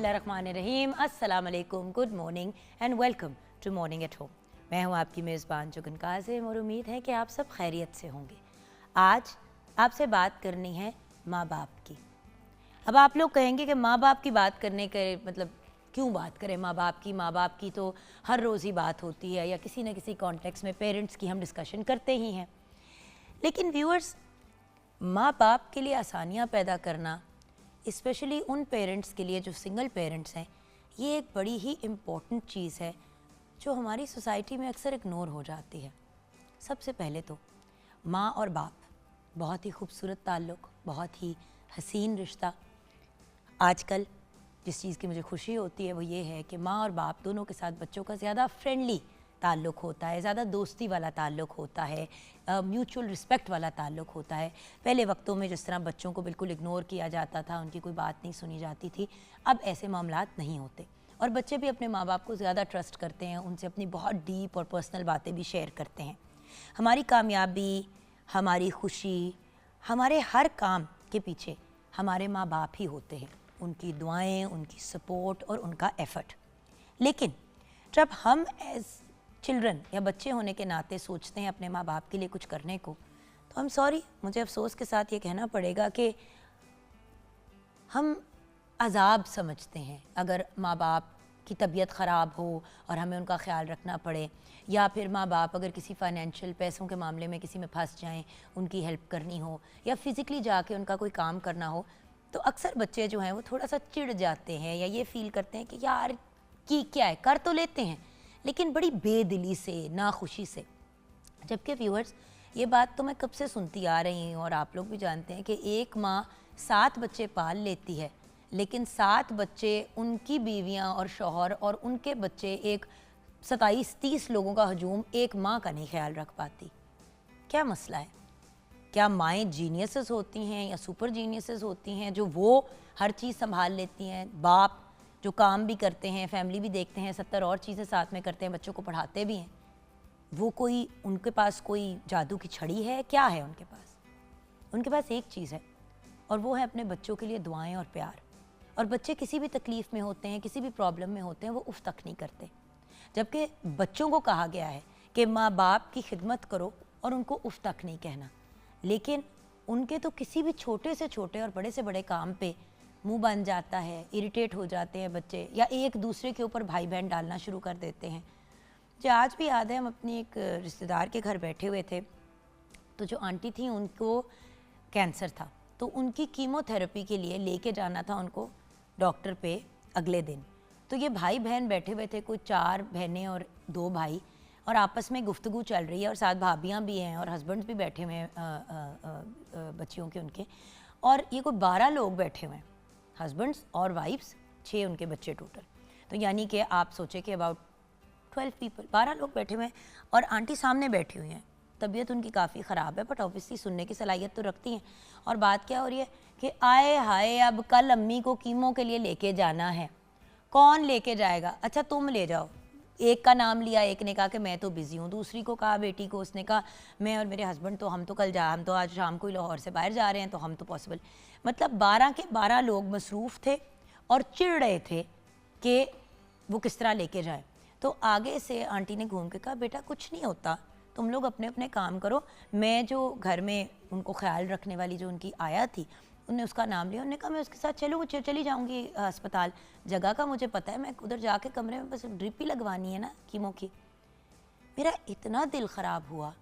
बिस्मिल्लाहिर्रहमानिर्रहीम, अस्सलाम वालेकुम, good morning and welcome to morning at home. मैं हूँ आपकी मेज़बान जुगन काज़िम और उम्मीद है कि आप सब खैरियत से होंगे। आज आपसे बात करनी है माँ बाप की। अब आप लोग कहेंगे कि माँ बाप की बात करने के मतलब क्यों बात करें माँ बाप की तो हर रोज़ ही बात होती है या किसी न किसी कॉन्टेक्स्ट में पेरेंट्स की हम डिस्कशन करते ही हैं। लेकिन व्यूअर्स, माँ बाप के लिए आसानियाँ पैदा करना, स्पेशली उन पेरेंट्स के लिए जो सिंगल पेरेंट्स हैं, ये एक बड़ी ही इम्पॉर्टेंट चीज़ है जो हमारी सोसाइटी में अक्सर इग्नोर हो जाती है। सबसे पहले तो माँ और बाप, बहुत ही खूबसूरत ताल्लुक़, बहुत ही हसीन रिश्ता। आजकल जिस चीज़ की मुझे खुशी होती है वो ये है कि माँ और बाप दोनों के साथ बच्चों का ज़्यादा फ्रेंडली ताल्लुक़ होता है, ज़्यादा दोस्ती वाला ताल्लुक़ होता है, म्यूचुअल रिस्पेक्ट वाला ताल्लुक़ होता है। पहले वक्तों में जिस तरह बच्चों को बिल्कुल इग्नोर किया जाता था, उनकी कोई बात नहीं सुनी जाती थी, अब ऐसे मामलात नहीं होते और बच्चे भी अपने माँ बाप को ज़्यादा ट्रस्ट करते हैं, उनसे अपनी बहुत डीप और पर्सनल बातें भी शेयर करते हैं। हमारी कामयाबी, हमारी खुशी, हमारे हर काम के पीछे हमारे माँ बाप ही होते हैं, उनकी दुआएं, उनकी सपोर्ट और उनका एफ़र्ट। लेकिन जब हम एज़ चिल्ड्रन या बच्चे होने के नाते सोचते हैं अपने माँ बाप के लिए कुछ करने को, तो हम सॉरी, मुझे अफसोस के साथ ये कहना पड़ेगा कि हम अज़ाब समझते हैं अगर माँ बाप की तबीयत ख़राब हो और हमें उनका ख्याल रखना पड़े, या फिर माँ बाप अगर किसी फ़ाइनेंशियल पैसों के मामले में किसी में फंस जाएं, उनकी हेल्प करनी हो या फ़िज़िकली जाके उनका कोई काम करना हो, तो अक्सर बच्चे जो हैं वो थोड़ा सा चिढ़ जाते हैं या ये फ़ील करते हैं कि यार की क्या है, कर तो लेते हैं लेकिन बड़ी बेदिली से, नाखुशी से। जबकि व्यूअर्स, ये बात तो मैं कब से सुनती आ रही हूँ और आप लोग भी जानते हैं कि एक माँ 7 बच्चे पाल लेती है, लेकिन 7 बच्चे, उनकी बीवियाँ और शौहर और उनके बच्चे, एक 27-30 लोगों का हजूम एक माँ का नहीं ख्याल रख पाती। क्या मसला है? क्या माएँ जीनियसेस होती हैं या सुपर जीनियसेस होती हैं जो वो हर चीज़ संभाल लेती हैं? बाप जो काम भी करते हैं, फैमिली भी देखते हैं, 70 और चीज़ें साथ में करते हैं, बच्चों को पढ़ाते भी हैं, वो कोई, उनके पास कोई जादू की छड़ी है? क्या है उनके पास? उनके पास एक चीज़ है और वो है अपने बच्चों के लिए दुआएं और प्यार। और बच्चे किसी भी तकलीफ़ में होते हैं, किसी भी प्रॉब्लम में होते हैं, वो उफ तक नहीं करते। जबकि बच्चों को कहा गया है कि माँ बाप की खिदमत करो और उनको उफ तक नहीं कहना, लेकिन उनके तो किसी भी छोटे से छोटे और बड़े से बड़े काम पे मुंह बन जाता है, इरिटेट हो जाते हैं बच्चे, या एक दूसरे के ऊपर भाई बहन डालना शुरू कर देते हैं। जो आज भी याद है, हम अपनी एक रिश्तेदार के घर बैठे हुए थे, तो जो आंटी थी उनको कैंसर था, तो उनकी कीमोथेरेपी के लिए लेके जाना था उनको डॉक्टर पे अगले दिन। तो ये भाई बहन बैठे हुए थे, कोई 4 बहनें और 2 भाई, और आपस में गुफ्तगू चल रही है और साथ भाभियाँ भी हैं और हस्बैंड्स भी बैठे हुए हैं बच्चियों के उनके, और ये कोई 12 लोग बैठे हुए हैं, हस्बैंड्स और वाइफ्स, 6 उनके बच्चे टोटल। तो यानी कि आप सोचे कि अबाउट 12 पीपल, 12 लोग बैठे हुए हैं और आंटी सामने बैठी हुई हैं। तबीयत उनकी काफ़ी ख़राब है, बट ऑब्वियसली सुनने की सलाहियत तो रखती हैं। और बात क्या हो रही है कि आए हाय, अब कल अम्मी को कीमो के लिए लेके जाना है। कौन लेके जाएगा? अच्छा तुम ले जाओ। एक का नाम लिया, एक ने कहा कि मैं तो बिज़ी हूँ, दूसरी को कहा, बेटी को, उसने कहा मैं और मेरे हस्बैंड तो हम तो आज शाम को ही लाहौर से बाहर जा रहे हैं, तो हम तो पॉसिबल। मतलब 12 के 12 लोग मसरूफ़ थे और चिढ़ रहे थे कि वो किस तरह लेके जाए। तो आगे से आंटी ने घूम के कहा, बेटा कुछ नहीं होता, तुम लोग अपने अपने काम करो। मैं जो घर में उनको ख्याल रखने वाली जो उनकी आया थी, उन्होंने उसका नाम लिया, उन्होंने कहा मैं उसके साथ चली जाऊंगी अस्पताल, जगह का मुझे पता है, मैं उधर जाके कमरे में बस ड्रिप ही लगवानी है ना कीमो की। मेरा इतना दिल ख़राब हुआ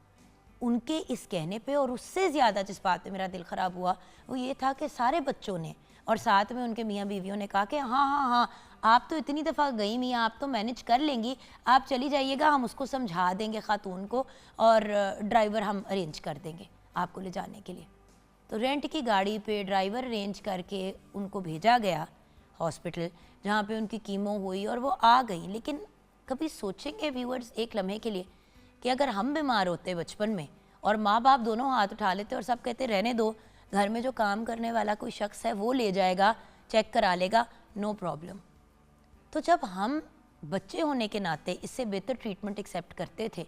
उनके इस कहने पे, और उससे ज़्यादा जिस बात पे मेरा दिल ख़राब हुआ वो ये था कि सारे बच्चों ने और साथ में उनके मियाँ बीवियों ने कहा कि हाँ हाँ हाँ, आप तो इतनी दफ़ा गई मियाँ, आप तो मैनेज कर लेंगी, आप चली जाइएगा, हम उसको समझा देंगे खातून को, और ड्राइवर हम अरेंज कर देंगे आपको ले जाने के लिए। तो रेंट की गाड़ी पे ड्राइवर अरेंज करके उनको भेजा गया हॉस्पिटल जहाँ पे उनकी कीमो हुई और वो आ गई। लेकिन कभी सोचेंगे व्यूअर्स एक लम्हे के लिए कि अगर हम बीमार होते बचपन में और माँ बाप दोनों हाथ उठा लेते और सब कहते रहने दो, घर में जो काम करने वाला कोई शख्स है वो ले जाएगा, चेक करा लेगा, नो प्रॉब्लम। तो जब हम बच्चे होने के नाते इससे बेहतर ट्रीटमेंट एक्सेप्ट करते थे,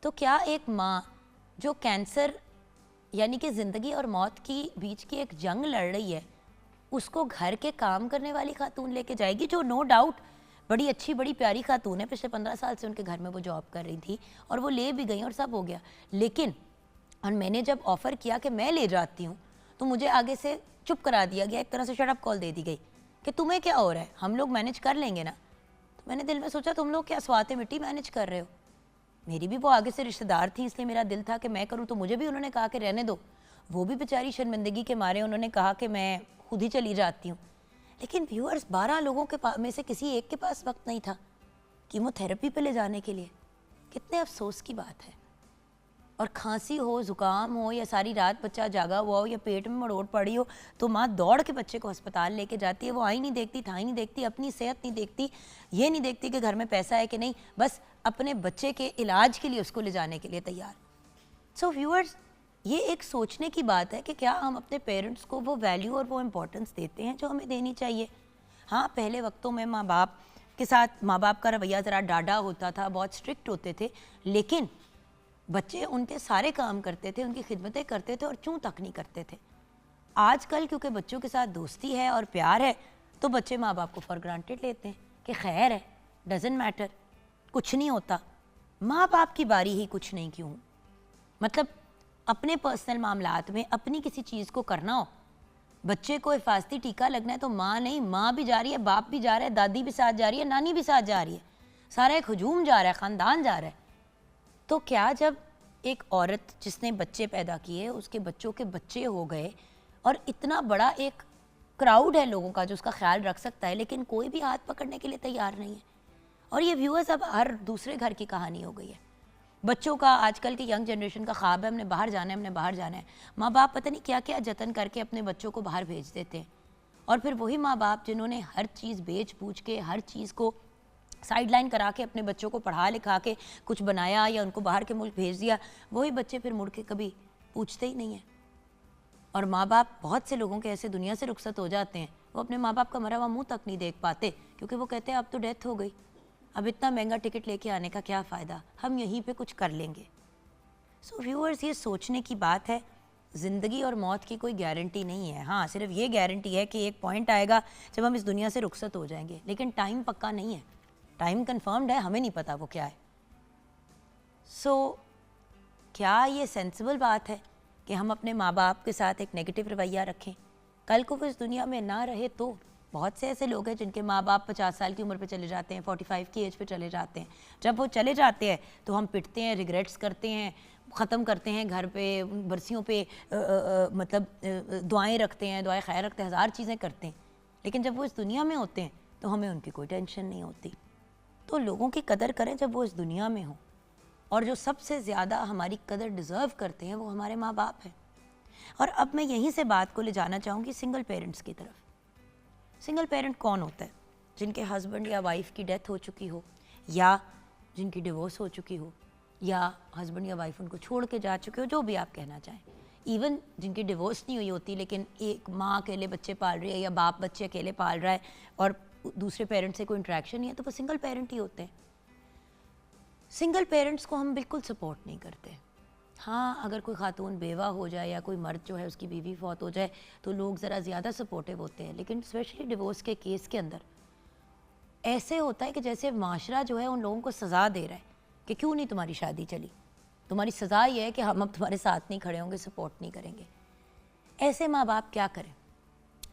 तो क्या एक माँ जो कैंसर यानी कि ज़िंदगी और मौत की बीच की एक जंग लड़ रही है, उसको घर के काम करने वाली खातून लेके जाएगी, जो नो डाउट बड़ी अच्छी बड़ी प्यारी खातून है, पिछले 15 साल से उनके घर में वो जॉब कर रही थी और वो ले भी गई और सब हो गया। लेकिन और मैंने जब ऑफ़र किया कि मैं ले जाती हूँ तो मुझे आगे से चुप करा दिया गया, एक तरह से शट अप कॉल दे दी गई कि तुम्हें क्या हो रहा है, हम लोग मैनेज कर लेंगे ना। तो मैंने दिल में सोचा तुम लोग क्या स्वाते मिट्टी मैनेज कर रहे हो। मेरी भी वो आगे से रिश्तेदार थी, इसलिए मेरा दिल था कि मैं करूँ, तो मुझे भी उन्होंने कहा कि रहने दो। वो भी बेचारी शर्मिंदगी के मारे उन्होंने कहा कि मैं खुद ही चली जाती हूँ। लेकिन व्यूअर्स 12 लोगों के में से किसी एक के पास वक्त नहीं था कीमोथेरेपी पे ले जाने के लिए। कितने अफसोस की बात है। और खांसी हो, ज़ुकाम हो या सारी रात बच्चा जागा हुआ हो या पेट में मरोड़ पड़ी हो तो माँ दौड़ के बच्चे को अस्पताल लेके जाती है। वो आई नहीं देखती, थाई नहीं देखती, अपनी सेहत नहीं देखती, ये नहीं देखती कि घर में पैसा है कि नहीं, बस अपने बच्चे के इलाज के लिए उसको ले जाने के लिए तैयार। सो व्यूअर्स, ये एक सोचने की बात है कि क्या हम अपने पेरेंट्स को वो वैल्यू और वो इम्पोर्टेंस देते हैं जो हमें देनी चाहिए। हाँ, पहले वक्तों में माँ बाप के साथ माँ बाप का रवैया ज़रा डाढ़ा होता था, बहुत स्ट्रिक्ट होते थे, लेकिन बच्चे उनके सारे काम करते थे, उनकी खिदमतें करते थे और चूं तक नहीं करते थे। आजकल क्योंकि बच्चों के साथ दोस्ती है और प्यार है तो बच्चे माँ बाप को फॉर ग्रांटेड लेते हैं कि खैर है, डजेंट मैटर, कुछ नहीं होता, माँ बाप की बारी ही कुछ नहीं क्यों। मतलब अपने पर्सनल मामलात में अपनी किसी चीज़ को करना हो, बच्चे को हिफाजती टीका लगना है तो माँ नहीं, माँ भी जा रही है, बाप भी जा रहा है, दादी भी साथ जा रही है, नानी भी साथ जा रही है, सारा एक हजूम जा रहा है, ख़ानदान जा रहा है। तो क्या जब एक औरत जिसने बच्चे पैदा किए, उसके बच्चों के बच्चे हो गए और इतना बड़ा एक क्राउड है लोगों का जो उसका ख्याल रख सकता है, लेकिन कोई भी हाथ पकड़ने के लिए तैयार नहीं है। और ये व्यूअर्स अब हर दूसरे घर की कहानी हो गई है। बच्चों का, आजकल की यंग जनरेशन का ख्वाब है हमने बाहर जाना है, हमने बाहर जाना है। माँ बाप पता नहीं क्या क्या जतन करके अपने बच्चों को बाहर भेज देते हैं और फिर वही माँ बाप जिन्होंने हर चीज़ बेच बूझ के, हर चीज़ को साइडलाइन करा के अपने बच्चों को पढ़ा लिखा के कुछ बनाया या उनको बाहर के मुल्क भेज दिया, वही बच्चे फिर मुड़ के कभी पूछते ही नहीं हैं। और माँ बाप, बहुत से लोगों के ऐसे दुनिया से रुखसत हो जाते हैं, वो अपने माँ बाप का मरा हुआ मुँह तक नहीं देख पाते क्योंकि वो कहते हैं अब तो डेथ हो गई, अब इतना महंगा टिकट लेके आने का क्या फ़ायदा, हम यहीं पे कुछ कर लेंगे। सो व्यूअर्स, ये सोचने की बात है। ज़िंदगी और मौत की कोई गारंटी नहीं है। हाँ, सिर्फ ये गारंटी है कि एक पॉइंट आएगा जब हम इस दुनिया से रुखसत हो जाएंगे, लेकिन टाइम पक्का नहीं है। टाइम कंफर्म्ड है, हमें नहीं पता वो क्या है। सो क्या ये सेंसिबल बात है कि हम अपने माँ बाप के साथ एक नेगेटिव रवैया रखें? कल को वो इस दुनिया में ना रहे तो बहुत से ऐसे लोग हैं जिनके माँ बाप 50 साल की उम्र पे चले जाते हैं, 45 की एज पे चले जाते हैं। जब वो चले जाते हैं तो हम पिटते हैं, रिग्रेट्स करते हैं, ख़त्म करते हैं घर पे, बरसियों पे मतलब दुआएं रखते हैं, दुआएं खैर रखते हैं, हज़ार चीज़ें करते हैं। लेकिन जब वो इस दुनिया में होते हैं तो हमें उनकी कोई टेंशन नहीं होती। तो लोगों की कदर करें जब वो इस दुनिया में हो, और जो सबसे ज़्यादा हमारी कदर डिज़र्व करते हैं वो हमारे माँ बाप हैं। और अब मैं यहीं से बात को ले जाना चाहूँगी सिंगल पेरेंट्स की तरफ। सिंगल पेरेंट कौन होता है? जिनके हस्बैंड या वाइफ की डेथ हो चुकी हो, या जिनकी डिवोर्स हो चुकी हो, या हस्बैंड या वाइफ उनको छोड़ के जा चुके हो, जो भी आप कहना चाहें। इवन जिनकी डिवोर्स नहीं हुई होती लेकिन एक माँ अकेले बच्चे पाल रही है या बाप बच्चे अकेले पाल रहा है और दूसरे पेरेंट से कोई इंटरेक्शन नहीं है, तो वो सिंगल पेरेंट ही होते हैं। सिंगल पेरेंट्स को हम बिल्कुल सपोर्ट नहीं करते। हाँ, अगर कोई खातून बेवा हो जाए या कोई मर्द जो है उसकी बीवी फौत हो जाए तो लोग ज़रा ज़्यादा सपोर्टिव होते हैं, लेकिन स्पेशली डिवोर्स के केस के अंदर ऐसे होता है कि जैसे माशरा जो है उन लोगों को सज़ा दे रहा है कि क्यों नहीं तुम्हारी शादी चली, तुम्हारी सज़ा ये है कि हम अब तुम्हारे साथ नहीं खड़े होंगे, सपोर्ट नहीं करेंगे। ऐसे माँ बाप क्या करें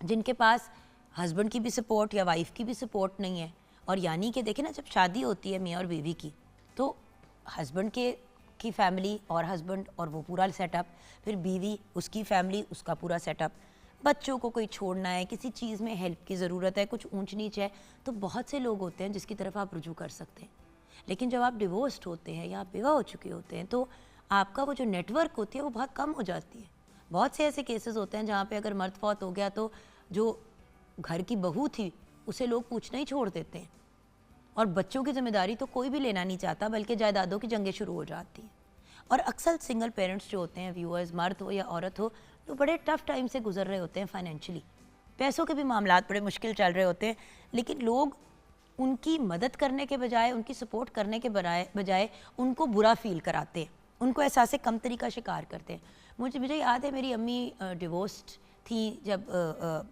जिनके पास हस्बैंड की भी सपोर्ट या वाइफ की भी सपोर्ट नहीं है? और यानी कि देखें ना, जब शादी होती है मियाँ और बीवी की तो हस्बैंड की फैमिली और हस्बैंड और वो पूरा सेटअप, फिर बीवी उसकी फैमिली उसका पूरा सेटअप, बच्चों को कोई छोड़ना है, किसी चीज़ में हेल्प की ज़रूरत है, कुछ ऊंच नीच है, तो बहुत से लोग होते हैं जिसकी तरफ आप रुजू कर सकते हैं। लेकिन जब आप डिवोर्स्ड होते हैं या आप बेवा हो चुके होते हैं तो आपका वो जो नेटवर्क होती है वो बहुत कम हो जाती है। बहुत से ऐसे केसेस होते हैं जहाँ पे अगर मर्द फौत हो गया तो जो घर की बहू थी उसे लोग पूछना ही छोड़ देते हैं, और बच्चों की जिम्मेदारी तो कोई भी लेना नहीं चाहता, बल्कि जायदादों की जंगें शुरू हो जाती हैं। और अक्सर सिंगल पेरेंट्स जो होते हैं, व्यूअर्स, मर्द हो या औरत हो, तो बड़े टफ टाइम से गुजर रहे होते हैं फाइनेंशियली, पैसों के भी मामलात बड़े मुश्किल चल रहे होते हैं, लेकिन लोग उनकी मदद करने के बजाय, उनकी सपोर्ट करने के बजाय उनको बुरा फील कराते हैं, उनको एहसास कमतरी का शिकार करते हैं। मुझे याद है मेरी अम्मी डिवोर्स्ड थी जब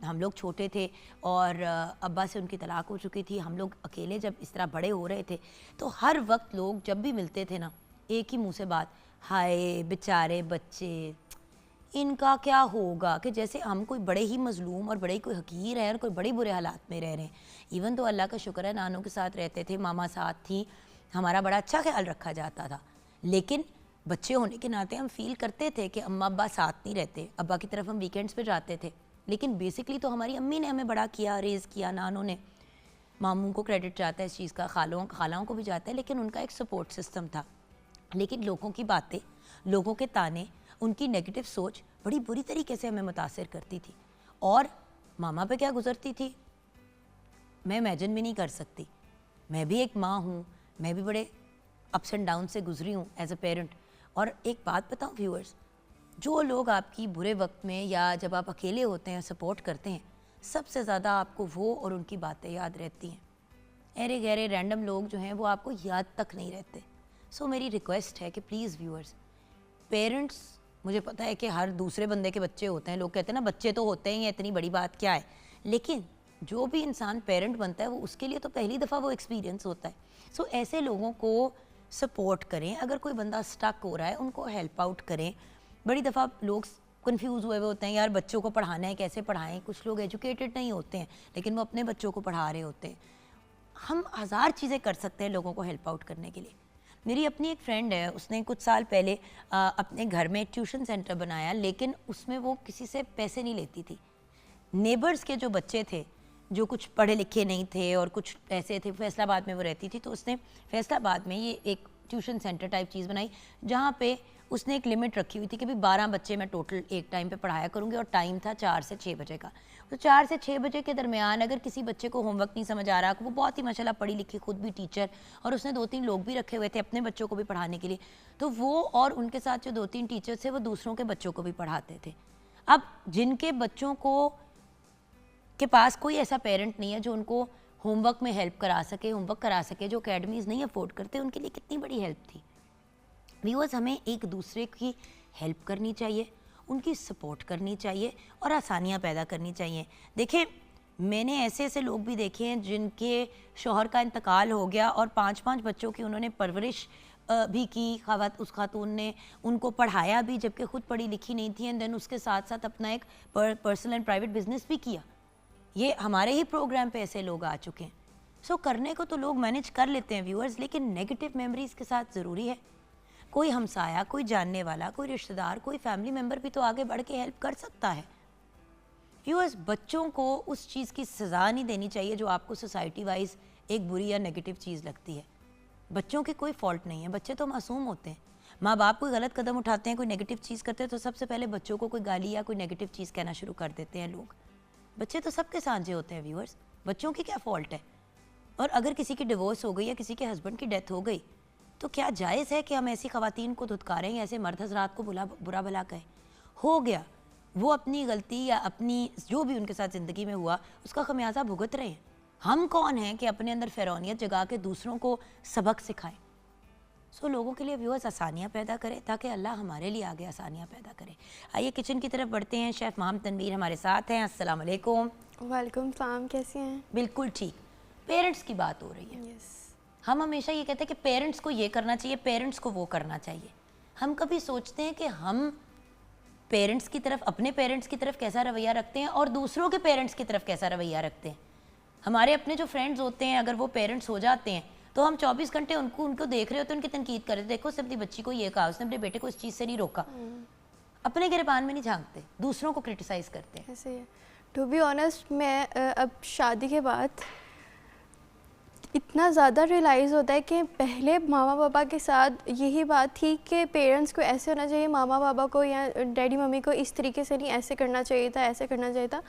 हम लोग छोटे थे और अब्बा से उनकी तलाक हो चुकी थी, हम लोग अकेले जब इस तरह बड़े हो रहे थे, तो हर वक्त लोग जब भी मिलते थे ना, एक ही मुंह से बात, हाय बेचारे बच्चे, इनका क्या होगा, कि जैसे हम कोई बड़े ही मजलूम और बड़े ही कोई हकीर है और कोई बड़े बुरे हालात में रह रहे हैं। इवन तो अल्लाह का शुक्र है नानों के साथ रहते थे, मामा साथ थी, हमारा बड़ा अच्छा ख्याल रखा जाता था, लेकिन बच्चे होने के नाते हम फील करते थे कि अम्मा अब्बा साथ नहीं रहते। अब्बा की तरफ हम वीकेंड्स पे जाते थे, लेकिन बेसिकली तो हमारी अम्मी ने हमें बड़ा किया, रेज़ किया, नानों ने। मामू को क्रेडिट जाता है इस चीज़ का, खालाओं को भी जाता है, लेकिन उनका एक सपोर्ट सिस्टम था। लेकिन लोगों की बातें, लोगों के ताने, उनकी नेगेटिव सोच बड़ी बुरी तरीके से हमें मुतासिर करती थी। और मामा पे क्या गुजरती थी मैं इमेजिन भी नहीं कर सकती। मैं भी एक माँ हूँ, मैं भी बड़े अप्स एंड डाउन से गुजरी हूँ एज अ पेरेंट। और एक बात बताऊँ व्यूअर्स, जो लोग आपकी बुरे वक्त में या जब आप अकेले होते हैं सपोर्ट करते हैं, सबसे ज़्यादा आपको वो और उनकी बातें याद रहती हैं। अरे गहरे रैंडम लोग जो हैं वो आपको याद तक नहीं रहते। सो मेरी रिक्वेस्ट है कि प्लीज़ व्यूअर्स, पेरेंट्स, मुझे पता है कि हर दूसरे बंदे के बच्चे होते हैं, लोग कहते हैं ना बच्चे तो होते ही हैं, इतनी बड़ी बात क्या है, लेकिन जो भी इंसान पेरेंट बनता है वो उसके लिए तो पहली दफ़ा वो एक्सपीरियंस होता है। सो ऐसे लोगों को सपोर्ट करें, अगर कोई बंदा स्टक हो रहा है उनको हेल्प आउट करें। बड़ी दफ़ा लोग कंफ्यूज हुए होते हैं, यार बच्चों को पढ़ाना है कैसे पढ़ाएं। कुछ लोग एजुकेटेड नहीं होते हैं लेकिन वो अपने बच्चों को पढ़ा रहे होते हैं। हम हज़ार चीज़ें कर सकते हैं लोगों को हेल्प आउट करने के लिए। मेरी अपनी एक फ्रेंड है, उसने कुछ साल पहले अपने घर में ट्यूशन सेंटर बनाया, लेकिन उसमें वो किसी से पैसे नहीं लेती थी। नेबर्स के जो बच्चे थे जो कुछ पढ़े लिखे नहीं थे और कुछ ऐसे थे, फैसलाबाद में वो रहती थी, तो उसने फैसलाबाद में ये एक ट्यूशन सेंटर टाइप चीज़ बनाई जहाँ पे उसने एक लिमिट रखी हुई थी कि भाई 12 बच्चे मैं टोटल एक टाइम पे पढ़ाया करूँगी, और टाइम था 4 से 6 बजे का। तो 4 से 6 बजे के दरमियान अगर किसी बच्चे को होमवर्क नहीं समझ आ रहा, वो बहुत ही माशाल्लाह पढ़ी लिखी, खुद भी टीचर, और उसने 2-3 लोग भी रखे हुए थे अपने बच्चों को भी पढ़ाने के लिए, तो वो और उनके साथ जो 2-3 टीचर्स थे वो दूसरों के बच्चों को भी पढ़ाते थे। अब जिनके बच्चों को के पास कोई ऐसा पेरेंट नहीं है जो उनको होमवर्क में हेल्प करा सके, जो अकेडमीज़ नहीं अफोर्ड करते, उनके लिए कितनी बड़ी हेल्प थी। व्यूअर्स, हमें एक दूसरे की हेल्प करनी चाहिए, उनकी सपोर्ट करनी चाहिए और आसानियाँ पैदा करनी चाहिए। देखें, मैंने ऐसे ऐसे लोग भी देखे हैं जिनके शौहर का इंतकाल हो गया और 5-5 बच्चों की उन्होंने परवरिश भी की, उस खातून ने उनको पढ़ाया भी जबकि खुद पढ़ी लिखी नहीं थी, एंड देन उसके साथ साथ अपना एक पर्सनल एंड प्राइवेट बिजनेस भी किया। ये हमारे ही प्रोग्राम पे ऐसे लोग आ चुके हैं। सो करने को तो लोग मैनेज कर लेते हैं व्यूअर्स, लेकिन नेगेटिव मेमोरीज के साथ ज़रूरी है कोई हमसाया, कोई जानने वाला, कोई रिश्तेदार, कोई फैमिली मेम्बर भी तो आगे बढ़ के हेल्प कर सकता है। व्यूअर्स, बच्चों को उस चीज़ की सज़ा नहीं देनी चाहिए जो आपको सोसाइटी वाइज एक बुरी या नेगेटिव चीज़ लगती है। बच्चों की कोई फॉल्ट नहीं है, बच्चे तो मासूम होते हैं। माँ बाप कोई गलत कदम उठाते हैं, कोई नेगेटिव चीज़ करते हैं, तो सबसे पहले बच्चों को कोई गाली या कोई नेगेटिव चीज़ कहना शुरू कर देते हैं लोग। बच्चे तो सबके सांझे होते हैं व्यूअर्स, बच्चों की क्या फॉल्ट है। और अगर किसी की डिवोर्स हो गई या किसी के हस्बैंड की डेथ हो गई, तो क्या जायज़ है कि हम ऐसी ख़वातीन को धुतकारें या ऐसे मर्द हज़रात को बुरा भला कहें? हो गया, वो अपनी गलती या अपनी जो भी उनके साथ ज़िंदगी में हुआ उसका खमियाजा भुगत रहे हैं। हम कौन हैं कि अपने अंदर फ़िरौनियत जगा के दूसरों को सबक सिखाएं। सो लोगों के लिए व्यूअर्स आसानियाँ पैदा करें ताकि अल्लाह हमारे लिए आगे आसानियाँ पैदा करे। आइए किचन की तरफ बढ़ते हैं। शेफ़ मोहम्मद तनवीर हमारे साथ हैं। अस्सलाम वालेकुम। वालेकुम सलाम, कैसी हैं? बिल्कुल ठीक। पेरेंट्स की बात हो रही है। हम हमेशा ये कहते हैं कि पेरेंट्स को ये करना चाहिए, पेरेंट्स को वो करना चाहिए। हम कभी सोचते हैं कि हम पेरेंट्स की तरफ, अपने पेरेंट्स की तरफ कैसा रवैया रखते हैं और दूसरों के पेरेंट्स की तरफ कैसा रवैया रखते हैं। हमारे अपने जो फ्रेंड्स होते हैं, अगर वो पेरेंट्स हो जाते हैं तो हम 24 घंटे उनको देख रहे होते हैं, उनकी तनकीद कर रहे थे, देखो उसने अपनी बच्ची को ये कहा, उसने अपने बेटे को इस चीज़ से नहीं रोका। अपने गिरबान में नहीं झांकते, दूसरों को क्रिटिसाइज करते हैं। ऐसे ही है। टू बी ऑनेस्ट, मैं अब शादी के बाद इतना ज़्यादा रियलाइज़ होता है कि पहले मामा पापा के साथ यही बात थी कि पेरेंट्स को ऐसे होना चाहिए, मामा पापा को या डैडी मम्मी को इस तरीके से नहीं, ऐसे करना चाहिए था, ऐसे करना चाहिए था।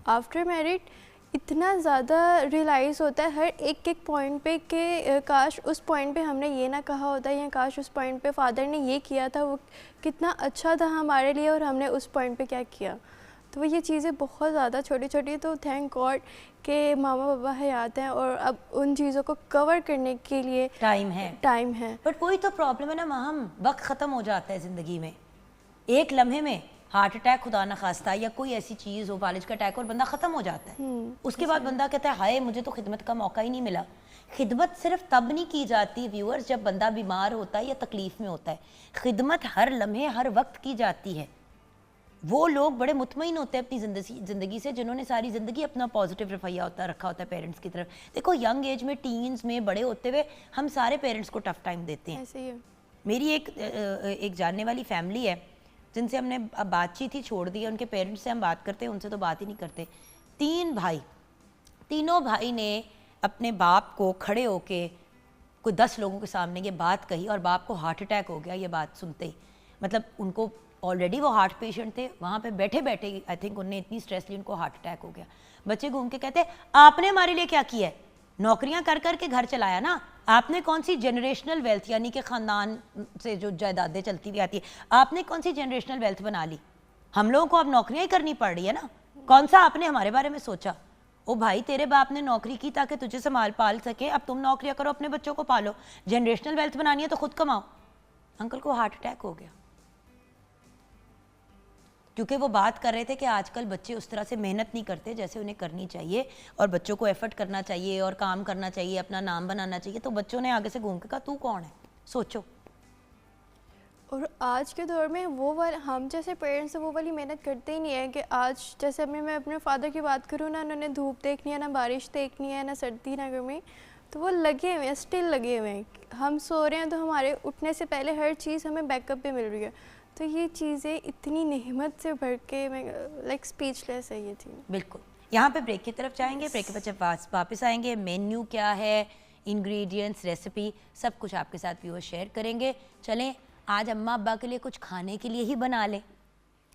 आफ्टर मैरिड इतना ज़्यादा रियलाइज़ होता है हर एक पॉइंट पे कि काश उस पॉइंट पे हमने ये ना कहा होता, या काश उस पॉइंट पे फादर ने ये किया था, वो कितना अच्छा था हमारे लिए और हमने उस पॉइंट पे क्या किया। तो ये चीज़ें बहुत ज़्यादा छोटी छोटी, तो थैंक गॉड कि मामा पापा हयात हैं और अब उन चीज़ों को कवर करने के लिए टाइम है। बट कोई तो प्रॉब्लम है ना, हम वक्त ख़त्म हो जाता है ज़िंदगी में, एक लम्हे में हार्ट अटैक खुदा न खास्ता या कोई ऐसी चीज़ हो, फालिज का अटैक और बंदा ख़त्म हो जाता है, उसके बाद बंदा कहता है हाय मुझे तो खिदमत का मौका ही नहीं मिला। खिदमत सिर्फ तब नहीं की जाती व्यूअर्स जब बंदा बीमार होता है या तकलीफ़ में होता है, खिदमत हर लम्हे हर वक्त की जाती है। वो लोग बड़े मुतमईन होते हैं अपनी ज़िंदगी से जिन्होंने सारी ज़िंदगी अपना पॉजिटिव रवैया रखा होता है पेरेंट्स की तरफ। देखो यंग एज में, टीन्स में, बड़े होते हुए हम सारे पेरेंट्स को टफ टाइम देते हैं। ऐसे ही है। मेरी एक जानने वाली फैमिली है जिनसे हमने अब बातचीत ही छोड़ दी है, उनके पेरेंट्स से हम बात करते हैं, उनसे तो बात ही नहीं करते। 3 भाई, तीनों भाई ने अपने बाप को खड़े होके कोई 10 लोगों के सामने ये बात कही और बाप को हार्ट अटैक हो गया ये बात सुनते ही। मतलब उनको ऑलरेडी वो हार्ट पेशेंट थे, वहाँ पे बैठे बैठे आई थिंक उनने इतनी स्ट्रेस ली उनको हार्ट अटैक हो गया। बच्चे घूम के कहते आपने हमारे लिए क्या किया है, नौकरियां कर कर के घर चलाया ना, आपने कौन सी जनरेशनल वेल्थ यानी कि ख़ानदान से जो जायदादें चलती हुई आती है आपने कौन सी जनरेशनल वेल्थ बना ली, हम लोगों को अब नौकरियां ही करनी पड़ रही है ना, कौन सा आपने हमारे बारे में सोचा। ओ भाई तेरे बाप ने नौकरी की ताकि तुझे संभाल पाल सके, अब तुम नौकरियां करो अपने बच्चों को पालो, जनरेशनल वेल्थ बनानी है तो खुद कमाओ। अंकल को हार्ट अटैक हो गया क्योंकि वो बात कर रहे थे कि आजकल बच्चे उस तरह से मेहनत नहीं करते जैसे उन्हें करनी चाहिए और बच्चों को एफर्ट करना चाहिए और काम करना चाहिए, अपना नाम बनाना चाहिए। तो बच्चों ने आगे से घूम के कहा तू कौन है, सोचो। और आज के दौर में वो वाला हम जैसे पेरेंट्स वो वाली मेहनत करते ही नहीं है कि आज जैसे मैं अपने फादर की बात करूँ ना, उन्होंने धूप देखनी है ना बारिश देखनी है ना सर्दी ना गर्मी, तो वो लगे हुए हैं, स्टिल लगे हुए हैं। हम सो रहे हैं तो हमारे उठने से पहले हर चीज़ हमें बैकअप पे मिल रही है। तो ये चीज़ें इतनी नेहमत से भर के मैं लाइक स्पीचलेस है ये थी। बिल्कुल। यहाँ पे ब्रेक की तरफ जाएंगे, ब्रेक के बाद जब वापस आएंगे मेन्यू क्या है, इंग्रेडिएंट्स, रेसिपी सब कुछ आपके साथ व्यूअर्स शेयर करेंगे। चलें आज अम्मा अब्बा के लिए कुछ खाने के लिए ही बना लें,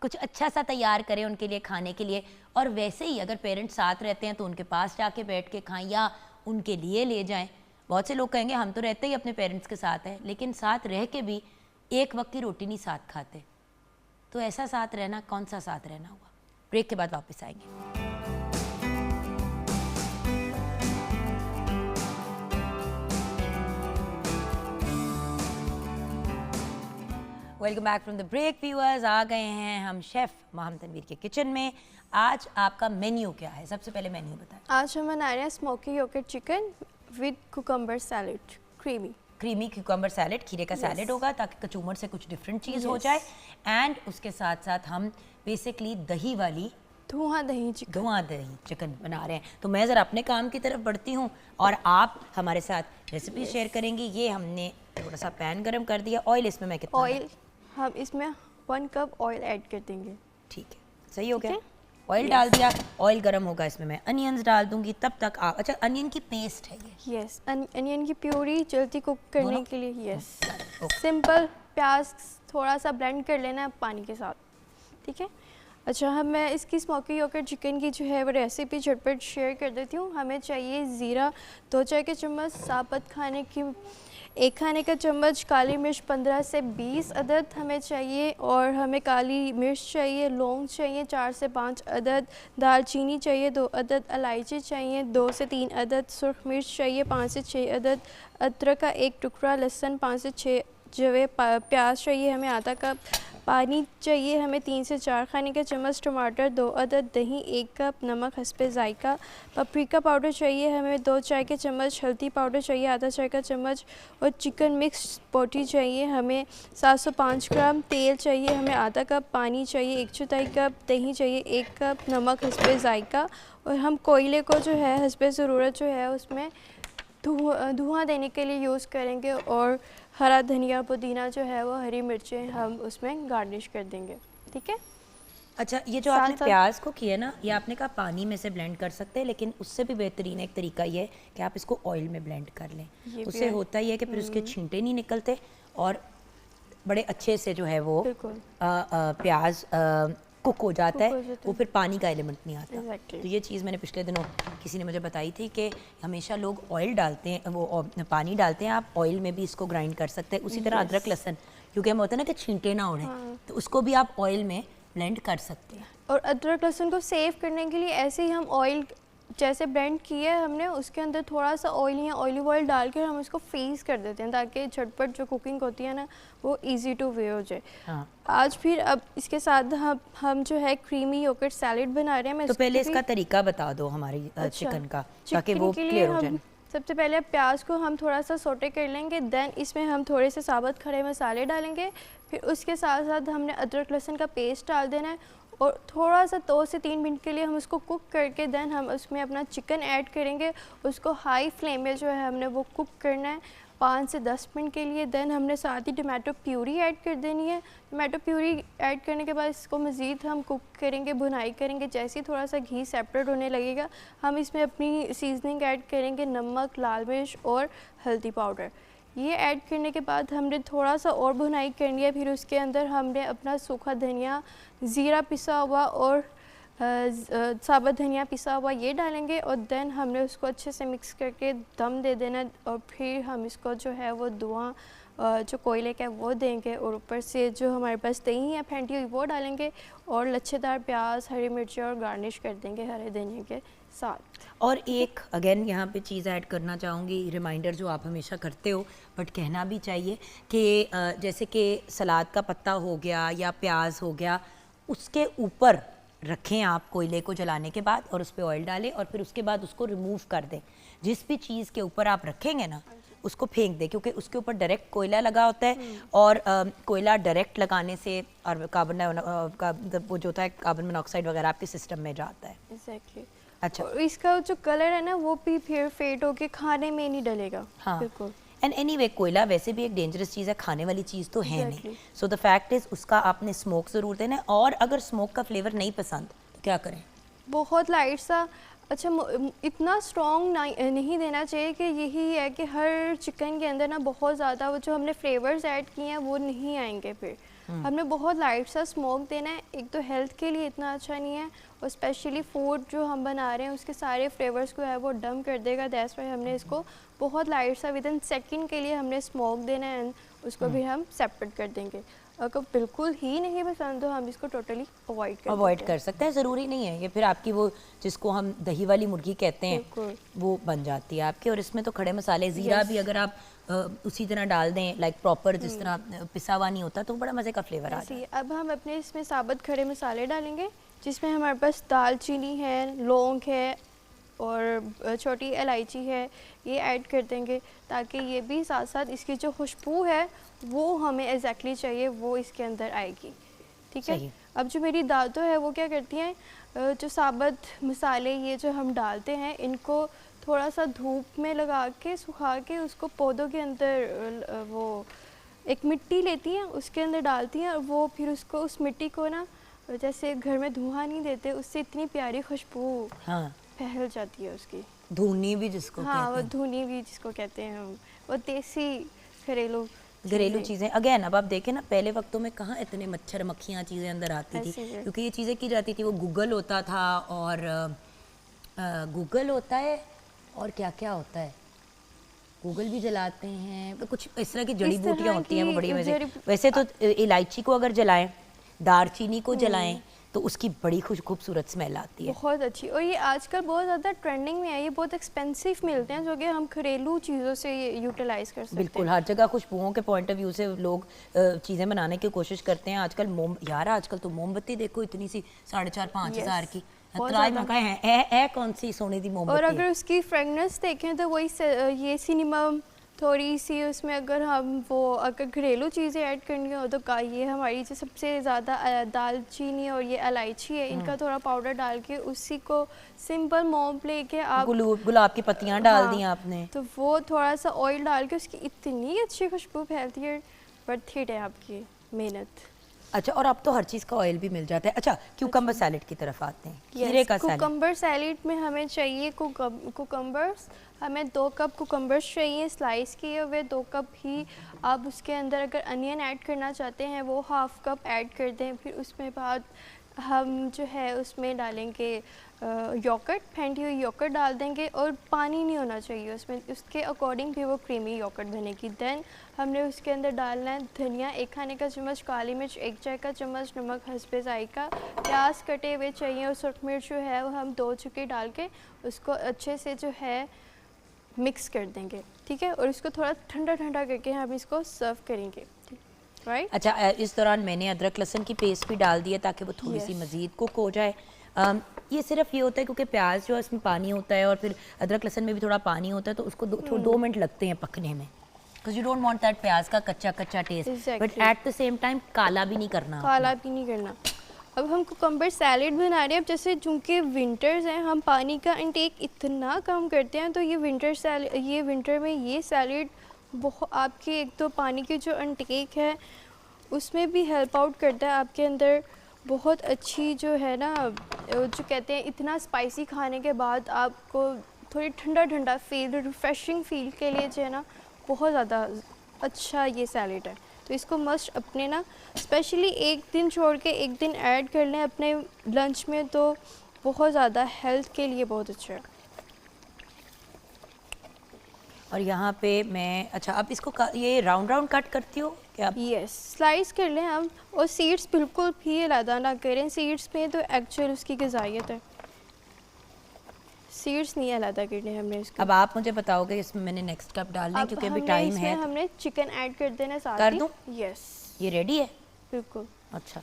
कुछ अच्छा सा तैयार करें उनके लिए खाने के लिए। और वैसे ही अगर पेरेंट्स साथ रहते हैं तो उनके पास जाके बैठ के खाएं या उनके लिए ले जाएं। बहुत से लोग कहेंगे हम तो रहते ही अपने पेरेंट्स के साथ हैं, लेकिन साथ रह के भी एक वक्त की रोटी नहीं साथ खाते, तो ऐसा साथ रहना कौन सा साथ रहना हुआ। ब्रेक के बाद वापस आएंगे। Welcome back from the break viewers. आ गए हैं हम शेफ़ माहम तनवीर के किचन में। आज आपका मेन्यू क्या है, सबसे पहले मेन्यू बताएं। आज हम बना रहे हैं smoky yogurt chicken with cucumber salad, creamy cucumber salad, खीरे का सैलेड होगा ताकि कचूमर से कुछ डिफरेंट चीज़ हो जाए। एंड उसके साथ साथ हम बेसिकली दही वाली धुआं दही चिकन बना रहे हैं। तो मैं ज़रा अपने काम की तरफ बढ़ती हूँ और आप हमारे साथ रेसिपी शेयर करेंगी। ये हमने थोड़ा सा पैन गरम कर दिया। ऑयल इसमें मैं कितना ऑयल हम इसमें 1 कप ऑयल ऐड कर देंगे। ठीक है, सही हो गया। ऑयल डाल दिया, ऑयल गरम होगा, इसमें मैं अनियंस डाल दूंगी। तब तक आप अच्छा अनियन की पेस्ट है ये? यस, अनियन की प्यूरी जल्दी कुक करने के लिए। यस, सिंपल प्याज थोड़ा सा ब्लेंड कर लेना है पानी के साथ, ठीक है। अच्छा, मैं इसकी स्मोकी योगर्ट चिकन की जो है वो रेसिपी झटपट शेयर कर देती हूँ। हमें चाहिए ज़ीरा 2 चाय के चम्मच, साबुत खाने की 1 खाने का चम्मच, काली मिर्च 15 से 20 अदद हमें चाहिए, और हमें काली मिर्च चाहिए, लौंग चाहिए 4 से 5 अदद, दालचीनी चाहिए 2 अदद, इलायची चाहिए 2 से 3 अदद, सुर्ख मिर्च चाहिए 5 से 6 अदद, अदरक का 1 टुकड़ा, लहसुन 5 से 6 जवे, प्याज चाहिए हमें आधा कप, पानी चाहिए हमें 3 से 4 खाने के चम्मच, टमाटर 2 अदद, दही 1 कप, नमक हस्बे जायका, पपरिका पाउडर चाहिए हमें 2 चाय के चम्मच, हल्दी पाउडर चाहिए आधा चाय का चम्मच, और चिकन मिक्स पोटी चाहिए हमें 705 ग्राम, तेल चाहिए हमें आधा कप, पानी चाहिए 1/4 कप, दही चाहिए 1 कप, नमक हस्बे जायका। और हम कोयले को जो है हस्बे ज़रूरत जो है उसमें धुआं देने के लिए यूज़ करेंगे, और हरा धनिया पुदीना जो है वो हरी मिर्चें हम उसमें गार्निश कर देंगे, ठीक है। अच्छा, ये जो आपने प्याज को किया ना, ये आपने कहा पानी में से ब्लेंड कर सकते हैं, लेकिन उससे भी बेहतरीन एक तरीका ये है कि आप इसको ऑयल में ब्लेंड कर लें। उससे होता ही है कि फिर उसके छींटे नहीं निकलते और बड़े अच्छे से जो है वो प्याज कुक हो जाता है, वो फिर पानी का एलिमेंट नहीं आता। तो ये चीज़ मैंने पिछले दिनों किसी ने मुझे बताई थी कि हमेशा लोग ऑयल डालते हैं, वो पानी डालते हैं, आप ऑयल में भी इसको ग्राइंड कर सकते हैं। उसी तरह अदरक लहसुन, क्योंकि हम होता है ना कि छींटे ना उड़े, तो उसको भी आप ऑयल में ब्लेंड कर सकते हैं। और अदरक लहसुन को सेव करने के लिए ऐसे ही हम ऑयल जैसे ब्लेंड किया है हमने, उसके अंदर थोड़ा सा ऑयल या ऑलिव ऑयल डाल के हम इसको फ्रीज़ कर देते हैं ताकि झटपट जो कुकिंग होती है ना वो इजी टू वे हो जाए। हाँ। आज फिर अब इसके साथ हम जो है क्रीमी योगर्ट सैलेड बना रहे हैं। मैं तो पहले इसका तरीका बता दो हमारी चिकन का, ताकि वो क्लियर हो जाए। सबसे पहले प्याज को हम थोड़ा सा सोटे कर लेंगे, देन इसमें हम थोड़े से साबुत खड़े मसाले डालेंगे, फिर उसके साथ साथ हमने अदरक लहसुन का पेस्ट डाल देना है और थोड़ा सा 2 से 3 मिनट के लिए हम उसको कुक करके देन हम उसमें अपना चिकन ऐड करेंगे। उसको हाई फ्लेम में जो है हमने वो कुक करना है 5 से 10 मिनट के लिए। देन हमने साथ ही टमाटो प्यूरी ऐड कर देनी है। टमाटो प्यूरी ऐड करने के बाद इसको मज़ीद हम कुक करेंगे, भुनाई करेंगे। जैसे ही थोड़ा सा घी सेपरेट होने लगेगा हम इसमें अपनी सीजनिंग ऐड करेंगे, नमक, लाल मिर्च और हल्दी पाउडर। ये ऐड करने के बाद हमने थोड़ा सा और भुनाई करनी है। फिर उसके अंदर हमने अपना सूखा धनिया, ज़ीरा पिसा हुआ और साबुत धनिया पिसा हुआ ये डालेंगे और देन हमने उसको अच्छे से मिक्स करके दम दे देना। और फिर हम इसको जो है वो धुआं जो कोयले का है वो देंगे और ऊपर से जो हमारे पास दही है फेंटी हुई वो डालेंगे और लच्छेदार प्याज, हरी मिर्ची और गार्निश कर देंगे हरे धनिया के साथ। और एक अगेन यहाँ पे चीज़ ऐड करना चाहूँगी, रिमाइंडर जो आप हमेशा करते हो बट कहना भी चाहिए कि जैसे कि सलाद का पत्ता हो गया या प्याज हो गया, उसके ऊपर रखें आप कोयले को जलाने के बाद और उस पर ऑयल डालें और फिर उसके बाद उसको रिमूव कर दें। जिस भी चीज़ के ऊपर आप रखेंगे ना उसको फेंक दें, क्योंकि उसके ऊपर डायरेक्ट कोयला लगा होता है और कोयला डायरेक्ट लगाने से और वो जो होता है कार्बन मोनोऑक्साइड वगैरह आपके सिस्टम में जाता है। एग्जैक्टली। अच्छा, और इसका जो कलर है ना वो भी फिर फेड होके खाने में नहीं डलेगा। हाँ बिल्कुल। एंड एनीवे कोयला वैसे भी एक डेंजरस चीज़ है, खाने वाली चीज़ तो है नहीं। सो द फैक्ट इज़ उसका आपने स्मोक ज़रूर देना है। और अगर स्मोक का फ्लेवर नहीं पसंद तो क्या करें? बहुत लाइट सा, अच्छा इतना स्ट्रॉन्ग नहीं देना चाहिए कि यही है कि हर चिकन के अंदर ना बहुत ज़्यादा वो जो हमने फ्लेवर्स ऐड किए हैं वो नहीं आएंगे। फिर हमने बहुत लाइट सा स्मोक देना है। एक तो हेल्थ के लिए इतना अच्छा नहीं है और स्पेशली फूड जो हम बना रहे हैं उसके सारे फ्लेवर्स को है वो डम कर देगा। दैट्स वाई हमने इसको बहुत लाइट सा विद इन सेकेंड के लिए हमने स्मोक देना है एंड उसको भी हम सेपरेट कर देंगे। अगर बिल्कुल ही नहीं पसंद तो हम इसको टोटली अवॉइड कर सकते हैं। ज़रूरी नहीं है ये फिर आपकी वो जिसको हम दही वाली मुर्गी कहते हैं वो बन जाती है आपकी। और इसमें तो खड़े मसाले, ज़ीरा भी अगर आप उसी तरह डाल दें लाइक प्रॉपर जिस तरह पिसा हुआ नहीं होता तो बड़ा मज़े का फ्लेवर आता है। अब हम अपने इसमें साबुत खड़े मसाले डालेंगे जिसमें हमारे पास दालचीनी है, लौंग है और छोटी इलायची है, ये ऐड कर देंगे ताकि ये भी साथ साथ इसकी जो खुशबू है वो हमें एग्जैक्टली चाहिए वो इसके अंदर आएगी। ठीक है। अब जो मेरी दादो है वो क्या करती हैं, जो साबुत मसाले ये जो हम डालते हैं इनको थोड़ा सा धूप में लगा के सुखा के उसको पौधों के अंदर वो एक मिट्टी लेती हैं उसके अंदर डालती हैं और वो फिर उसको उस मिट्टी को ना जैसे घर में धुआं नहीं देते उससे इतनी प्यारी खुशबू फैल जाती है उसकी। धुनी भी जिसको हाँ कहते हैं। वो धुनी भी जिसको कहते हैं हम, वो देसी घरेलू चीज़ें। अगेन अब आप देखें ना पहले वक्तों में कहाँ इतने मच्छर मक्खियाँ चीज़ें अंदर आती थी, क्योंकि ये चीज़ें की जाती थी। वो गूगल होता था और गूगल होता है और क्या क्या होता है, गूगल भी जलाते हैं, तो कुछ इस तरह की जड़ी बूटियाँ होती हैं वो बड़ी मजे। वैसे तो इलायची को अगर जलाएं, दालचीनी को जलाएं तो उसकी बड़ी खूबसूरत स्मेल आती है, बहुत अच्छी। और ये आजकल बहुत ज़्यादा ट्रेंडिंग में है, ये बहुत एक्सपेंसिव मिलते हैं जो कि हम घरेलू चीज़ों से ये यूटिलाइज कर सकते हैं। बिल्कुल, हर जगह खुशबुओं के पॉइंट ऑफ व्यू से लोग चीज़ें बनाने की कोशिश करते हैं। आजकल यार आजकल तो मोमबत्ती देखो इतनी सी 4,500-5 हज़ार की है कौन सी सोने की मोमबत्ती। और अगर उसकी फ्रेगनेंस देखें तो वही ये सिनेमम थोड़ी सी उसमें अगर हम वो अगर घरेलू चीज़ें ऐड करनी हो तो ये हमारी जो सबसे ज़्यादा दालचीनी और ये इलायची है इनका थोड़ा पाउडर डाल के उसी को सिंपल मोम लेके आप गुलाब की पत्तियाँ डाल दी आपने तो वो थोड़ा सा ऑयल डाल के उसकी इतनी अच्छी खुशबू फैलती है। वर्थ इट है आपकी मेहनत। अच्छा, और अब तो हर चीज़ का ऑयल भी मिल जाता है। अच्छा, क्यूकम्बर सैलेड की तरफ आते हैं। खीरे का सैलेड। कुकम्बर सैलेड में हमें चाहिए कुकम्बर्स, हमें 2 कप कुकम्बर्स चाहिए स्लाइस किए हुए, 2 कप ही। आप उसके अंदर अगर अनियन ऐड करना चाहते हैं वो हाफ कप ऐड कर दें। फिर उसमें बाद हम जो है उसमें डालेंगे योगर्ट, फेंटी हुई योगर्ट डाल देंगे और पानी नहीं होना चाहिए उसमें, उसके अकॉर्डिंग भी वो क्रीमी योगर्ट बनेगी। देन हमने उसके अंदर डालना है धनिया 1 खाने का चम्मच, काली मिर्च 1 चाय का चम्मच, नमक हस्बे जायका, प्याज कटे हुए चाहिए और सुरख मिर्च जो है वो हम 2 चुटकी डाल के उसको अच्छे से जो है मिक्स कर देंगे, ठीक है। और इसको थोड़ा ठंडा ठंडा करके हम इसको सर्व करेंगे, राइट। अच्छा, इस दौरान मैंने अदरक लहसुन की पेस्ट भी डाल दी है ताकि वो थोड़ी सी मज़ीद कुक हो जाए। ये सिर्फ ये होता है क्योंकि प्याज जो है इसमें पानी होता है और फिर अदरक लहसुन में भी थोड़ा पानी होता है, तो उसको 2 मिनट लगते हैं पकने में, because you don't want that प्याज का कच्चा कच्चा taste, but at the same time काला भी नहीं करना। काला भी नहीं करना। अब हम कुकम्बर सैलेड बना रहे हैं। अब जैसे चूँकि विंटर्स हैं, हम पानी का इंटेक इतना कम करते हैं, तो ये विंटर में ये सैलेड बहुत आपकी एक तो पानी की जो इंटेक है उसमें भी हेल्प आउट करता है। आपके अंदर बहुत अच्छी जो है ना, जो कहते हैं इतना स्पाइसी खाने के बाद आपको थोड़ी ठंडा ठंडा फील, रिफ़्रेशिंग फील के लिए जो है ना बहुत ज़्यादा अच्छा ये सैलेड है। तो इसको मस्ट अपने ना स्पेशली एक दिन छोड़ के एक दिन ऐड कर लें अपने लंच में, तो बहुत ज़्यादा हेल्थ के लिए बहुत अच्छा है। और यहाँ पे मैं, अच्छा अब इसको ये राउंड राउंड कट करती हो क्या? यस, स्लाइस कर लें हम, और सीड्स बिल्कुल भी अलग ना करें। सीड्स में तो एक्चुअल उसकी ग़िज़ाइयत है, सीड्स नहीं अलग करने हमने इसको। अब आप मुझे बताओगे इसमें मैंने नेक्स्ट कप डालना है क्योंकि अभी टाइम है। हमने चिकन ऐड कर देना साथ कर ही। दूं? यस, ये रेडी है बिल्कुल। अच्छा,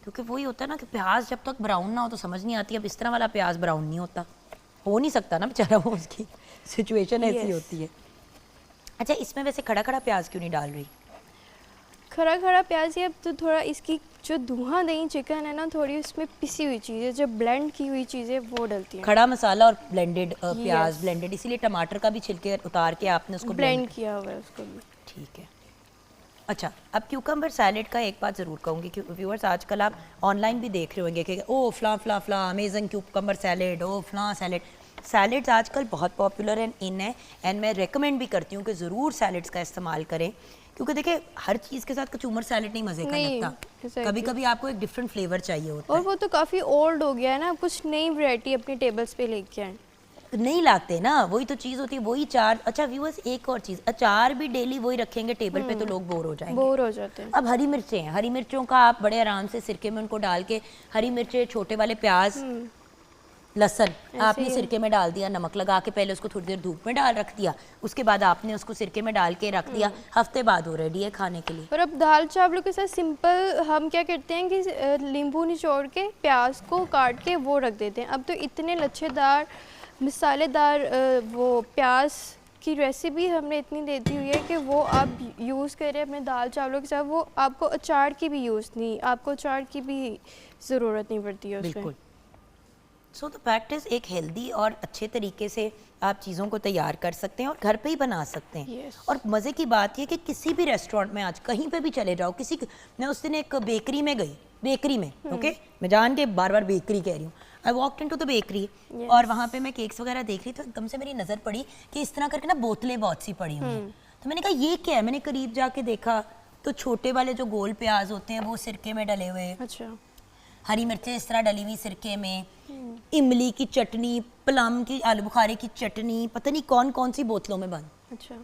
क्योंकि वही होता है ना कि प्याज जब तक ब्राउन ना हो तो समझ नहीं आती। अब इस तरह वाला प्याज ब्राउन नहीं होता, हो नहीं सकता ना बेचारा, वो उसकी सिचुएशन ऐसी होती है। अच्छा, इसमें वैसे खड़ा खड़ा प्याज क्यों नहीं डाल रही? खड़ा खड़ा प्याज, ये अब तो थोड़ा इसकी जो दूहा दही चिकन है ना, थोड़ी उसमें पिसी हुई चीज़ें, जो ब्लेंड की हुई चीज़ें वो डलती हैं। खड़ा मसाला और ब्लेंडेड प्याज ब्लेंडेड, इसीलिए टमाटर का भी छिलके उतार के आपने उसको ब्लेंड किया हुआ है उसको भी। ठीक है। अच्छा, अब क्यूकम्बर सैलेड का एक बात ज़रूर कहूँगी कि व्यूअर्स आजकल आप ऑनलाइन भी देख रहे होंगे कि ओ फ्ला अमेजिंग क्यूकम्बर सैलेड, ओ फ्ला सैलेड्स आजकल बहुत पॉपुलर एंड इन है, एंड मैं रेकमेंड भी करती हूँ कि ज़रूर सैलेड्स का इस्तेमाल करें, क्योंकि देखिए हर चीज़ के साथ कचूमर सैलेड नहीं मज़े का लगता, कभी कभी आपको एक डिफरेंट फ्लेवर चाहिए होता है। और वो तो काफ़ी ओल्ड हो गया है ना, कुछ नई वैरायटी अपनी टेबल्स पे लेके आए, नहीं लाते ना, वही तो चीज़ होती है, वही चार। अच्छा व्यूअर्स, एक और चीज़, अचार भी डेली वही रखेंगे टेबल पे तो लोग बोर हो जाएंगे, बोर हो जाते हैं। अब हरी मिर्चें हैं, हरी मिर्चों का आप बड़े आराम से सिरके में उनको डाल के, हरी मिर्चें, छोटे वाले प्याज, लहसन आपने सिरके में डाल दिया, नमक लगा के पहले उसको थोड़ी देर धूप में डाल रख दिया, उसके बाद आपने उसको सिरके में डाल के रख दिया, हफ्ते बाद वो रेडी है खाने के लिए। और अब दाल चावलों के साथ सिंपल हम क्या करते हैं कि नींबू निचोड़ के प्याज को काट के वो रख देते हैं। अब तो इतने लच्छेदार मसालेदार वो प्याज की रेसिपी हमने इतनी दे दी हुई है कि वो आप यूज़ करें अपने दाल चावलों के साथ, वो आपको अचार की भी यूज़ नहीं, आपको अचार की भी ज़रूरत नहीं पड़ती है उसमें। बिल्कुल। सो द फैक्ट इज़ एक हेल्दी और अच्छे तरीके से आप चीज़ों को तैयार कर सकते हैं और घर पे ही बना सकते हैं। और मज़े की बात ये कि किसी भी रेस्टोरेंट में आज कहीं पे भी चले जाओ, मैं उस दिन एक बेकरी में गई, बेकरी में ओके, मैं जान के बार बार बेकरी कह रही हूँ, I walked into the bakery, और वहाँ पे मैं केक्स वगैरह देख रही, तो एकदम से मेरी नज़र पड़ी कि इस तरह करके ना बोतलें बहुत सी पड़ी हुई हैं, तो मैंने कहा ये क्या है, मैंने करीब जाके देखा तो छोटे वाले जो गोल प्याज होते हैं वो सिरके में डले हुए, अच्छा, हरी मिर्चें इस तरह डली हुई सिरके में, इमली की चटनी, प्लम की, आलू बुखारे की चटनी, पता नहीं कौन कौन सी बोतलों में बंद। अच्छा,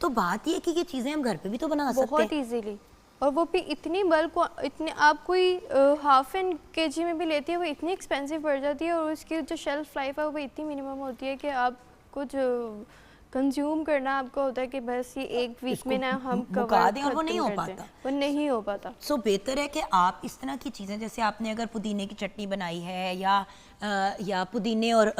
तो बात ये कि ये चीज़ें हम घर पे भी तो बना सकते हैं बहुत इजीली, और वो भी इतनी बल्क, इतने आप कोई हाफ एन केजी में भी लेती है वो इतनी एक्सपेंसिव पड़ जाती है, और उसकी जो शेल्फ लाइफ है वो इतनी मिनिमम होती है कि आप कुछ कंज्यूम करना आपको होता है कि बस ये एक वीक में ना हम कवर दें, और वो नहीं हो पाता, वो नहीं हो पाता। सो बेहतर है कि आप इस तरह की चीज़ें, जैसे आपने अगर पुदीने की चटनी बनाई है या पुदीने और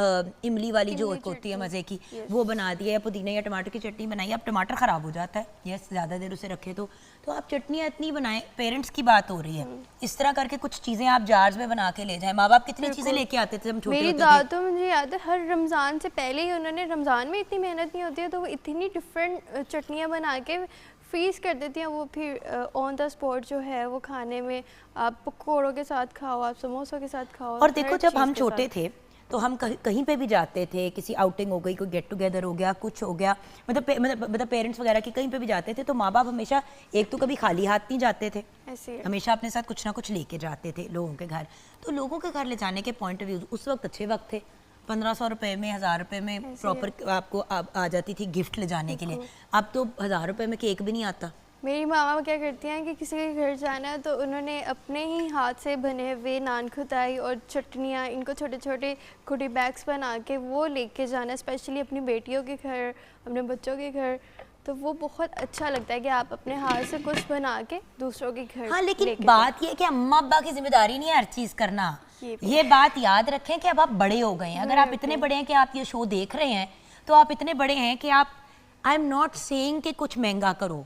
इमली वाली जो होती है मज़े की, वो बना दी है, या पुदीने या टमाटर की चटनी बनाई, अब टमाटर ख़राब हो जाता है यस ज़्यादा देर उसे रखे तो आप चटनियाँ इतनी बनाएं, पेरेंट्स की बात हो रही है, इस तरह करके कुछ चीज़ें आप जार्स में बना के ले जाएं। माँ बाप कितनी चीज़ें लेके आते थे हम छोटे होते थे। मेरी दादी मुझे याद है हर रमज़ान से पहले ही उन्होंने, रमज़ान में इतनी मेहनत नहीं होती है तो वो इतनी डिफरेंट चटनियाँ बना के फ्रीज कर देती हैं, वो फिर ऑन द स्पॉट जो है वो खाने में, आप पकौड़ों के साथ खाओ, आप समोसों के साथ खाओ। और देखो जब हम छोटे थे तो हम कहीं पे भी जाते थे, किसी आउटिंग हो गई, कोई गेट टुगेदर हो गया, कुछ हो गया, मतलब पेरेंट्स वगैरह की कहीं पे भी जाते थे तो माँ बाप हमेशा एक तो कभी खाली हाथ नहीं जाते थे, हमेशा अपने साथ कुछ ना कुछ लेके जाते थे लोगों के घर। तो लोगों के घर ले जाने के पॉइंट ऑफ व्यू उस वक्त अच्छे वक्त थे, 1500 रुपए में, 1000 रुपए में प्रॉपर आपको आ जाती थी गिफ्ट ले जाने के लिए। अब तो 1000 रुपए में केक भी नहीं आता। मेरी मामा क्या करती हैं कि किसी के घर जाना है तो उन्होंने अपने ही हाथ से बने हुए नान खुदाई और चटनियाँ, इनको छोटे छोटे खुटी बैग्स बना के वो लेके जाना, स्पेशली अपनी बेटियों के घर, अपने बच्चों के घर। तो वो बहुत अच्छा लगता है कि आप अपने हाथ से कुछ बना के दूसरों के घर। हाँ, लेकिन बात ये है कि अम्मा अब्बा की जिम्मेदारी नहीं है हर चीज करना। ये बात याद रखें कि अब आप बड़े हो गए हैं। अगर आप इतने बड़े हैं कि आप ये शो देख रहे हैं तो आप इतने बड़े हैं कि आप, आई एम नॉट सेइंग कि कुछ महंगा करो,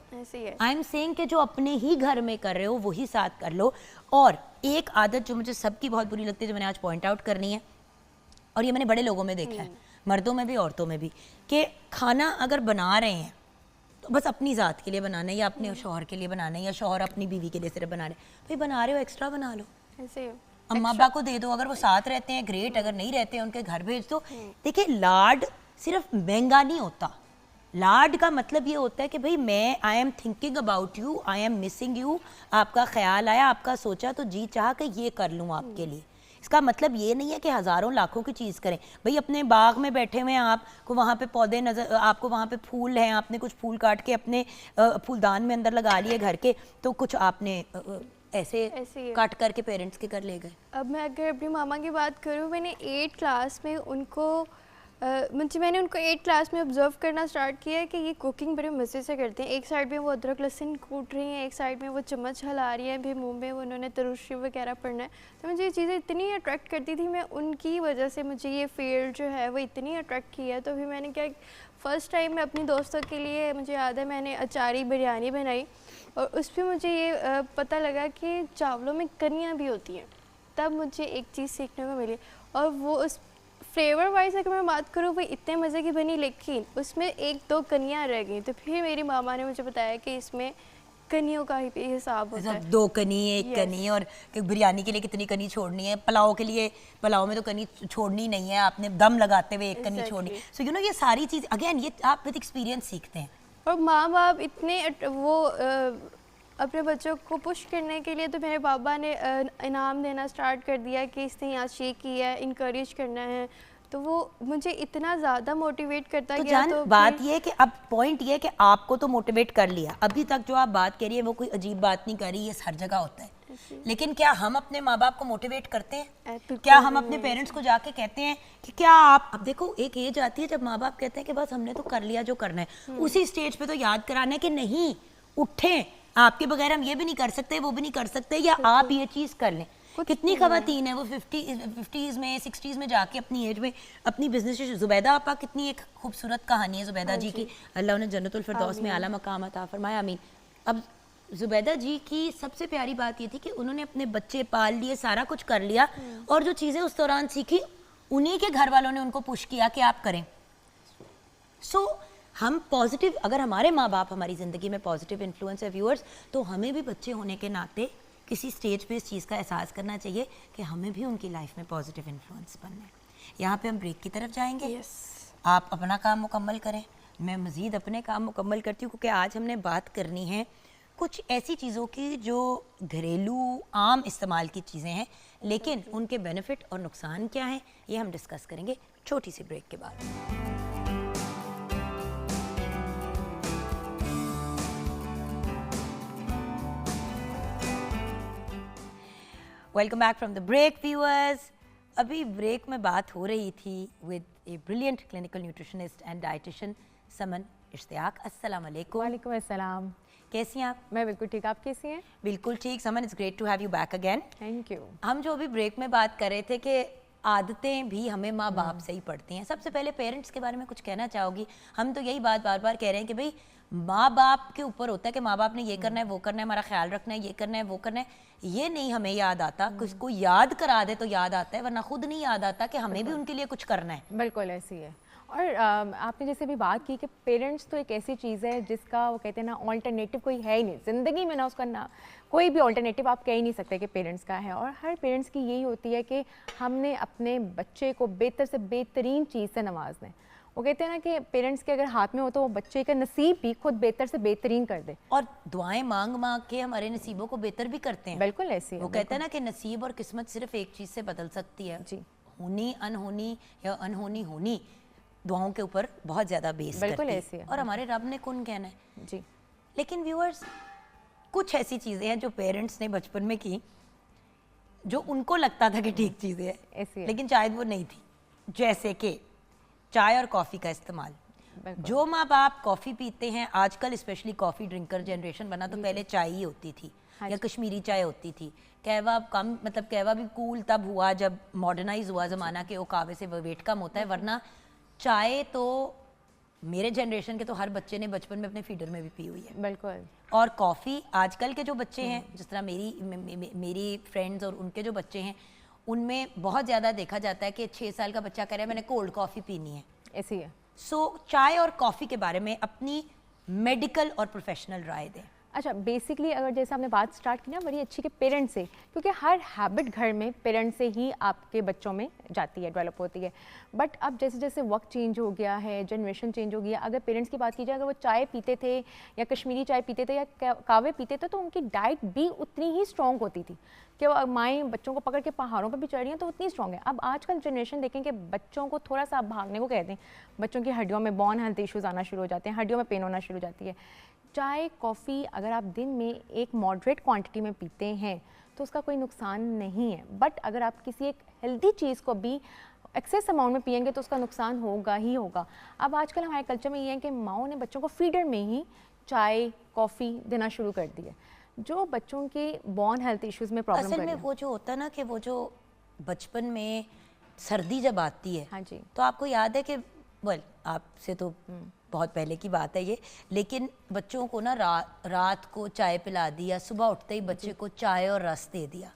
आई एम सेइंग कि जो अपने ही घर में कर रहे हो वही साथ कर लो। और एक आदत जो मुझे सबकी बहुत बुरी लगती है, जो मैंने आज पॉइंट आउट करनी है, और ये मैंने बड़े लोगों में देखा है, मर्दों में भी औरतों में भी, कि खाना अगर बना रहे हैं तो बस अपनी ज़ात के लिए बनाना है या अपने शौहर के लिए बनाना है या शौहर अपनी बीवी के लिए सिर्फ बना रहे हैं। भाई बना रहे हो एक्स्ट्रा बना लो, अम्मा अब्बा को दे दो, अगर वो साथ रहते हैं ग्रेट, अगर नहीं रहते हैं उनके घर भेज दो। देखिए, लाड सिर्फ महंगा नहीं होता, लाड का मतलब ये होता है कि भाई मैं, I am thinking about you, I am missing you, आपका ख्याल आया, आपका सोचा तो जी चाह कि ये कर लूँ आपके लिए। इसका मतलब ये नहीं है कि हज़ारों लाखों की चीज़ करें। भाई अपने बाग में बैठे हुए हैं, आपको वहाँ पे पौधे नज़र, आपको वहाँ पे फूल हैं, आपने कुछ फूल काट के अपने फूलदान में अंदर लगा लिए घर के, तो कुछ आपने ऐसे काट करके पेरेंट्स के घर ले गए। अब मैं अगर अपनी मामा की बात करूँ, मैंने 8th क्लास में उनको मैंने उनको 8th क्लास में ऑब्जर्व करना स्टार्ट किया है कि ये कुकिंग बड़े मज़े से करते हैं। एक साइड में वो अदरक लहसुन कूट रही हैं, एक साइड में वो चम्मच हिला रही हैं, फिर मुंह में उन्होंने तरुशी वगैरह पढ़ना है। तो मुझे ये चीज़ें इतनी अट्रैक्ट करती थी, मैं उनकी वजह से मुझे ये फील्ड जो है वो इतनी अट्रैक्ट की है। तो फिर मैंने क्या, फ़र्स्ट टाइम मैं अपनी दोस्तों के लिए, मुझे याद है मैंने अचारी बिरयानी बनाई और उस पर मुझे ये पता लगा कि चावलों में कनियाँ भी होती हैं। तब मुझे एक चीज़ सीखने को मिली, और वो उस फ्लेवर वाइज अगर मैं बात करूँ वो इतने मज़े की बनी, लेकिन उसमें 1-2 कनियाँ रह गई। तो फिर मेरी मामा ने मुझे बताया कि इसमें कनियों का ही हिसाब होता है, 2 कनी, 1 कनी, और बिरयानी के लिए कितनी कनी छोड़नी है, पुलाव के लिए, पुलाव में तो कनी छोड़नी नहीं है, आपने दम लगाते हुए 1 कनी छोड़नी। सो यू नो, ये सारी चीज़ अगेन ये आप विद एक्सपीरियंस सीखते हैं। और माँ बाप इतने वो अपने बच्चों को पुश करने के लिए, तो मेरे पापा ने इनाम देना स्टार्ट कर दिया कि इसने आज ये किया है, इनकरेज करना है। तो वो मुझे इतना ज़्यादा मोटिवेट करता तो गया। जान, तो बात ये है कि अब पॉइंट ये है कि आपको तो मोटिवेट कर लिया, अभी तक जो आप बात कह रही है वो कोई अजीब बात नहीं कर रही, ये हर जगह होता है। लेकिन क्या हम अपने माँ बाप को मोटिवेट करते हैं? क्या हम अपने पेरेंट्स को जाके कहते हैं कि क्या आप, अब देखो एक एज आती है जब माँ बाप कहते हैं कि बस हमने तो कर लिया जो करना है, उसी स्टेज पे तो याद कराना है कि नहीं, उठें, आपके बगैर हम ये भी नहीं कर सकते, वो भी नहीं कर सकते, या आप ये चीज़ कर लें। कितनी खवातीन है वो 50s में 60s में जाके अपनी एज में अपनी बिजनेस। जुबैदा आपा, कितनी एक खूबसूरत कहानी है जुबैदा जी की, अल्लाह उन्हें जन्नतुल फिरदौस में आला मकाम अता फरमाया, आमीन। अब जुबैदा जी की सबसे प्यारी बात ये थी कि उन्होंने अपने बच्चे पाल लिए, सारा कुछ कर लिया, और जो चीज़ें उस दौरान सीखी उन्हीं के घर वालों ने उनको पुश किया कि आप करें। सो हम पॉजिटिव, अगर हमारे माँ बाप हमारी ज़िंदगी में पॉजिटिव इन्फ्लुएंस है व्यूअर्स, तो हमें भी बच्चे होने के नाते किसी स्टेज पे इस चीज़ का एहसास करना चाहिए कि हमें भी उनकी लाइफ में पॉजिटिव इन्फ्लुएंस बनना है। यहाँ पे हम ब्रेक की तरफ जाएंगे। आप अपना काम मुकम्मल करें, मैं मज़ीद अपने काम मुकम्मल करती हूँ, क्योंकि आज हमने बात करनी है कुछ ऐसी चीज़ों की जो घरेलू आम इस्तेमाल की चीज़ें हैं, लेकिन उनके बेनिफिट और नुकसान क्या हैं ये हम डिस्कस करेंगे छोटी सी ब्रेक के बाद। Welcome back from the break viewers. अभी ब्रेक में बात हो रही थी with a brilliant clinical nutritionist and dietitian Saman Ishtiaq. अस्सलाम वालेकुम। वालेकुम अस्सलाम। कैसी हैं आप? मैं बिल्कुल ठीक, आप कैसी हैं? बिल्कुल ठीक। Saman, it's great to have you back again. Thank you. हम जो अभी ब्रेक में बात कर रहे थे कि आदतें भी हमें माँ बाप से ही पड़ती हैं। सबसे पहले पेरेंट्स के बारे में कुछ कहना चाहोगी? हम तो यही बात बार बार कह रहे हैं कि भाई माँ बाप के ऊपर होता है कि माँ बाप ने ये करना है, वो करना है, हमारा ख्याल रखना है, ये करना है, वो करना है। ये नहीं हमें याद आता, किसको याद करा दे तो याद आता है, वरना खुद नहीं याद आता कि हमें भी उनके लिए कुछ करना है। बिल्कुल ऐसी है। और आपने जैसे भी बात की कि पेरेंट्स तो एक ऐसी चीज़ है जिसका वो कहते हैं ना ऑल्टरनेटिव कोई है ही नहीं ज़िंदगी में, ना उसका ना कोई भी ऑल्टरनेटिव आप कह ही नहीं सकते कि पेरेंट्स का है। और हर पेरेंट्स की यही होती है कि हमने अपने बच्चे को बेहतर से बेहतरीन चीज़ से नवाजना है। वो कहते हैं ना कि पेरेंट्स के अगर हाथ में हो तो वो बच्चे का नसीब भी खुद बेहतर से बेहतरीन कर दे। और दुआएं मांग मांग के हमारे नसीबों को बेहतर भी करते हैं। बिल्कुल ऐसी है। वो कहते हैं ना कि नसीब और किस्मत सिर्फ एक चीज़ से बदल सकती है जी, होनी अनहोनी या अनहोनी होनी दुआओं के ऊपर बहुत ज़्यादा बेस बिल्कुल करती ऐसी है। और हमारे रब ने कौन कहना है। जी, लेकिन व्यूअर्स, कुछ ऐसी चीज़ें हैं जो पेरेंट्स ने बचपन में की जो उनको लगता था कि ठीक चीज़ें हैं, ऐसी है। लेकिन शायद वो नहीं थी। जैसे कि चाय और कॉफ़ी का इस्तेमाल। बिल्कुल। जो माँ बाप कॉफ़ी पीते हैं आजकल, स्पेशली कॉफ़ी ड्रिंकर जनरेशन बना, तो पहले चाय ही होती थी हाँ या जी। कश्मीरी चाय होती थी। कहवा कम, मतलब कहवा भी कूल तब हुआ जब मॉडर्नाइज हुआ ज़माना के, वो कावे से वेट कम होता है, वरना चाय तो मेरे जनरेशन के तो हर बच्चे ने बचपन में अपने फीडर में भी पी हुई है। बिल्कुल। और कॉफ़ी आजकल के जो बच्चे हैं, जिस तरह मेरी फ्रेंड्स और उनके जो बच्चे हैं, उनमें बहुत ज़्यादा देखा जाता है कि 6 साल का बच्चा कह रहा है मैंने कोल्ड कॉफ़ी पीनी है। ऐसी है। सो चाय और कॉफ़ी के बारे में अपनी मेडिकल और प्रोफेशनल राय दें। अच्छा, बेसिकली अगर जैसे आपने बात स्टार्ट की ना बड़ी अच्छी कि पेरेंट्स से, क्योंकि हर हैबिट घर में पेरेंट्स से ही आपके बच्चों में जाती है, डेवलप होती है। बट अब जैसे जैसे वक्त चेंज हो गया है, जनरेशन चेंज हो गया, अगर पेरेंट्स की बात की जाए, अगर वो चाय पीते थे या कश्मीरी चाय पीते थे या कावे पीते थे, तो उनकी डाइट भी उतनी ही स्ट्रॉन्ग होती थी कि वो माएँ बच्चों को पकड़ के पहाड़ों पर भी चढ़ रही हैं तो उतनी स्ट्रॉन्ग है। अब आजकल जनरेशन देखें कि बच्चों को थोड़ा सा आप भागने को कह दें, बच्चों की हड्डियों में बोन हेल्थ इश्यूज़ आना शुरू हो जाते हैं, हड्डियों में पेन होना शुरू हो जाती है। चाय कॉफ़ी अगर आप दिन में एक मॉडरेट क्वांटिटी में पीते हैं तो उसका कोई नुकसान नहीं है। बट अगर आप किसी एक हेल्दी चीज़ को भी एक्सेस अमाउंट में पिएंगे तो उसका नुकसान होगा ही होगा। अब आजकल हमारे कल्चर में ये है कि माँओं ने बच्चों को फीडर में ही चाय कॉफ़ी देना शुरू कर दिया, जो बच्चों के बोन हेल्थ इश्यूज़ में प्रॉब्लम असल कर में रही है। वो जो होता है ना कि वो जो बचपन में सर्दी जब आती है, हाँ जी। तो आपको याद है कि आपसे तो बहुत पहले की बात है ये, लेकिन बच्चों को ना रात को चाय पिला दी या सुबह उठते ही बच्चे को चाय और रस दे दिया।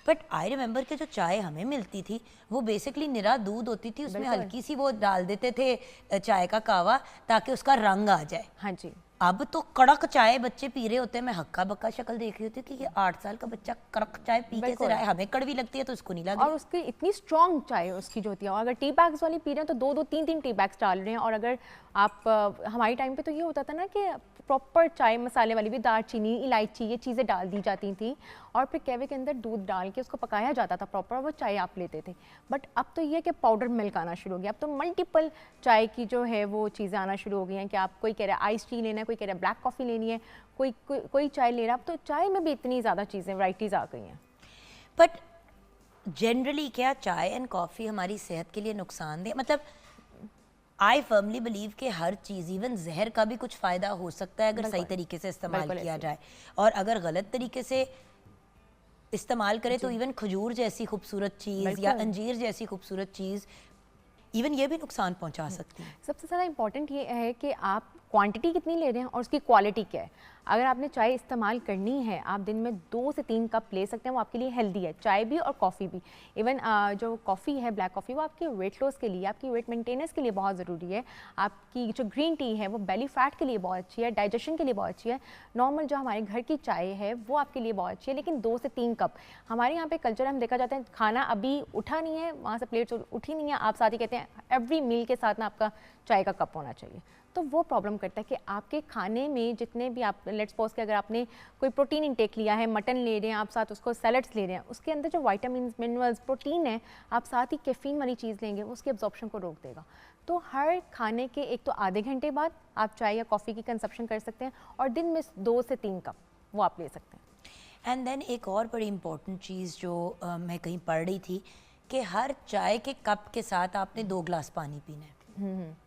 बट आई रिमेंबर कि जो चाय हमें मिलती थी वो बेसिकली निरा दूध होती थी, उसमें बिल्कुल। हल्की सी वो डाल देते थे चाय का कावा ताकि उसका रंग आ जाए। हाँ जी। अब तो कड़क चाय बच्चे पी रहे होते हैं। मैं हक्का बक्का शक्ल देख रही होती हूँ कि ये 8 साल का बच्चा कड़क चाय पी कैसे बिल्कुल। रहा है। हमें कड़वी लगती है तो उसको नहीं लग और रही। उसकी इतनी स्ट्रॉन्ग चाय उसकी जो होती है, और अगर टी बैग्स वाली पी रहे हैं तो 2-2 3-3 टी बैग्स डाल रहे हैं। और अगर आप हमारी टाइम पे तो ये होता था ना कि प्रॉपर चाय मसाले वाली भी दालचीनी इलायची ये चीज़ें डाल दी जाती थी और फिर कैवे के अंदर दूध डाल के उसको पकाया जाता था प्रॉपर, वो चाय आप लेते थे। बट अब तो ये कि पाउडर मिल्क आना शुरू हो गया। अब तो मल्टीपल चाय की जो है वो चीज़ें आना शुरू हो गई हैं कि आप कोई कह रहा है आइस टी लेना है, कोई कह रहा है ब्लैक कॉफ़ी लेनी है, कोई चाय ले रहा है। अब तो चाय में भी इतनी ज़्यादा चीज़ें वैराइटीज़ आ गई हैं। बट जनरली क्या चाय एंड कॉफ़ी हमारी सेहत के लिए नुकसानदेह, मतलब आई फर्मली बिलीव कि हर चीज़, इवन जहर का भी कुछ फ़ायदा हो सकता है अगर सही तरीके से इस्तेमाल बिल्कुल किया ऐसे। जाए। और अगर गलत तरीके से इस्तेमाल करें तो इवन खजूर जैसी खूबसूरत चीज़ या बिल्कुल। अंजीर जैसी खूबसूरत चीज़ इवन ये भी नुकसान पहुंचा सकती है। सबसे ज़्यादा इम्पॉर्टेंट ये है कि आप क्वांटिटी कितनी ले रहे हैं और उसकी क्वालिटी क्या है। अगर आपने चाय इस्तेमाल करनी है, आप दिन में 2 से 3 कप ले सकते हैं, वो आपके लिए हेल्दी है, चाय भी और कॉफ़ी भी। इवन जो कॉफ़ी है ब्लैक कॉफ़ी, वो आपके वेट लॉस के लिए, आपकी वेट मेंटेनेंस के लिए बहुत ज़रूरी है। आपकी जो ग्रीन टी है वो बेली फैट के लिए बहुत अच्छी है, डाइजेशन के लिए बहुत अच्छी है। नॉर्मल जो हमारे घर की चाय है वो आपके लिए बहुत अच्छी है, लेकिन 2 से 3 कप। हमारे यहाँ पे कल्चर हम देखा जाता है, खाना अभी उठा नहीं है, वहाँ से प्लेट उठी नहीं है, आप साथ ही कहते हैं एवरी मील के साथ ना आपका चाय का कप होना चाहिए। तो वो प्रॉब्लम करता है कि आपके खाने में जितने भी आप, लेट्स सपोज कि अगर आपने कोई प्रोटीन इंटेक लिया है, मटन ले रहे हैं आप, साथ उसको सैलड्स ले रहे हैं, उसके अंदर जो विटामिन मिनरल्स प्रोटीन है, आप साथ ही कैफीन वाली चीज़ लेंगे, उसके एब्जॉर्प्शन को रोक देगा। तो हर खाने के एक तो आधे घंटे बाद आप चाय या कॉफ़ी की कंजप्शन कर सकते हैं और दिन में 2 से 3 कप वो आप ले सकते हैं। एंड देन एक और बड़ी इम्पोर्टेंट चीज़ जो मैं कहीं पढ़ रही थी कि हर चाय के कप के साथ आपने 2 ग्लास पानी पीना है,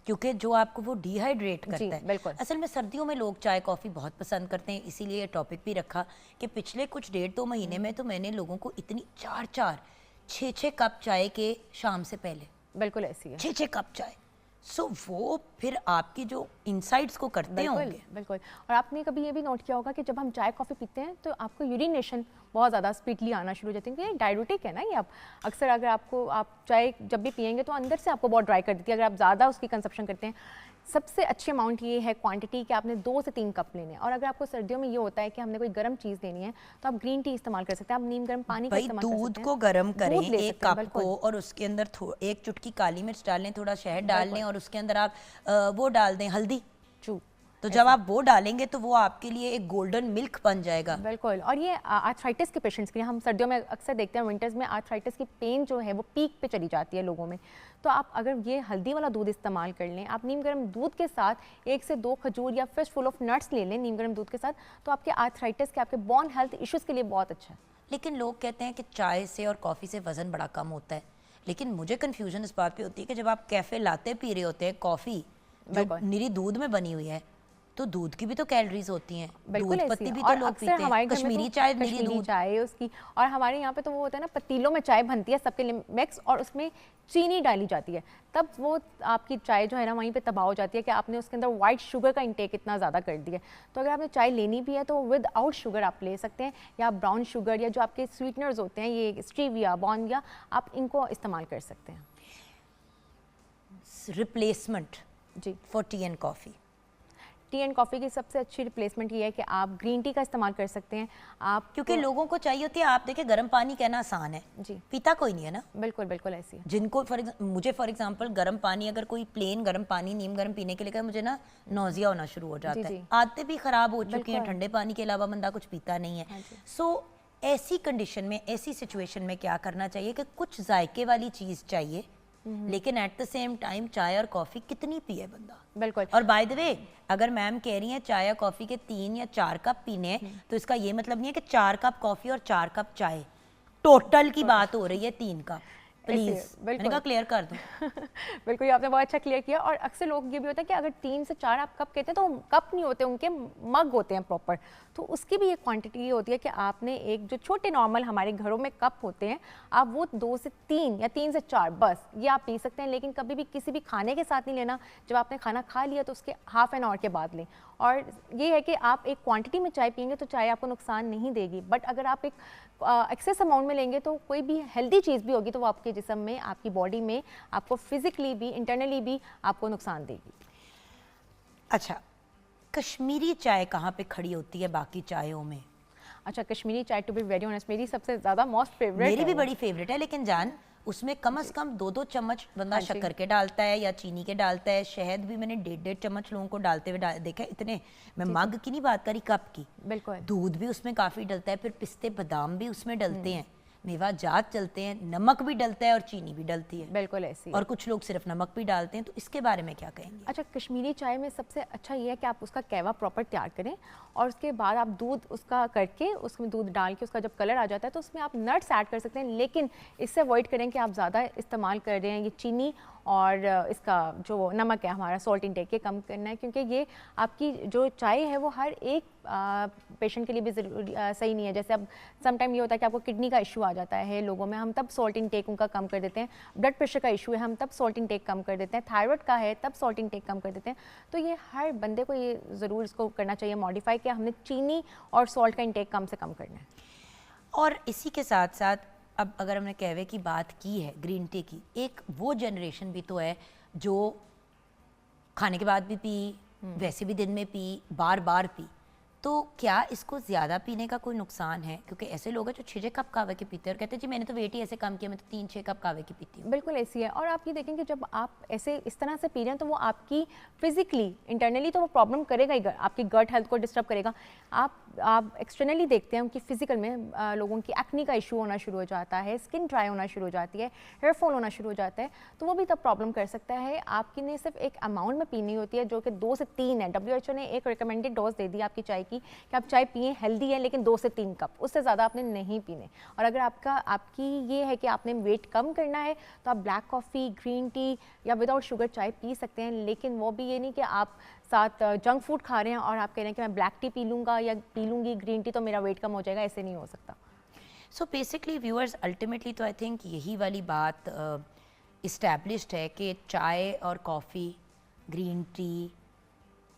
क्योंकि जो आपको वो डिहाइड्रेट करता है। बिल्कुल। असल में सर्दियों में लोग चाय कॉफ़ी बहुत पसंद करते हैं, इसीलिए ये टॉपिक भी रखा कि पिछले कुछ 1.5-2 महीने में तो मैंने लोगों को इतनी 4-4 6-6 कप चाय के शाम से पहले, बिल्कुल ऐसी है। 6-6 कप चाय, सो वो फिर आपकी जो इनसाइट्स को करते होंगे। बिल्कुल। और आपने कभी ये भी नोट किया होगा कि जब हम चाय कॉफ़ी पीते हैं तो आपको यूरिनेशन बहुत ज़्यादा स्पीडली आना शुरू हो जाती है, क्योंकि डायरेटिक है ना ये। आप अक्सर अगर आप चाय जब भी पियेंगे तो अंदर से आपको बहुत ड्राई कर देती है अगर आप ज़्यादा उसकी कंजप्शन करते हैं। सबसे अच्छी अमाउंट ये है क्वांटिटी कि आपने 2 से 3 कप लेने हैं। और अगर आपको सर्दियों में ये होता है कि हमने कोई गर्म चीज़ लेनी है तो आप ग्रीन टी इस्तेमाल कर सकते हैं, आप नीम गर्म पानी का इस्तेमाल कर सकते हैं। दूध को गर्म करें दूध ले एक सकते हैं, कप को, और उसके अंदर एक चुटकी काली मिर्च डाल लें, थोड़ा शहद डाल लें, और उसके अंदर आप वो डाल दें हल्दी। तो जब आप वो डालेंगे तो वो आपके लिए एक गोल्डन मिल्क बन जाएगा। बिल्कुल। और ये आर्थराइटिस के पेशेंट्स के लिए हम सर्दियों में अक्सर देखते हैं, विंटर्स में आर्थराइटिस की पेन जो है वो पीक पे चली जाती है लोगों में। तो आप अगर ये हल्दी वाला दूध इस्तेमाल कर लें, आप नीम गर्म दूध के साथ 1 से 2 खजूर या फिश फुल ऑफ नट्स ले लें नीम गर्म दूध के साथ, तो आपके आर्थराइटिस के, आपके बोन हेल्थ इश्यूज़ के लिए बहुत अच्छा है। लेकिन लोग कहते हैं कि चाय से और कॉफ़ी से वज़न बड़ा कम होता है, लेकिन मुझे कन्फ्यूजन इस बात पे होती है कि जब आप कैफ़े लाते पी रहे होते हैं कॉफ़ी जो निरी दूध में बनी हुई है, तो दूध की भी तो कैलोरीज होती हैं, दूध पत्ती भी तो लोग पीते हैं, कश्मीरी चाय, निरी दूध चाय उसकी। और हमारे यहाँ पे तो वो होता है ना, पतीलों में चाय बनती है सबके लिए मिक्स, और उसमें चीनी डाली जाती है, तब वो आपकी चाय जो है ना वहीं पे तबाह हो जाती है कि आपने उसके अंदर वाइट शुगर का इंटेक इतना ज़्यादा कर दिया। तो अगर आपने चाय लेनी भी है तो विदाउट शुगर आप ले सकते हैं, या ब्राउन शुगर या जो आपके स्वीटनर्स होते हैं, ये स्टीविया, बॉर्नविटा, आप इनको इस्तेमाल कर सकते हैं। रिप्लेसमेंट जी for tea and coffee. Tea and coffee की सबसे अच्छी रिप्लेसमेंट ये है कि आप ग्रीन टी का इस्तेमाल कर सकते हैं। आप क्योंकि लोगों को चाहिए होती है, आप देखिए गर्म पानी कहना आसान है जी, पीता कोई नहीं है ना। बिल्कुल बिल्कुल ऐसी है। जिनको मुझे फॉर एग्जांपल गर्म पानी, अगर कोई प्लेन गर्म पानी नीम गर्म पीने के लिए कहे, मुझे ना नोजिया होना शुरू हो जाता है। आदतें भी खराब हो चुकी हैं, ठंडे पानी के अलावा बंदा कुछ पीता नहीं है। सो ऐसी कंडीशन में, ऐसी सिचुएशन में क्या करना चाहिए कि कुछ जायके वाली चीज़ चाहिए, लेकिन एट द सेम टाइम चाय और कॉफ़ी कितनी पिए बंदा। बिल्कुल। और बाय द वे, अगर मैम कह रही हैं चाय या कॉफ़ी के 3 या 4 कप पीने, तो इसका ये मतलब नहीं है कि 4 कप कॉफ़ी और 4 कप चाय, टोटल की बात हो रही है 3 कप। प्लीज मैंने कहा क्लियर कर दो। बिल्कुल, ये आपने बहुत अच्छा क्लियर किया। और अक्सर लोग ये भी होता है कि अगर 3 से 4 आप कप कहते हैं तो कप नहीं होते, उनके मग होते हैं प्रॉपर। तो उसकी भी एक क्वांटिटी ये होती है कि आपने एक जो छोटे नॉर्मल हमारे घरों में कप होते हैं, आप वो 2 से 3 या 3 से 4 बस ये आप पी सकते हैं, लेकिन कभी भी किसी भी खाने के साथ नहीं लेना। जब आपने खाना खा लिया तो उसके हाफ एन आवर के बाद लें। और ये है कि आप एक क्वांटिटी में चाय पियेंगे तो चाय आपको नुकसान नहीं देगी, बट अगर आप एक एक्सेस अमाउंट में लेंगे तो कोई भी हेल्दी चीज़ भी होगी तो वो आपके जिस्म में, आपकी बॉडी में, आपको फिजिकली भी, इंटरनली भी आपको नुकसान देगी। अच्छा, कश्मीरी चाय कहाँ पे खड़ी होती है बाकी चायों में? अच्छा, कश्मीरी चाय टू बी वेरी ऑनेस्ट मेरी सबसे ज़्यादा मोस्ट फेवरेट, मेरी भी बड़ी फेवरेट है, लेकिन जान उसमें कम से कम 2-2 चम्मच बंदा शक्कर के डालता है या चीनी के डालता है। शहद भी मैंने 1.5 चम्मच लोगों को डालते हुए देखा है। इतने, मैं मग की नहीं बात करी, कप की। बिल्कुल। दूध भी उसमें काफ़ी डलता है, फिर पिस्ते बादाम भी उसमें डलते हैं, मेवा जात चलते हैं, नमक भी डलता है और चीनी भी डलती है। बिल्कुल ऐसी। और कुछ लोग सिर्फ नमक भी डालते हैं, तो इसके बारे में क्या कहेंगे? अच्छा, कश्मीरी चाय में सबसे अच्छा ये है कि आप उसका कहवा प्रॉपर तैयार करें, और उसके बाद आप दूध उसका करके, उसमें दूध डाल के उसका जब कलर आ जाता है तो उसमें आप नट्स ऐड कर सकते हैं, लेकिन इससे अवॉइड करें कि आप ज़्यादा इस्तेमाल कर रहे हैं ये चीनी और इसका जो नमक है हमारा सॉल्ट इंटेक के कम करना है, क्योंकि ये आपकी जो चाय है वो हर एक पेशेंट के लिए भी ज़रूरी सही नहीं है। जैसे अब समटाइम ये होता है कि आपको किडनी का इशू आ जाता है लोगों में, हम तब सॉल्ट इंटेक उनका कम कर देते हैं। ब्लड प्रेशर का इशू है, हम तब सॉल्ट इंटेक कम कर देते हैं। थायराइड का है, तब सॉल्ट इंटेक कम कर देते हैं। तो ये हर बंदे को ये ज़रूर इसको करना चाहिए मॉडिफाई, कि हमने चीनी और सॉल्ट का इंटेक कम से कम करना है। और इसी के साथ साथ अब अगर हमने कहवे की बात की है, ग्रीन टी की, एक वो जनरेशन भी तो है जो खाने के बाद भी पी, वैसे भी दिन में पी, बार बार पी, तो क्या इसको ज़्यादा पीने का कोई नुकसान है? क्योंकि ऐसे लोग हैं जो 6 कप कावे के पीते हैं और कहते हैं जी मैंने तो वेट ही ऐसे कम किया, मैं तो 3-6 कप कावे की पीती हूँ। बिल्कुल ऐसी है। और आप ये देखें कि जब आप ऐसे इस तरह से पी रहे हैं तो वो आपकी फिजिकली, इंटरनली तो वो प्रॉब्लम करेगा ही, आपकी गट हेल्थ को डिस्टर्ब करेगा। आप एक्सटर्नली देखते हैं उनकी फिजिकल में लोगों की एक्ने का इशू होना शुरू हो जाता है, स्किन ड्राई होना शुरू हो जाती है, हेयर फॉल होना शुरू हो जाता है, तो वो भी तब प्रॉब्लम कर सकता है। आपकी ने सिर्फ एक अमाउंट में पीनी होती है जो कि 2 से 3 है। WHO ने एक रिकमेंडेड डोज दे दी आपकी चाय की कि आप चाय पिए, हेल्दी है, लेकिन 2 से 3 कप, उससे ज़्यादा आपने नहीं पीने। और अगर आपकी ये है कि आपने वेट कम करना है तो आप ब्लैक कॉफ़ी, ग्रीन टी या विदाउट शुगर चाय पी सकते हैं, लेकिन वो भी ये नहीं कि आप साथ जंक फूड खा रहे हैं और आप कह रहे हैं कि मैं ब्लैक टी पी लूँगा या पी लूँगी ग्रीन टी तो मेरा वेट कम हो जाएगा, ऐसे नहीं हो सकता। सो बेसिकली व्यूअर्स, अल्टीमेटली तो आई थिंक यही वाली बात इस्टेब्लिश्ड है कि चाय और coffee, green tea,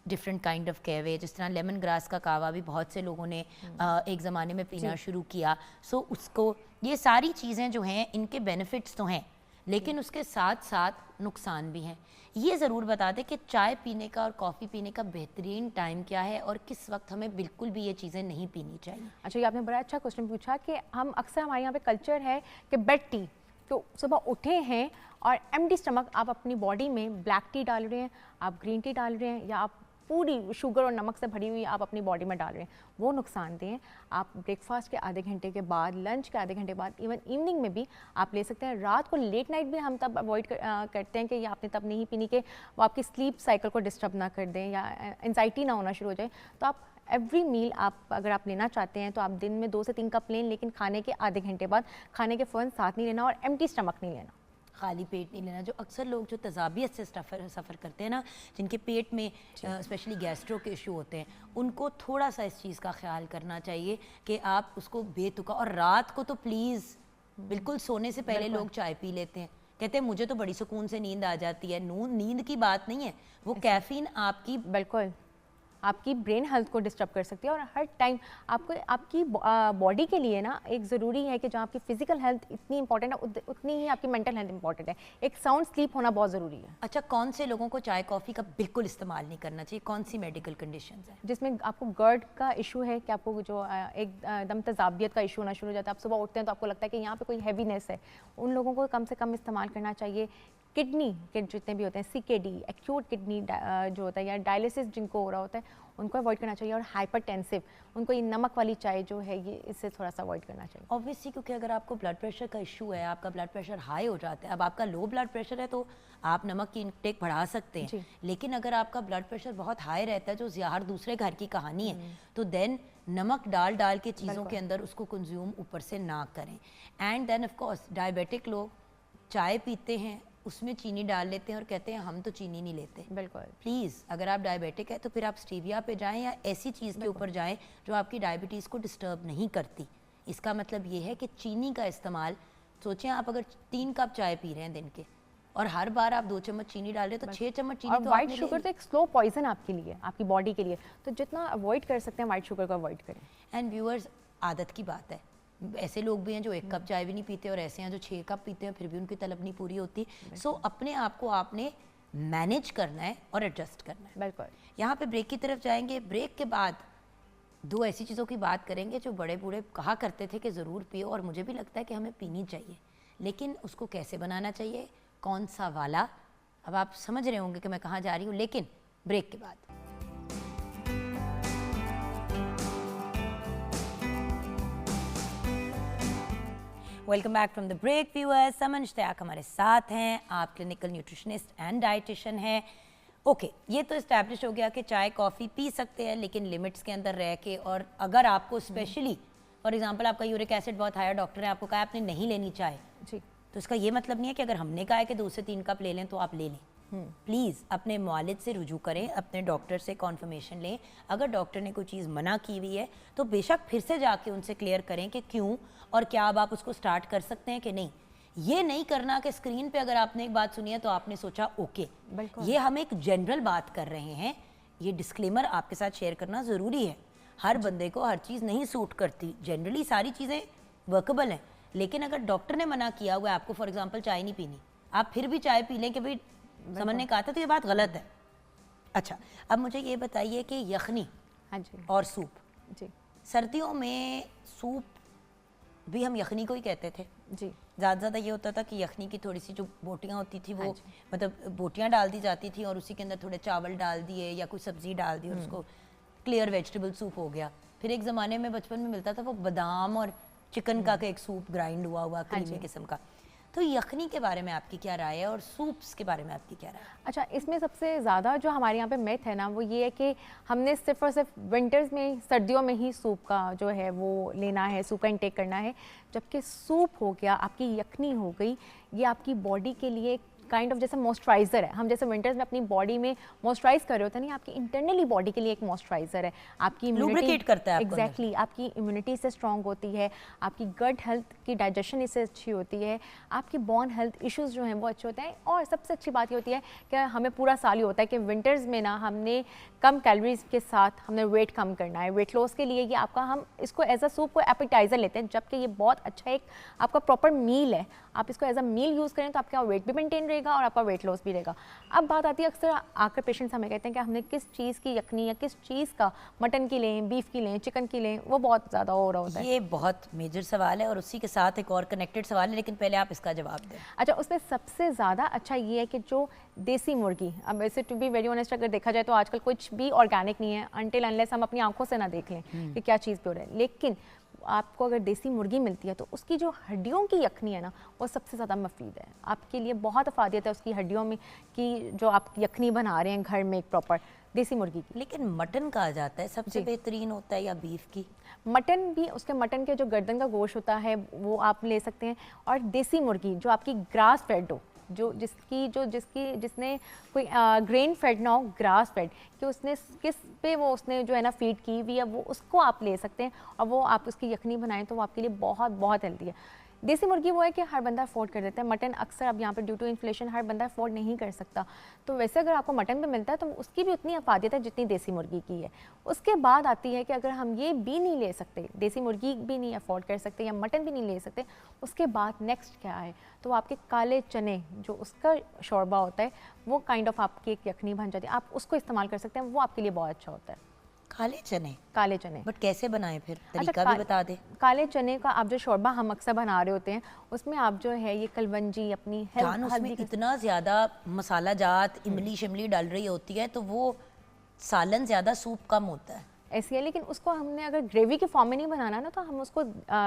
different kind of कहवे, जिस तरह लेमन ग्रास का कावा भी बहुत से लोगों ने एक ज़माने में पीना शुरू किया। सो उसको, ये सारी चीज़ें जो हैं इनके बेनिफिट्स तो हैं, लेकिन उसके साथ साथ नुकसान भी हैं। ये ज़रूर बता दें कि चाय पीने का और कॉफ़ी पीने का बेहतरीन टाइम क्या है और किस वक्त हमें बिल्कुल भी ये चीज़ें नहीं पीनी चाहिए। अच्छा, ये आपने बड़ा अच्छा क्वेश्चन पूछा कि हम अक्सर, हमारे यहाँ पे कल्चर है कि बेड टी, तो सुबह उठे हैं और एम्प्टी स्टमक आप अपनी बॉडी में ब्लैक टी डाल रहे हैं, आप ग्रीन टी डाल रहे हैं, या आप पूरी शुगर और नमक से भरी हुई आप अपनी बॉडी में डाल रहे हैं, वो नुकसानदेह हैं। आप ब्रेकफास्ट के आधे घंटे के बाद, लंच के आधे घंटे बाद, इवन इवनिंग में भी आप ले सकते हैं। रात को लेट नाइट भी हम तब अवॉइड करते हैं कि ये आपने तब नहीं पीनी कि वो आपकी स्लीप साइकिल को डिस्टर्ब ना कर दें या एंजाइटी ना होना शुरू हो जाए। तो आप एवरी मील आप अगर आप लेना चाहते हैं तो आप दिन में 2 से 3 कप लें, लेकिन खाने के आधे घंटे बाद, खाने के फ़ौरन साथ नहीं लेना और एम्प्टी स्टमक नहीं लेना, खाली पेट नहीं लेना। जो अक्सर लोग जो तजाबियत से सफ़र करते हैं ना, जिनके पेट में स्पेशली गैस्ट्रो के इशू होते हैं, उनको थोड़ा सा इस चीज़ का ख्याल करना चाहिए कि आप उसको बेतुका, और रात को तो प्लीज़ बिल्कुल सोने से पहले लोग चाय पी लेते हैं, कहते हैं मुझे तो बड़ी सुकून से नींद आ जाती है। नींद की बात नहीं है, वो कैफ़ीन आपकी बिल्कुल आपकी ब्रेन हेल्थ को डिस्टर्ब कर सकती है। और हर टाइम आपको आपकी बॉडी के लिए ना एक ज़रूरी है कि जो आपकी फिजिकल हेल्थ इतनी इंपॉर्टेंट है, उतनी ही आपकी मेंटल हेल्थ इंपॉर्टेंट है। एक साउंड स्लीप होना बहुत ज़रूरी है। अच्छा, कौन से लोगों को चाय कॉफ़ी का बिल्कुल इस्तेमाल नहीं करना चाहिए? कौन सी मेडिकल कंडीशंस हैं जिसमें आपको गर्ड का इशू है, कि आपको जो एकदम तजाबियत का इशू होना शुरू हो जाता है, आप सुबह उठते हैं तो आपको लगता है कि यहाँ पे कोई हैवीनेस है, उन लोगों को कम से कम इस्तेमाल करना चाहिए। किडनी के जितने भी होते हैं, CKD, एक्यूट किडनी जो होता है, या डायलिसिस जिनको हो रहा होता है, उनको अवॉइड करना चाहिए। और हाइपरटेंसिव, उनको ये नमक वाली चाय जो है ये इससे थोड़ा सा अवॉइड करना चाहिए। ऑब्वियसली, क्योंकि अगर आपको ब्लड प्रेशर का इशू है, आपका ब्लड प्रेशर हाई हो जाता है, अब आपका लो ब्लड प्रेशर है तो आप नमक की इंटेक बढ़ा सकते हैं, लेकिन अगर आपका ब्लड प्रेशर बहुत हाई रहता है, जो हर दूसरे घर की कहानी है, तो देन नमक डाल डाल के चीज़ों के अंदर उसको कंज्यूम ऊपर से ना करें। And then of course diabetic लोग चाय पीते हैं, उसमें चीनी डाल लेते हैं और कहते हैं हम तो चीनी नहीं लेते। बिल्कुल, प्लीज़ अगर आप डायबिटिक है तो फिर आप स्टीविया पे जाएं या ऐसी चीज़ के ऊपर जाएं जो आपकी डायबिटीज़ को डिस्टर्ब नहीं करती। इसका मतलब ये है कि चीनी का इस्तेमाल, सोचें आप अगर 3 कप चाय पी रहे हैं दिन के और हर बार आप 2 चम्मच चीनी डाल रहे हैं तो 6 चम्मच चीनी। और वाइट शुगर तो एक स्लो पॉइजन आपके लिए, आपकी बॉडी के लिए, तो जितना अवॉइड कर सकते हैं वाइट शुगर को अवॉइड करें। एंड व्यूअर्स, आदत की बात है, ऐसे लोग भी हैं जो 1 कप चाय भी नहीं पीते और ऐसे हैं जो 6 कप पीते हैं, फिर भी उनकी तलब नहीं पूरी होती। सो अपने आप को आपने मैनेज करना है और एडजस्ट करना है। बिल्कुल। यहाँ पे ब्रेक की तरफ जाएंगे। ब्रेक के बाद 2 ऐसी चीज़ों की बात करेंगे जो बड़े बूढ़े कहा करते थे कि ज़रूर पियो, और मुझे भी लगता है कि हमें पीनी चाहिए, लेकिन उसको कैसे बनाना चाहिए, कौन सा वाला, अब आप समझ रहे होंगे कि मैं कहाँ जा रही हूँ, लेकिन ब्रेक के बाद। Welcome back from the break viewers. Saman Ishtiaq हमारे साथ हैं, आप क्लिनिकल न्यूट्रिशनिस्ट एंड डाइटिशियन हैं। ओके, ये तो इस्टेब्लिश हो गया कि चाय कॉफ़ी पी सकते हैं लेकिन लिमिट्स के अंदर रह के, और अगर आपको स्पेशली फॉर एग्जांपल आपका यूरिक एसिड बहुत हाई, डॉक्टर ने आपको कहा आपने नहीं लेनी चाय जी, तो इसका ये मतलब नहीं है कि अगर हमने कहा है कि 2 से 3 कप ले लें तो आप ले लें। प्लीज़ अपने मुआलिज से रुजू करें, अपने डॉक्टर से कॉन्फर्मेशन लें। अगर डॉक्टर ने कोई चीज़ मना की हुई है तो बेशक फिर से जाके उनसे क्लियर करें कि क्यों और क्या अब आप उसको स्टार्ट कर सकते हैं कि नहीं। ये नहीं करना कि स्क्रीन पे अगर आपने एक बात सुनी है तो आपने सोचा ओके। ये हम एक जनरल बात कर रहे हैं, ये डिस्क्लेमर आपके साथ शेयर करना ज़रूरी है। हर बंदे को हर चीज़ नहीं सूट करती, जनरली सारी चीज़ें वर्कबल हैं, लेकिन अगर डॉक्टर ने मना किया हुआ है आपको, फॉर एग्जांपल चाय नहीं पीनी, आप फिर भी चाय पी लें कि भाई समझ ने कहा था, तो ये बात गलत है। अच्छा, अब मुझे ये बताइए कि यखनी हाँ जी, और सूप, जी सर्दियों में सूप भी हम यखनी को ही कहते थे जी, ज़्यादा ये होता था कि यखनी की थोड़ी सी जो बोटियाँ होती थी वो मतलब बोटियाँ डाल दी जाती थी और उसी के अंदर थोड़े चावल डाल दिए या कोई सब्ज़ी डाल दी और उसको क्लियर वेजिटेबल सूप हो गया। फिर एक ज़माने में बचपन में मिलता था वो बादाम और चिकन का एक सूप ग्राइंड हुआ क्रीमी किस्म का। तो यखनी के बारे में आपकी क्या राय है और सूप्स के बारे में आपकी क्या राय है? अच्छा, इसमें सबसे ज़्यादा जो हमारे यहाँ पे मिथ है ना वो ये है कि हमने सिर्फ और सिर्फ विंटर्स में, सर्दियों में ही सूप का जो है वो लेना है, सूप का इंटेक करना है, जबकि सूप हो गया, आपकी यखनी हो गई, ये आपकी बॉडी के लिए काइंड ऑफ जैसे मॉइस्चराइज़र है। हम जैसे विंटर्स में अपनी बॉडी में मॉइस्चराइज कर रहे होते हैं, नहीं, आपकी इंटरनली बॉडी के लिए एक मॉइस्चराइज़र है। आपकी लुब्रिकेट करता है आपको। एग्जैक्टली, आपकी इम्यूनिटी से स्ट्रॉन्ग होती है, आपकी गट हेल्थ की डाइजेशन इससे अच्छी होती है, आपकी बोन हेल्थ इश्यूज़ जो हैं वो अच्छे होते हैं। और सबसे अच्छी बात ये होती है कि हमें पूरा साल ही होता है कि विंटर्स में ना हमने कम कैलोरीज के साथ हमने वेट कम करना है। वेट लॉस के लिए ये आपका, हम इसको एज अ सूप को एपेटाइज़र लेते हैं, जबकि ये बहुत अच्छा एक आपका प्रॉपर मील है। आप इसको एज अ मील यूज़ करें तो आपका वेट भी मेंटेन रहेगा और आपका वेट लॉस भी रहेगा। अब बात आती है, अक्सर आकर पेशेंट्स हमें कहते हैं कि हमने किस चीज़ की यखनी या किस चीज़ का, मटन की लें, बीफ की लें, चिकन की लें, वो बहुत ज़्यादा हो रहा होता है। ये बहुत मेजर सवाल है और उसी के साथ एक और कनेक्टेड सवाल है, लेकिन पहले आप इसका जवाब दें। अच्छा, उसमें सबसे ज़्यादा अच्छा ये है कि जो देसी मुर्गी, अब वैसे टू बी वेरी ऑनेस्ट अगर देखा जाए तो आजकल कुछ भी ऑर्गेनिक नहीं है अनटिल अनलेस हम अपनी आंखों से ना देख लें कि क्या चीज़ पे हो रहा है। लेकिन आपको अगर देसी मुर्गी मिलती है तो उसकी जो हड्डियों की यखनी है ना, वो सबसे ज़्यादा मुफीद है आपके लिए। बहुत अफादियत है उसकी हड्डियों में कि जो आप यखनी बना रहे हैं घर में एक प्रॉपर देसी मुर्गी की। लेकिन मटन कहा जाता है सबसे बेहतरीन होता है, या बीफ की? मटन भी, उसके मटन के जो गर्दन का गोश्त होता है वो आप ले सकते हैं। और देसी मुर्गी जो आपकी ग्रास फेड हो, जिसने कोई ग्रेन फेड ना हो, ग्रास फेड, कि उसने किस पे वो उसने जो है ना फीड की हुई है, वो उसको आप ले सकते हैं और वो आप उसकी यखनी बनाएं तो वो आपके लिए बहुत बहुत हेल्दी है। देसी मुर्गी वो है कि हर बंदा अफोर्ड कर देता है। मटन अक्सर अब यहाँ पर ड्यू टू इन्फ्लेशन हर बंदा अफोर्ड नहीं कर सकता, तो वैसे अगर आपको मटन भी मिलता है तो उसकी भी उतनी अफादियत है जितनी देसी मुर्गी की है। उसके बाद आती है कि अगर हम ये भी नहीं ले सकते, देसी मुर्गी भी नहीं अफोर्ड कर सकते या मटन भी नहीं ले सकते, उसके बाद नेक्स्ट क्या है, तो आपके काले चने जो उसका शोरबा होता है वो काइंड ऑफ आपकी एक यखनी बन जाती है, आप उसको इस्तेमाल कर सकते हैं, वो आपके लिए बहुत अच्छा होता है। काले चने बट कैसे बनाएं फिर? तरीका भी बता दे। काले चने का आप जो शोरबा हम अक्सर बना रहे होते हैं उसमें आप जो है ये कलवंजी अपनी उसमें इतना ज़्यादा मसाला जात इमली शिमली डाल रही होती है तो वो सालन ज़्यादा सूप कम होता है ऐसी है। लेकिन उसको हमने अगर ग्रेवी के फॉर्म में नहीं बनाना ना, तो हम उसको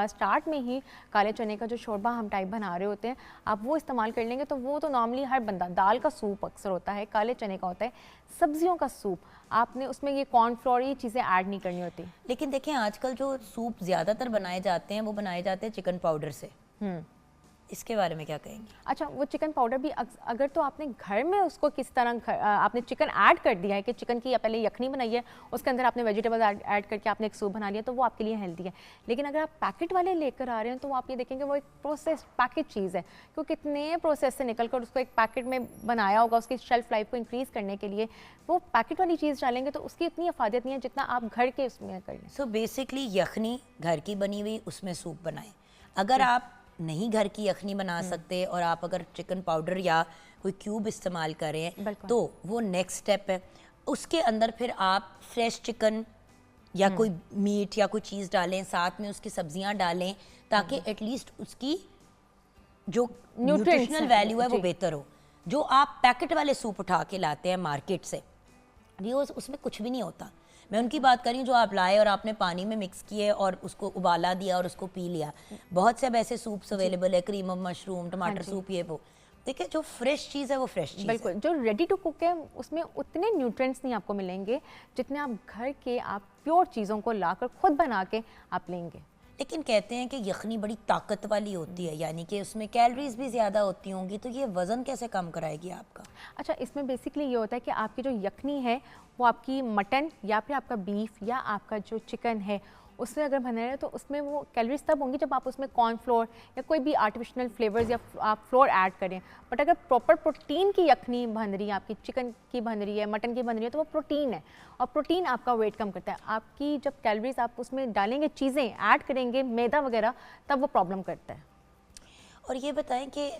स्टार्ट में ही काले चने का जो शोरबा हम टाइप बना रहे होते हैं आप वो इस्तेमाल कर लेंगे तो वो तो नॉर्मली हर बंदा, दाल का सूप अक्सर होता है, काले चने का होता है, सब्जियों का सूप, आपने उसमें ये कॉर्नफ्लोर ये चीज़ें ऐड नहीं करनी होती। लेकिन देखें आजकल जो सूप ज़्यादातर बनाए जाते हैं वो बनाए जाते हैं चिकन पाउडर से, इसके बारे में क्या कहेंगे? अच्छा, वो चिकन पाउडर भी अगर तो आपने घर में उसको किस तरह आपने चिकन ऐड कर दिया है कि चिकन की पहले यखनी बनाई है, उसके अंदर आपने वेजिटेबल ऐड करके आपने एक सूप बना लिया, तो वो आपके लिए हेल्दी है। लेकिन अगर आप पैकेट वाले लेकर आ रहे हैं तो वो आप ये देखेंगे वो एक प्रोसेस पैकेट चीज़ है, क्योंकि कितने प्रोसेस से निकल कर उसको एक पैकेट में बनाया होगा उसकी शेल्फ लाइफ को इंक्रीज़ करने के लिए, वो पैकेट वाली चीज़ डालेंगे तो उसकी इतनी अफादियत नहीं है जितना आप घर के उसमें कर लें। सो बेसिकली यखनी घर की बनी हुई उसमें सूप बनाएं। अगर आप नहीं घर की यखनी बना सकते और आप अगर चिकन पाउडर या कोई क्यूब इस्तेमाल करें तो वो नेक्स्ट स्टेप है। उसके अंदर फिर आप फ्रेश चिकन या कोई मीट या कोई चीज़ डालें, साथ में उसकी सब्जियां डालें ताकि एटलीस्ट उसकी जो न्यूट्रिशनल वैल्यू है वो बेहतर हो। जो आप पैकेट वाले सूप उठा के लाते हैं मार्केट से, ये उसमें कुछ भी नहीं होता। मैं उनकी बात कर रही हूँ जो आप लाए और आपने पानी में मिक्स किए और उसको उबाला दिया और उसको पी लिया। बहुत से अब ऐसे सूप्स अवेलेबल है, क्रीम ऑफ मशरूम, टमाटर सूप, ये वो। देखिए जो फ्रेश चीज़ है वो फ्रेश चीज़ बिल्कुल, जो रेडी टू कुक है उसमें उतने न्यूट्रिएंट्स नहीं आपको मिलेंगे जितने आप घर के आप प्योर चीज़ों को लाकर खुद बना के आप लेंगे। लेकिन कहते हैं कि यखनी बड़ी ताकत वाली होती है, यानी कि उसमें कैलोरीज भी ज़्यादा होती होंगी, तो ये वज़न कैसे कम कराएगी आपका? अच्छा, इसमें बेसिकली ये होता है कि आपकी जो यखनी है वो आपकी मटन या फिर आपका बीफ या आपका जो चिकन है उसमें अगर बना रहे हैं तो उसमें वो कैलोरीज तब होंगी जब आप उसमें कॉर्नफ्लोर या कोई भी आर्टिफिशियल फ्लेवर्स या आप फ्लोर ऐड करें। बट अगर प्रॉपर प्रोटीन की यखनी बन रही है, आपकी चिकन की बन रही है, मटन की बन रही है, तो वो प्रोटीन है और प्रोटीन आपका वेट कम करता है। आपकी जब कैलोरीज आप उसमें डालेंगे, चीज़ें ऐड करेंगे, मैदा वगैरह, तब वो प्रॉब्लम करता है। और ये बताएं कि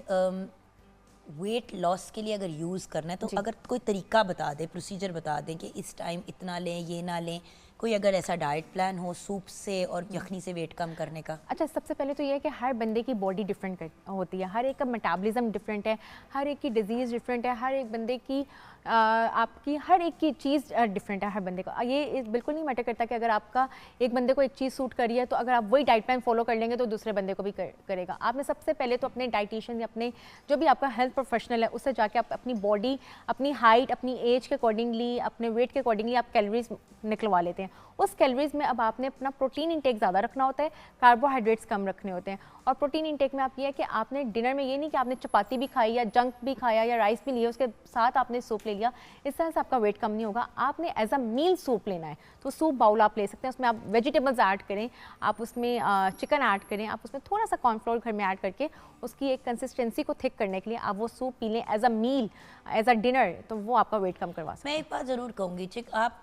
वेट लॉस के लिए अगर यूज़ करना है तो अगर कोई तरीका बता दें, प्रोसीजर बता दें कि इस टाइम इतना लें, ये ना लें, कोई अगर ऐसा डाइट प्लान हो सूप से और यखनी से वेट कम करने का। अच्छा, सबसे पहले तो ये है कि हर बंदे की बॉडी डिफरेंट होती है, हर एक का मेटाबॉलिज्म डिफरेंट है, हर एक की डिजीज़ डिफरेंट है, हर एक बंदे की आपकी हर एक की चीज़ डिफरेंट है हर बंदे का। ये बिल्कुल नहीं मैटर करता कि अगर आपका एक बंदे को एक चीज़ सूट करी है तो अगर आप वही डाइट प्लान फॉलो कर लेंगे तो दूसरे बंदे को भी करेगा। आपने सबसे पहले तो अपने डाइटिशियन या अपने जो भी आपका हेल्थ प्रोफेशनल है उससे जाके आप अपनी बॉडी, अपनी हाइट, अपनी एज के अकॉर्डिंगली, अपने वेट के अकॉर्डिंगली आप कैलोरीज निकलवा लेते हैं। उस कैलोरीज में अब आपने अपना प्रोटीन इंटेक ज़्यादा रखना होता है, कार्बोहाइड्रेट्स कम रखने होते हैं। और प्रोटीन इंटेक में आप ये है कि आपने डिनर में ये नहीं कि आपने चपाती भी खाई या जंक भी खाया या राइस भी लिया उसके साथ आपने सूप ले लिया, इस तरह से आपका वेट कम नहीं होगा। आपने एज अ मील सूप लेना है तो सूप बाउल आप ले सकते हैं, उसमें आप वेजिटेबल्स ऐड करें, आप उसमें चिकन ऐड करें, आप उसमें थोड़ा सा कॉर्नफ्लोर घर में ऐड करके उसकी एक कंसिस्टेंसी को थिक करने के लिए आप वो सूप पी लें as a meal, as a dinner, तो वो आपका वेट कम करवा सकते हैं। मैं एक बात ज़रूर कहूँगी चिक, आप